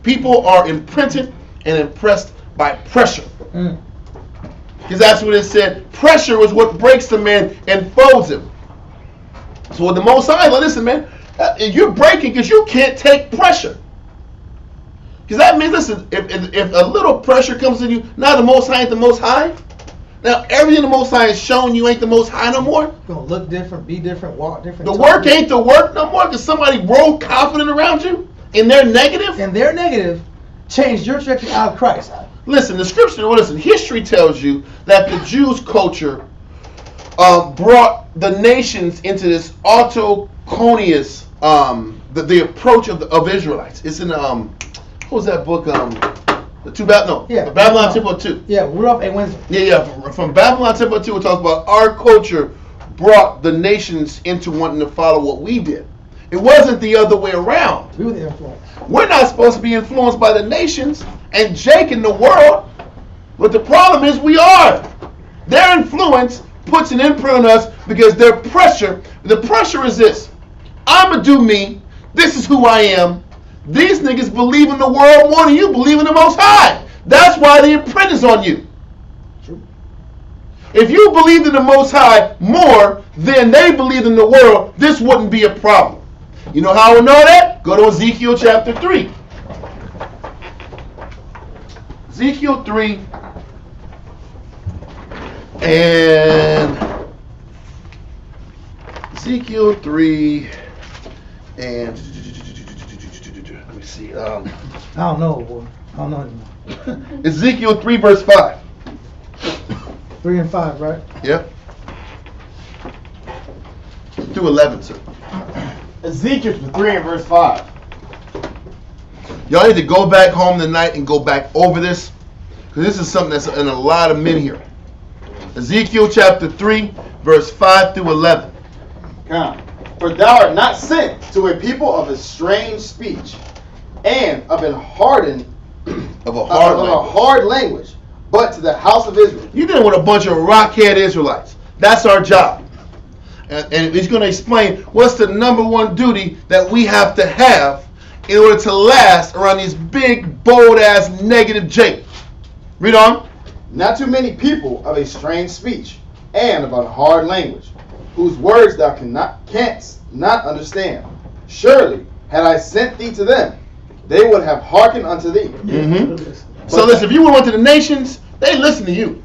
People are imprinted and impressed by pressure. Because that's what it said. Pressure is what breaks the man and folds him. So with the Most High, listen, man, you're breaking because you can't take pressure. Because that means, listen, if a little pressure comes in you, now the Most High ain't the Most High. Now everything the Most High is showing you ain't the Most High no more. You're gonna look different, be different, walk different. The talk work different. ain't the work no more because somebody rolled confident around you and they're negative. And their negative changed your trajectory out of Christ. Listen, the scripture, listen, history tells you that the Jews' culture brought the nations into this autochthonious, the approach of Israelites. It's in, what was that book? The Babylon Temple 2. Yeah, Rudolph A. Winslow. Yeah. From Babylon Temple 2, it talks about our culture brought the nations into wanting to follow what we did. It wasn't the other way around. We were the influence. We're not supposed to be influenced by the nations and Jake in the world. But the problem is we are. Their influence puts an imprint on us because the pressure is this. I'm going to do me. This is who I am. These niggas believe in the world more than you believe in the Most High. That's why the imprint is on you. True. If you believed in the Most High more than they believed in the world, this wouldn't be a problem. You know how I know that? Go to Ezekiel chapter 3. Ezekiel 3 and Ezekiel 3 and let me see. I don't know, boy. I don't know anymore. Ezekiel 3 verse 5. 3 and 5, right? Yep. Through 11, sir. Ezekiel 3 and verse 5. Y'all need to go back home tonight and go back over this, because this is something that's in a lot of men here. Ezekiel chapter 3, verse 5 through 11. Come. For thou art not sent to a people of a strange speech, and of a hardened Of a hard language, but to the house of Israel. You're dealing with a bunch of rockhead Israelites. That's our job. And he's going to explain what's the number one duty that we have to have in order to last around these big, bold-ass negative Jake. Read on. Not too many people of a strange speech, and of a hard language, whose words thou canst not understand. Surely, had I sent thee to them, they would have hearkened unto thee. Mm-hmm. So listen, if you went to the nations, they listen to you.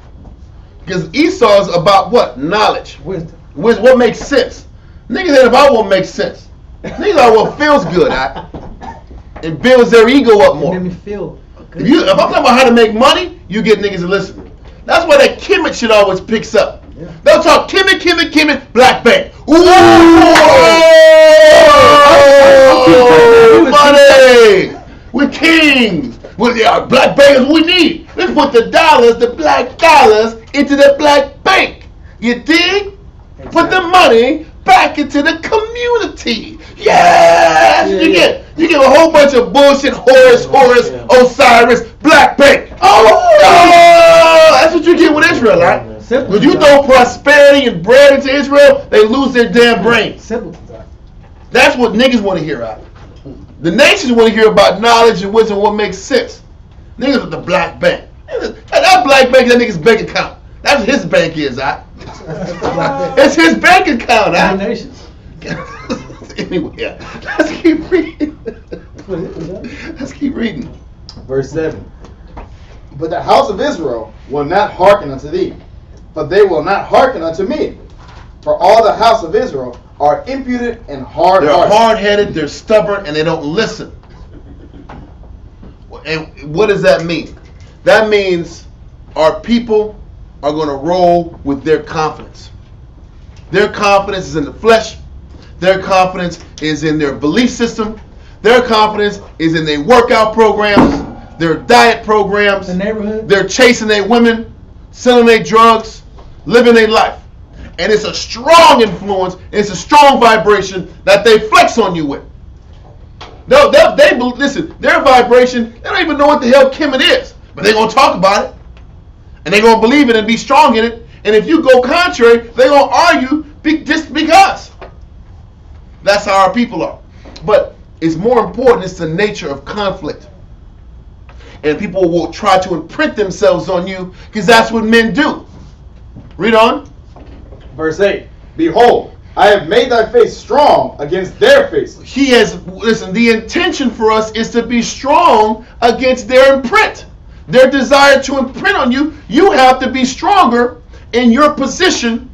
Because Esau's about what? Knowledge. Wisdom. What makes sense. Niggas ain't about what makes sense. Niggas are what feels good. It builds their ego up It more. made me feel good. If I'm talking about how to make money, you get niggas to listen. That's why that Kemet shit always picks up. Yeah. They'll talk Kemet, Black Bank. Ooh, money with kings. With Black Bank is what we need. Let's put the black dollars, into the Black Bank. You dig? Put the money back into the community. Yes, you get a whole bunch of bullshit. Horus, Osiris, Black Bank. Oh, that's what you get with Israel, right? When you throw prosperity and bread into Israel, they lose their damn brains. Simple. That's what niggas want to hear out. The nations want to hear about knowledge and wisdom, what makes sense. Niggas with the Black Bank. That Black Bank is that nigga's bank account. That's what his bank is, it's his bank account, Nations. Anyway, let's keep reading. Verse 7. But the house of Israel will not hearken unto thee, but they will not hearken unto me. For all the house of Israel are impudent and hard-hearted. They're hard-headed, they're stubborn, and they don't listen. And what does that mean? That means our people are going to roll with their confidence. Their confidence is in the flesh. Their confidence is in their belief system. Their confidence is in their workout programs, their diet programs. The neighborhood. They're chasing their women, selling their drugs, living their life. And it's a strong influence, it's a strong vibration that they flex on you with. Listen, their vibration, they don't even know what the hell Kemet is. But they're going to talk about it. And they're going to believe it and be strong in it. And if you go contrary, they're going to argue just because. That's how our people are. But it's more important, it's the nature of conflict. And people will try to imprint themselves on you because that's what men do. Read on. Verse 8. Behold, I have made thy face strong against their faces. He has, listen, the intention for us is to be strong against their imprint. Their desire to imprint on you, you have to be stronger in your position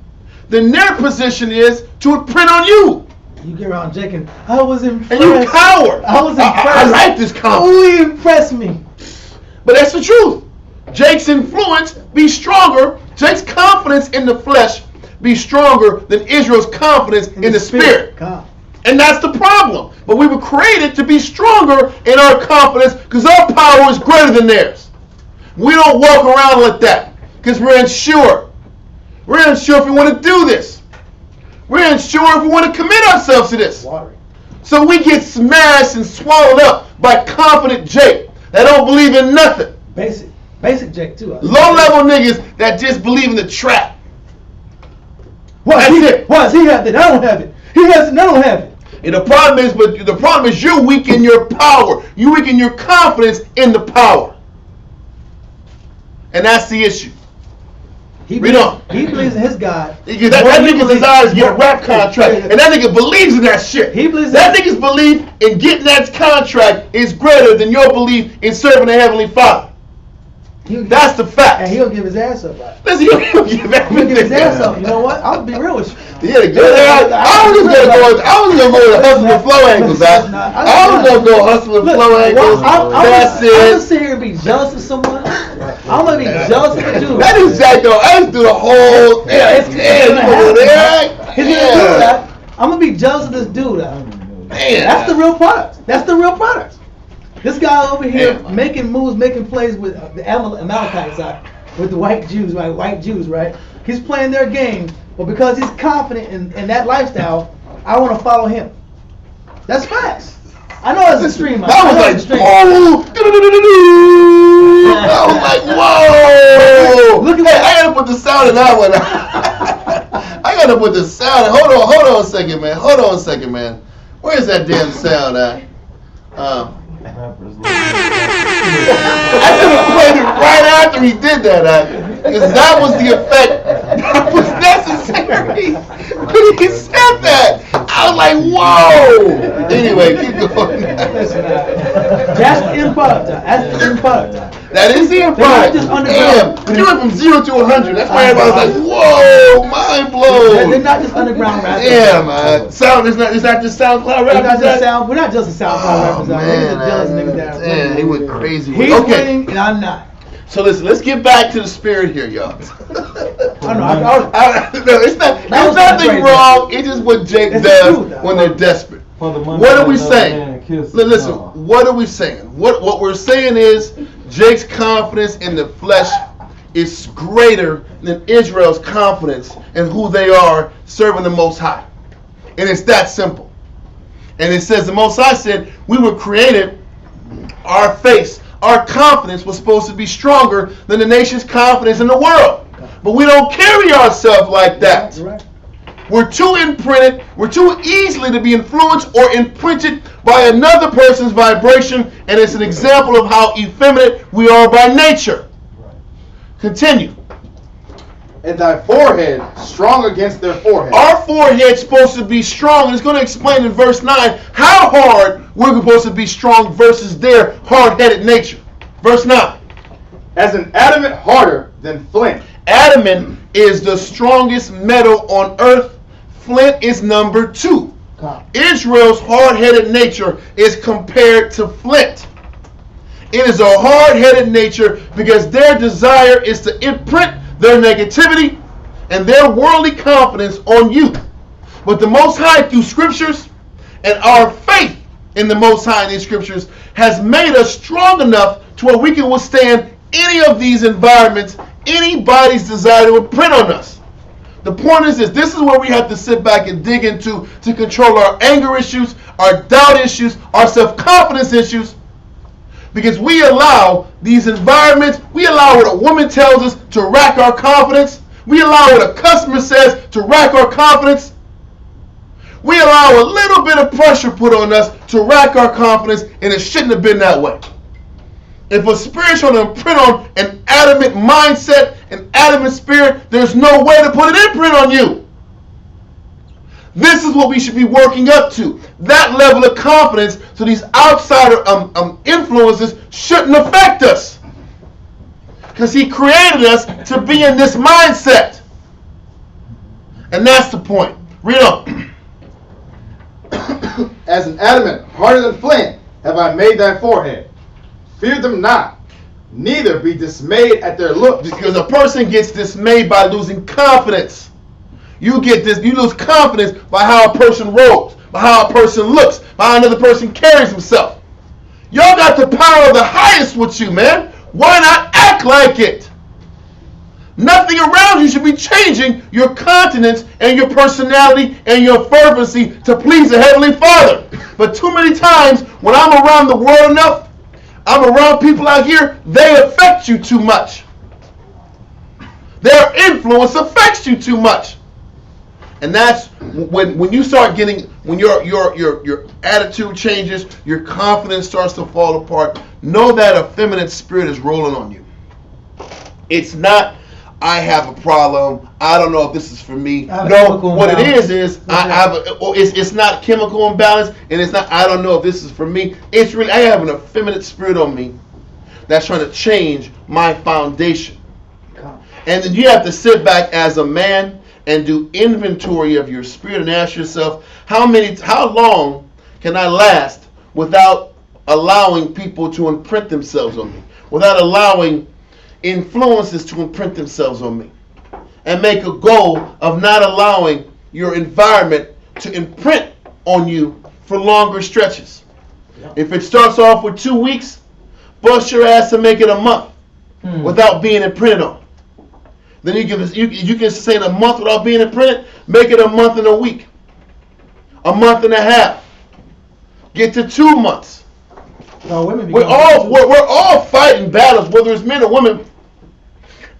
than their position is to imprint on you. You get around Jake and I was impressed. And you coward. I was impressed. I like this comment. Oh, he impressed me. But that's the truth. Jake's influence be stronger. Jake's confidence in the flesh be stronger than Israel's confidence in the spirit. God. And that's the problem. But we were created to be stronger in our confidence because our power is greater than theirs. We don't walk around like that because we're unsure. We're unsure if we want to do this. We're unsure if we want to commit ourselves to this. So we get smashed and swallowed up by confident Jake that don't believe in nothing. Basic Jake too. Low-level niggas that just believe in the trap. Why does he have it? I don't have it. He has it, and I don't have it. And the problem is you weaken your power. You weaken your confidence in the power. And that's the issue. He believes in his God. That nigga's desire is get a rap contract. And that nigga believes in that shit. That nigga's belief in getting that contract is greater than your belief in serving the Heavenly Father. That's the fact. And he'll give his ass up. Right? Listen, he'll give his ass up. You know what? I'll be real with you. Yeah, I was just gonna go with the hustle and flow angles. I was gonna go hustle and flow angles. That's it. I'm gonna sit here and be jealous of someone. I'm gonna be jealous of a dude. That is Jack though. I just do the whole. He's gonna do that. I'm gonna be jealous of this dude. That's the real product. That's the real product. This guy over here making moves, making plays with the Amalekites, with the white Jews, right? White Jews, right? He's playing their game, but because he's confident in that lifestyle, I want to follow him. That's facts. I know it's extreme. That was like, oh, I was like, whoa. Look at that. I gotta put the sound in that one. I gotta put the sound. Hold on a second, man. Where's that damn sound at? I should have played it right after he did that, because that was the effect that was necessary when he said that. I was like, whoa! Anyway, keep going. That's the end product. That's the end product. That is the end product. Damn, you went from 0 to 100. That's why everybody was like, whoa, mind blown. They're not just underground rappers. Yeah, man. Sound is that just SoundCloud rappers? We're not just a SoundCloud rappers. Man, he went crazy. He's winning and I'm not. So listen, let's get back to the spirit here, y'all. It's nothing wrong. It's just what Jake does when they're desperate. What are we saying? Listen, what are we saying? What we're saying is Jake's confidence in the flesh is greater than Israel's confidence in who they are serving the Most High. And it's that simple. And it says the Most High said, we were created, our face, our confidence was supposed to be stronger than the nation's confidence in the world. But we don't carry ourselves like that. We're too imprinted, we're too easily to be influenced or imprinted by another person's vibration, and it's an example of how effeminate we are by nature. Continue. And thy forehead strong against their forehead. Our forehead's supposed to be strong, and it's going to explain in verse 9 how hard we're supposed to be strong versus their hard-headed nature. Verse 9. As an adamant harder than flint. Adamant is the strongest metal on earth, flint is number 2. Come. Israel's hard-headed nature is compared to flint. It is a hard-headed nature because their desire is to imprint their negativity and their worldly confidence on you. But the Most High, through scriptures and our faith in the Most High in these scriptures, has made us strong enough to where we can withstand any of these environments, anybody's desire to imprint on us. The point is this is where we have to sit back and dig into to control our anger issues, our doubt issues, our self-confidence issues. Because we allow these environments, we allow what a woman tells us to rack our confidence. We allow what a customer says to rack our confidence. We allow a little bit of pressure put on us to rack our confidence, and it shouldn't have been that way. If a spirit's trying to imprint on an adamant mindset, an adamant spirit, there's no way to put an imprint on you. This is what we should be working up to. That level of confidence, so these outsider influences shouldn't affect us. Because he created us to be in this mindset. And that's the point. Read on. As an adamant, harder than flint, have I made thy forehead. Fear them not, neither be dismayed at their looks. Because a person gets dismayed by losing confidence. You lose confidence by how a person rolls, by how a person looks, by how another person carries himself. Y'all got the power of the highest with you, man. Why not act like it? Nothing around you should be changing your countenance and your personality and your fervency to please the Heavenly Father. But too many times when I'm around the world enough, I'm around people out here, they affect you too much. Their influence affects you too much. And that's when you start getting, when your attitude changes, your confidence starts to fall apart. Know that a feminine spirit is rolling on you. It's not, I have a problem, I don't know if this is for me. No, what it is it's not chemical imbalance, and it's not, I don't know if this is for me. It's really, I have an effeminate spirit on me that's trying to change my foundation. And then you have to sit back as a man and do inventory of your spirit and ask yourself, how long can I last without allowing people to imprint themselves on me, without allowing influences to imprint themselves on me, and make a goal of not allowing your environment to imprint on you for longer stretches. If it starts off with 2 weeks, bust your ass and make it a month without being imprinted on. Then you can sustain a month without being imprinted. Make it a month and a week, a month and a half. Get to 2 months. We're all fighting battles, whether it's men or women.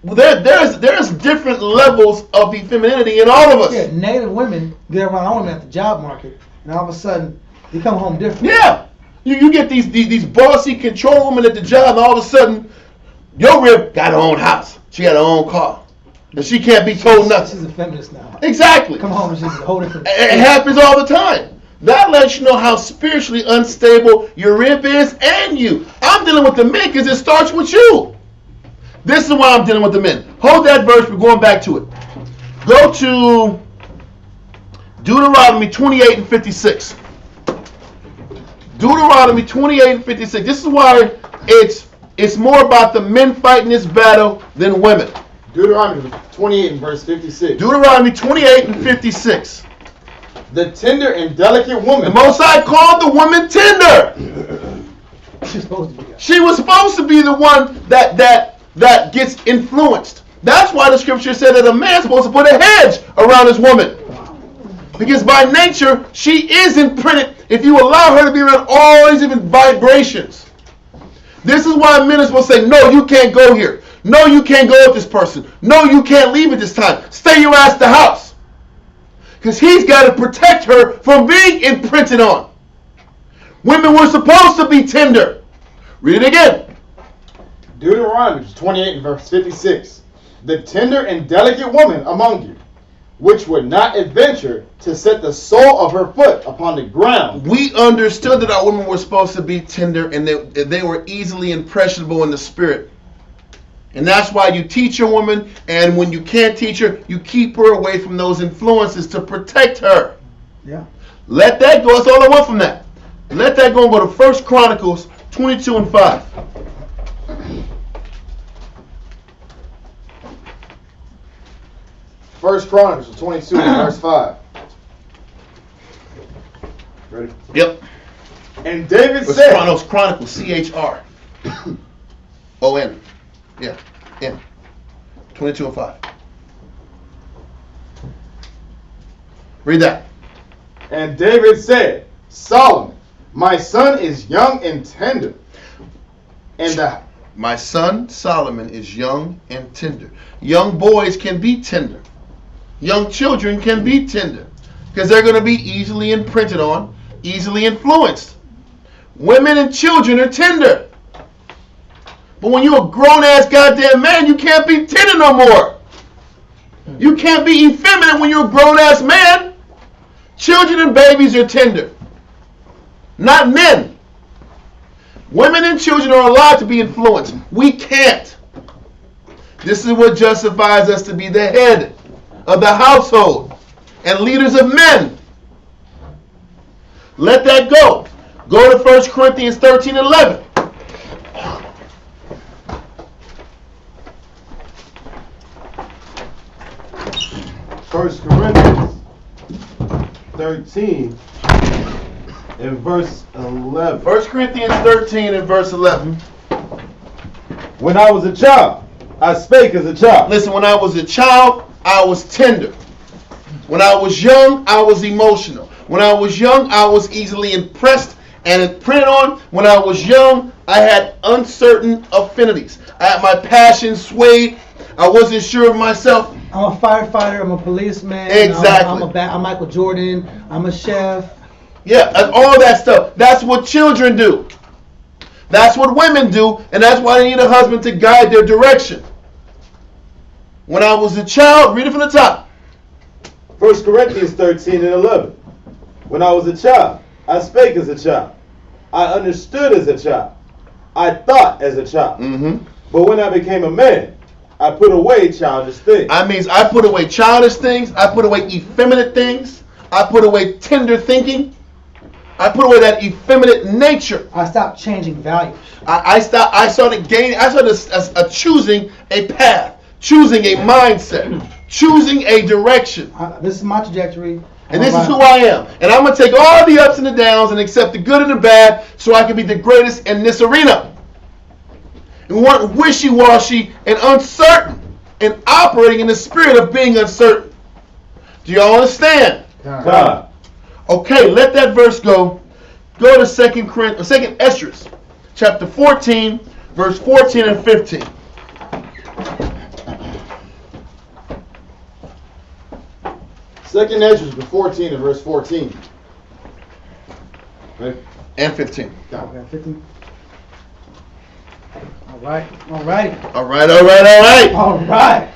There's different levels of femininity in all of us. Yeah, negative women get around our women at the job market, and all of a sudden they come home different. Yeah, you get these bossy control women at the job, and all of a sudden your rib got her own house, she got her own car, and she can't be told nothing. She's a feminist now. Exactly. Come home and she's a whole different. It happens all the time. That lets you know how spiritually unstable your rib is and you. I'm dealing with the men because it starts with you. This is why I'm dealing with the men. Hold that verse. We're going back to it. Go to Deuteronomy 28 and 56. Deuteronomy 28 and 56. This is why it's more about the men fighting this battle than women. Deuteronomy 28 and verse 56. Deuteronomy 28 and 56. The tender and delicate woman. The Most High called the woman tender. She was supposed to be the one that gets influenced. That's why the scripture said that a man's supposed to put a hedge around his woman. Because by nature, she is imprinted if you allow her to be around all these different vibrations. This is why men are supposed to say, no, you can't go here. No, you can't go with this person. No, you can't leave at this time. Stay your ass at the house. Because he's got to protect her from being imprinted on. Women were supposed to be tender. Read it again. Deuteronomy 28 and verse 56. The tender and delicate woman among you, which would not adventure to set the sole of her foot upon the ground. We understood that our women were supposed to be tender and they were easily impressionable in the spirit. And that's why you teach your woman, and when you can't teach her, you keep her away from those influences to protect her. Yeah. Let that go. That's all I want from that. Let that go and go to 1 Chronicles 22 and 5. First Chronicles 22 verse 5. Ready? Yep. And David It's said, Chronicles, CHRON. Yeah, N. 22 and 5. Read that. and David said, Solomon, my son is young and tender. And the My son Solomon is young and tender. Young boys can be tender. Young children can be tender. Because they're going to be easily imprinted on, easily influenced. Women and children are tender. But when you're a grown-ass goddamn man, you can't be tender no more. You can't be effeminate when you're a grown-ass man. Children and babies are tender. Not men. Women and children are allowed to be influenced. We can't. This is what justifies us to be the head of the household and leaders of men. Let that go. Go to 1 Corinthians 13 and 11. First Corinthians 13 and verse 11. 1 Corinthians 13 and verse 11. When I was a child, I spake as a child. Listen, when I was a child, I was tender. When I was young, I was emotional. When I was young, I was easily impressed and imprinted on. When I was young, I had uncertain affinities. I had my passion swayed. I wasn't sure of myself. I'm a firefighter. I'm a policeman. Exactly. I'm Michael Jordan. I'm a chef. Yeah, and all that stuff. That's what children do. That's what women do, and that's why they need a husband to guide their direction. When I was a child, read it from the top. 1 Corinthians 13 and 11. When I was a child, I spake as a child. I understood as a child. I thought as a child. Mm-hmm. But when I became a man, I put away childish things. I mean, I put away childish things. I put away effeminate things. I put away tender thinking. I put away that effeminate nature. I stopped changing values. I started choosing a path, choosing a mindset, choosing a direction. This is my trajectory. And this is who I am. And I'm going to take all the ups and the downs and accept the good and the bad so I can be the greatest in this arena. And weren't wishy-washy and uncertain and operating in the spirit of being uncertain. Do y'all understand? God. Okay, let that verse go. Go to 2 Esdras, chapter 14, verse 14 and 15. Second Ezra 14 and verse 14. Right? And 15. Okay, 15. All right. All right. All right, all right, all right. All right.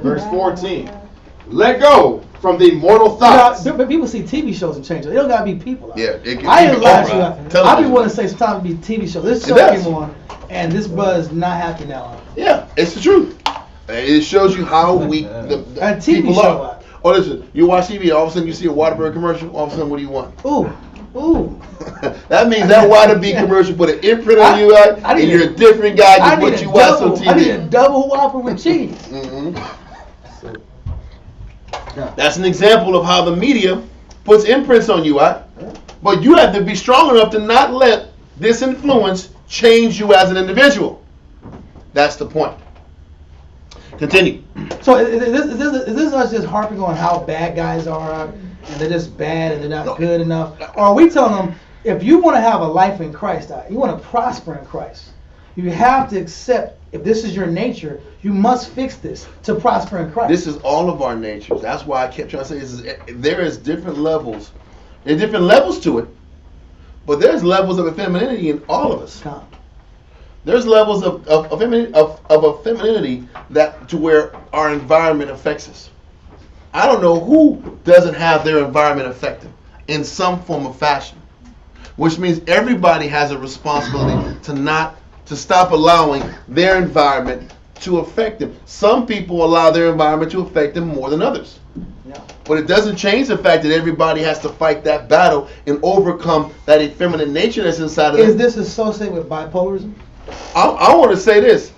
Verse 14. Let go from the mortal thoughts. But people see TV shows and change it. It don't gotta be people. Yeah, it can I be ain't lie over. to you. I Television. be wanting to say sometimes it be TV shows. This show does. came on, and this buzz not happy now. Yeah, it's the truth. It shows you how weak the A TV people show. are. Oh, listen, you watch TV, all of a sudden you see a Waterbury commercial, all of a sudden what do you want? Ooh, ooh. That means that Waterbury commercial put an imprint on you, and you're a different guy I than need what a you watch on double. TV. I need a double Whopper with cheese. Mm-hmm. That's an example of how the media puts imprints on you, right? But you have to be strong enough to not let this influence change you as an individual. That's the point. Continue. So is this us just harping on how bad guys are, and they're just bad and they're not good enough? Or are we telling them, if you want to have a life in Christ, you want to prosper in Christ, you have to accept, if this is your nature, you must fix this to prosper in Christ. This is all of our natures. That's why I kept trying to say there is different levels. There are different levels to it, but there's levels of femininity in all of us. There's levels of femininity that to where our environment affects us. I don't know who doesn't have their environment affected in some form of fashion, which means everybody has a responsibility to not to stop allowing their environment to affect them. Some people allow their environment to affect them more than others. Yeah. But it doesn't change the fact that everybody has to fight that battle and overcome that effeminate nature that's inside of them. Is this associated with bipolarism? I want to say this.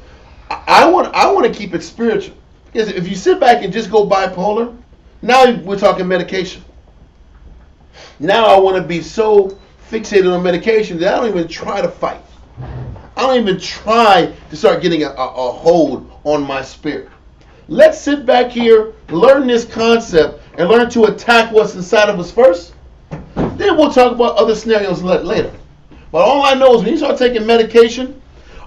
I want to keep it spiritual. Because if you sit back and just go bipolar, now we're talking medication. Now I want to be so fixated on medication that I don't even try to fight. I don't even try to start getting a hold on my spirit. Let's sit back here, learn this concept, and learn to attack what's inside of us first. Then we'll talk about other scenarios later. But all I know is when you start taking medication,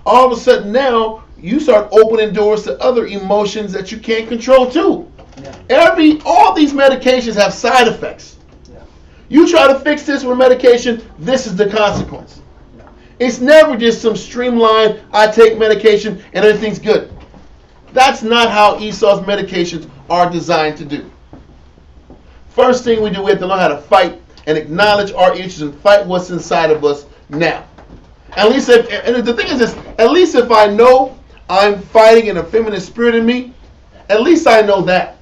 all of a sudden now you start opening doors to other emotions that you can't control too. Yeah. All these medications have side effects. Yeah. You try to fix this with medication, this is the consequence. Yeah. It's never just some streamlined, I take medication and everything's good. That's not how Esau's medications are designed to do. First thing we do, we have to learn how to fight and acknowledge our issues and fight what's inside of us now. At least, and the thing is this, at least if I know I'm fighting an effeminate spirit in me, at least I know that.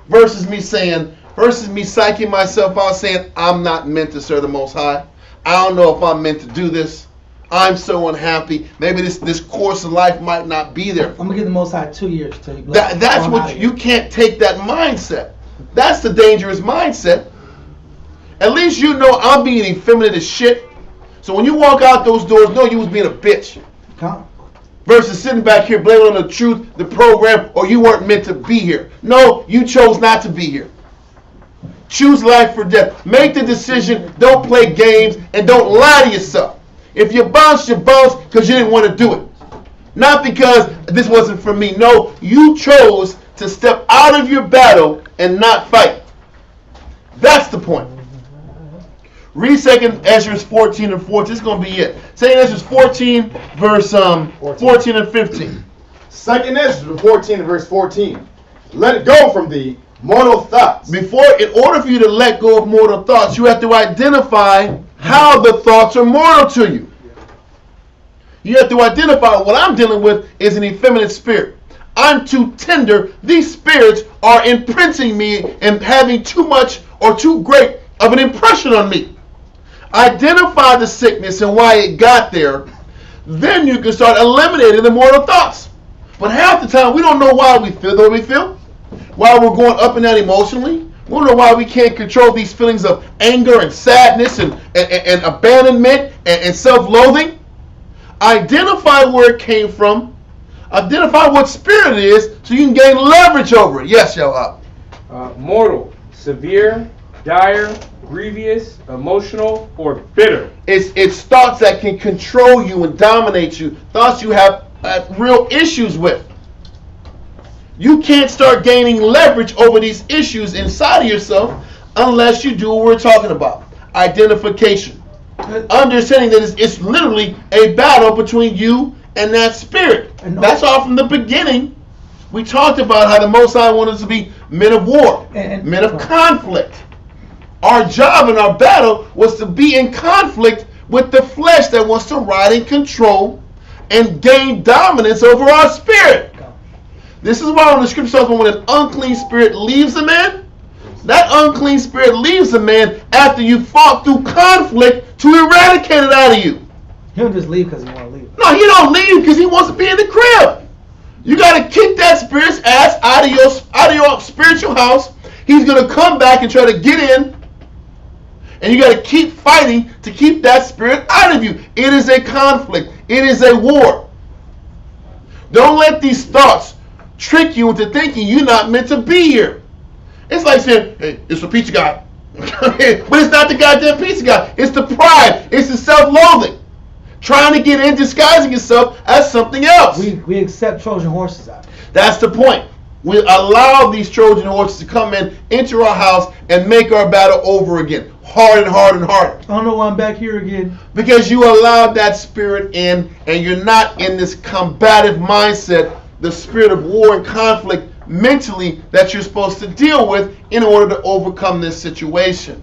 Versus me psyching myself out saying, I'm not meant to serve the Most High. I don't know if I'm meant to do this. I'm so unhappy. Maybe this course of life might not be there. I'm going to give the Most High 2 years to you. That's what you can't take that mindset. That's the dangerous mindset. At least you know I'm being effeminate as shit. So when you walk out those doors, know you was being a bitch. Versus sitting back here blaming on the truth, the program, or you weren't meant to be here. No, you chose not to be here. Choose life for death. Make the decision. Don't play games and don't lie to yourself. If you bounce, you bounce because you didn't want to do it. Not because this wasn't for me. No, you chose to step out of your battle and not fight. That's the point. Read 2 Ezra 14 and 14. This is going to be it. 2 Ezra 14, verse 14 and 15. 2 Ezra 14 and verse 14. Let it go from thee, mortal thoughts. In order for you to let go of mortal thoughts, you have to identify how the thoughts are mortal to you. You have to identify what I'm dealing with is an effeminate spirit. I'm too tender. These spirits are imprinting me and having too much or too great of an impression on me. Identify the sickness and why it got there. Then you can start eliminating the mortal thoughts. But half the time we don't know why we feel the way we feel. Why we're going up and down emotionally. We don't know why we can't control these feelings of anger and sadness and abandonment and self-loathing. Identify where it came from. Identify what spirit it is so you can gain leverage over it. Yes, Yoab. Mortal, severe, dire, grievous, emotional, or bitter. It's thoughts that can control you and dominate you. Thoughts you have real issues with. You can't start gaining leverage over these issues inside of yourself unless you do what we're talking about. Identification. Understanding that it's literally a battle between you and that spirit. That's all from the beginning. We talked about how the Most High wanted us to be men of war, men of conflict. Our job in our battle was to be in conflict with the flesh that wants to ride and control and gain dominance over our spirit. This is why when the scripture says when an unclean spirit leaves a man, that unclean spirit leaves a man after you fought through conflict to eradicate it out of you. He don't just leave because he want to leave. No, he don't leave because he wants to be in the crib. You got to kick that spirit's ass out of your spiritual house. He's going to come back and try to get in. And you got to keep fighting to keep that spirit out of you. It is a conflict. It is a war. Don't let these thoughts trick you into thinking you're not meant to be here. It's like saying, hey, it's the pizza guy. But it's not the goddamn pizza guy. It's the pride. It's the self-loathing. Trying to get in, disguising yourself as something else. We accept Trojan horses out. That's the point. We allow these Trojan horses to come into our house and make our battle over again. Hard and hard and harder. I don't know why I'm back here again. Because you allowed that spirit in and you're not in this combative mindset, the spirit of war and conflict mentally that you're supposed to deal with in order to overcome this situation.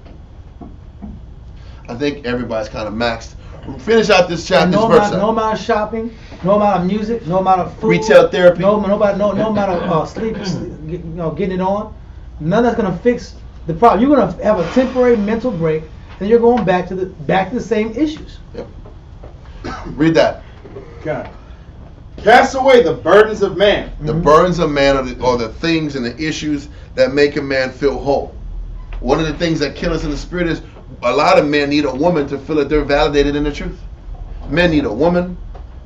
I think everybody's kind of maxed. We'll finish out this chapter. No amount of shopping, no amount of music, no amount of food, Retail therapy. no amount of sleep, getting it on. None that's gonna fix the problem. You're gonna have a temporary mental break, and you're going back to the same issues. Yep. Read that. God. Cast away the burdens of man. The burdens of man are the things and the issues that make a man feel whole. One of the things that kill us in the spirit is a lot of men need a woman to feel that they're validated in the truth. Men need a woman.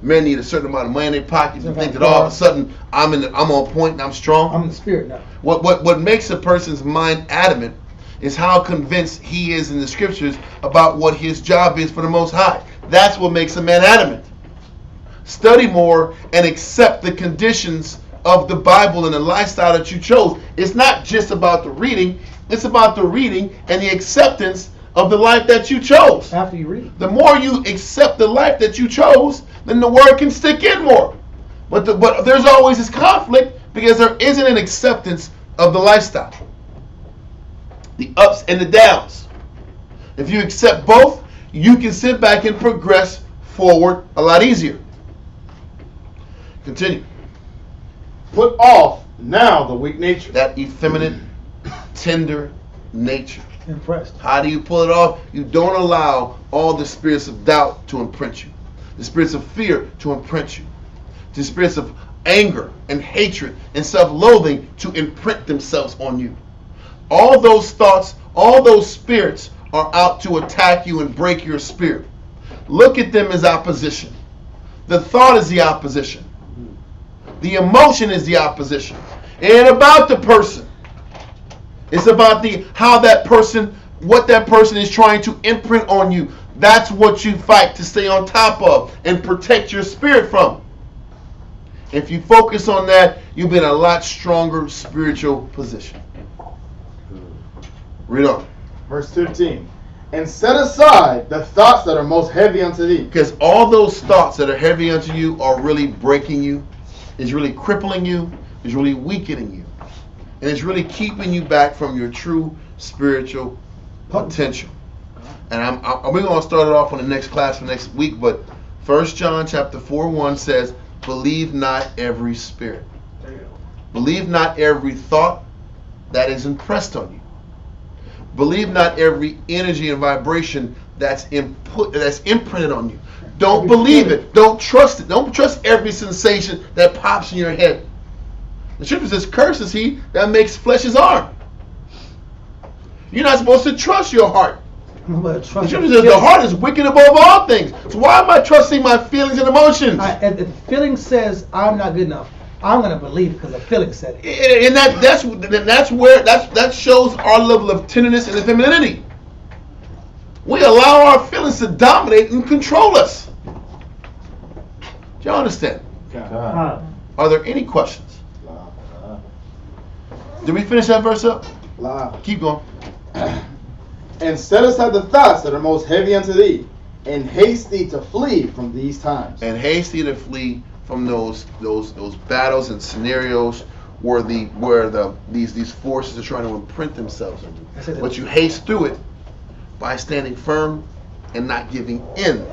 Men need a certain amount of money in their pockets and think that all of a sudden I'm on point and I'm strong. I'm in the spirit now. What makes a person's mind adamant is how convinced he is in the scriptures about what his job is for the Most High. That's what makes a man adamant. Study more and accept the conditions of the Bible and the lifestyle that you chose. It's not just about the reading, it's about the reading and the acceptance of the life that you chose. After you read. The more you accept the life that you chose, then the word can stick in more. But there's always this conflict because there isn't an acceptance of the lifestyle. The ups and the downs. If you accept both, you can sit back and progress forward a lot easier. Continue. Put off now the weak nature. That effeminate, tender nature. Impressed. How do you pull it off? You don't allow all the spirits of doubt to imprint you. The spirits of fear to imprint you. The spirits of anger and hatred and self-loathing to imprint themselves on you. All those thoughts, all those spirits are out to attack you and break your spirit. Look at them as opposition. The thought is the opposition. The emotion is the opposition. It ain't about the person. It's about how that person, what that person is trying to imprint on you. That's what you fight to stay on top of and protect your spirit from. If you focus on that, you'll be in a lot stronger spiritual position. Read on. Verse 15. And set aside the thoughts that are most heavy unto thee. Because all those thoughts that are heavy unto you are really breaking you, is really crippling you, is really weakening you. And it's really keeping you back from your true spiritual potential. And we're going to start it off on the next class for next week, but 1 John chapter 4:1 says, believe not every spirit. Believe not every thought that is impressed on you. Believe not every energy and vibration that's imprinted on you. Don't believe it. Don't trust it. Don't trust every sensation that pops in your head. The scripture says, cursed is he that makes flesh his arm. You're not supposed to trust your heart. The scripture says the heart is wicked above all things. So why am I trusting my feelings and emotions? If the feeling says I'm not good enough, I'm gonna believe because the feeling said it. And that shows our level of tenderness and femininity. We allow our feelings to dominate and control us. Do you understand? Are there any questions? Did we finish that verse up? Keep going. And set aside the thoughts that are most heavy unto thee, and haste thee to flee from these times. And haste thee to flee from those battles and scenarios where these forces are trying to imprint themselves on you. But you haste through it by standing firm and not giving in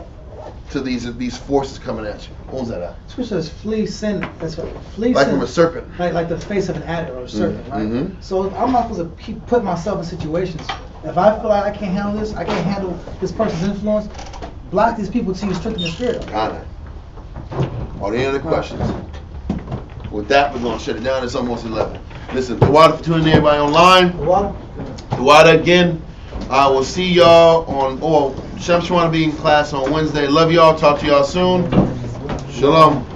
to these forces coming at you. What was that out? Scripture says flee sin. That's what flee like sin. from a serpent. Like the face of an adder or a serpent, right? Mm-hmm. So I'm not supposed to keep putting myself in situations. If I feel like I can't handle this, I can't handle this person's influence, block these people till you strengthen your spirit. Got it. Are there any other questions? With that, we're going to shut it down. It's almost 11. Listen, Tawada for tuning in, everybody online. Tawada again. We'll see y'all on, Shams want to be in class on Wednesday. Love y'all. Talk to y'all soon. Shalom.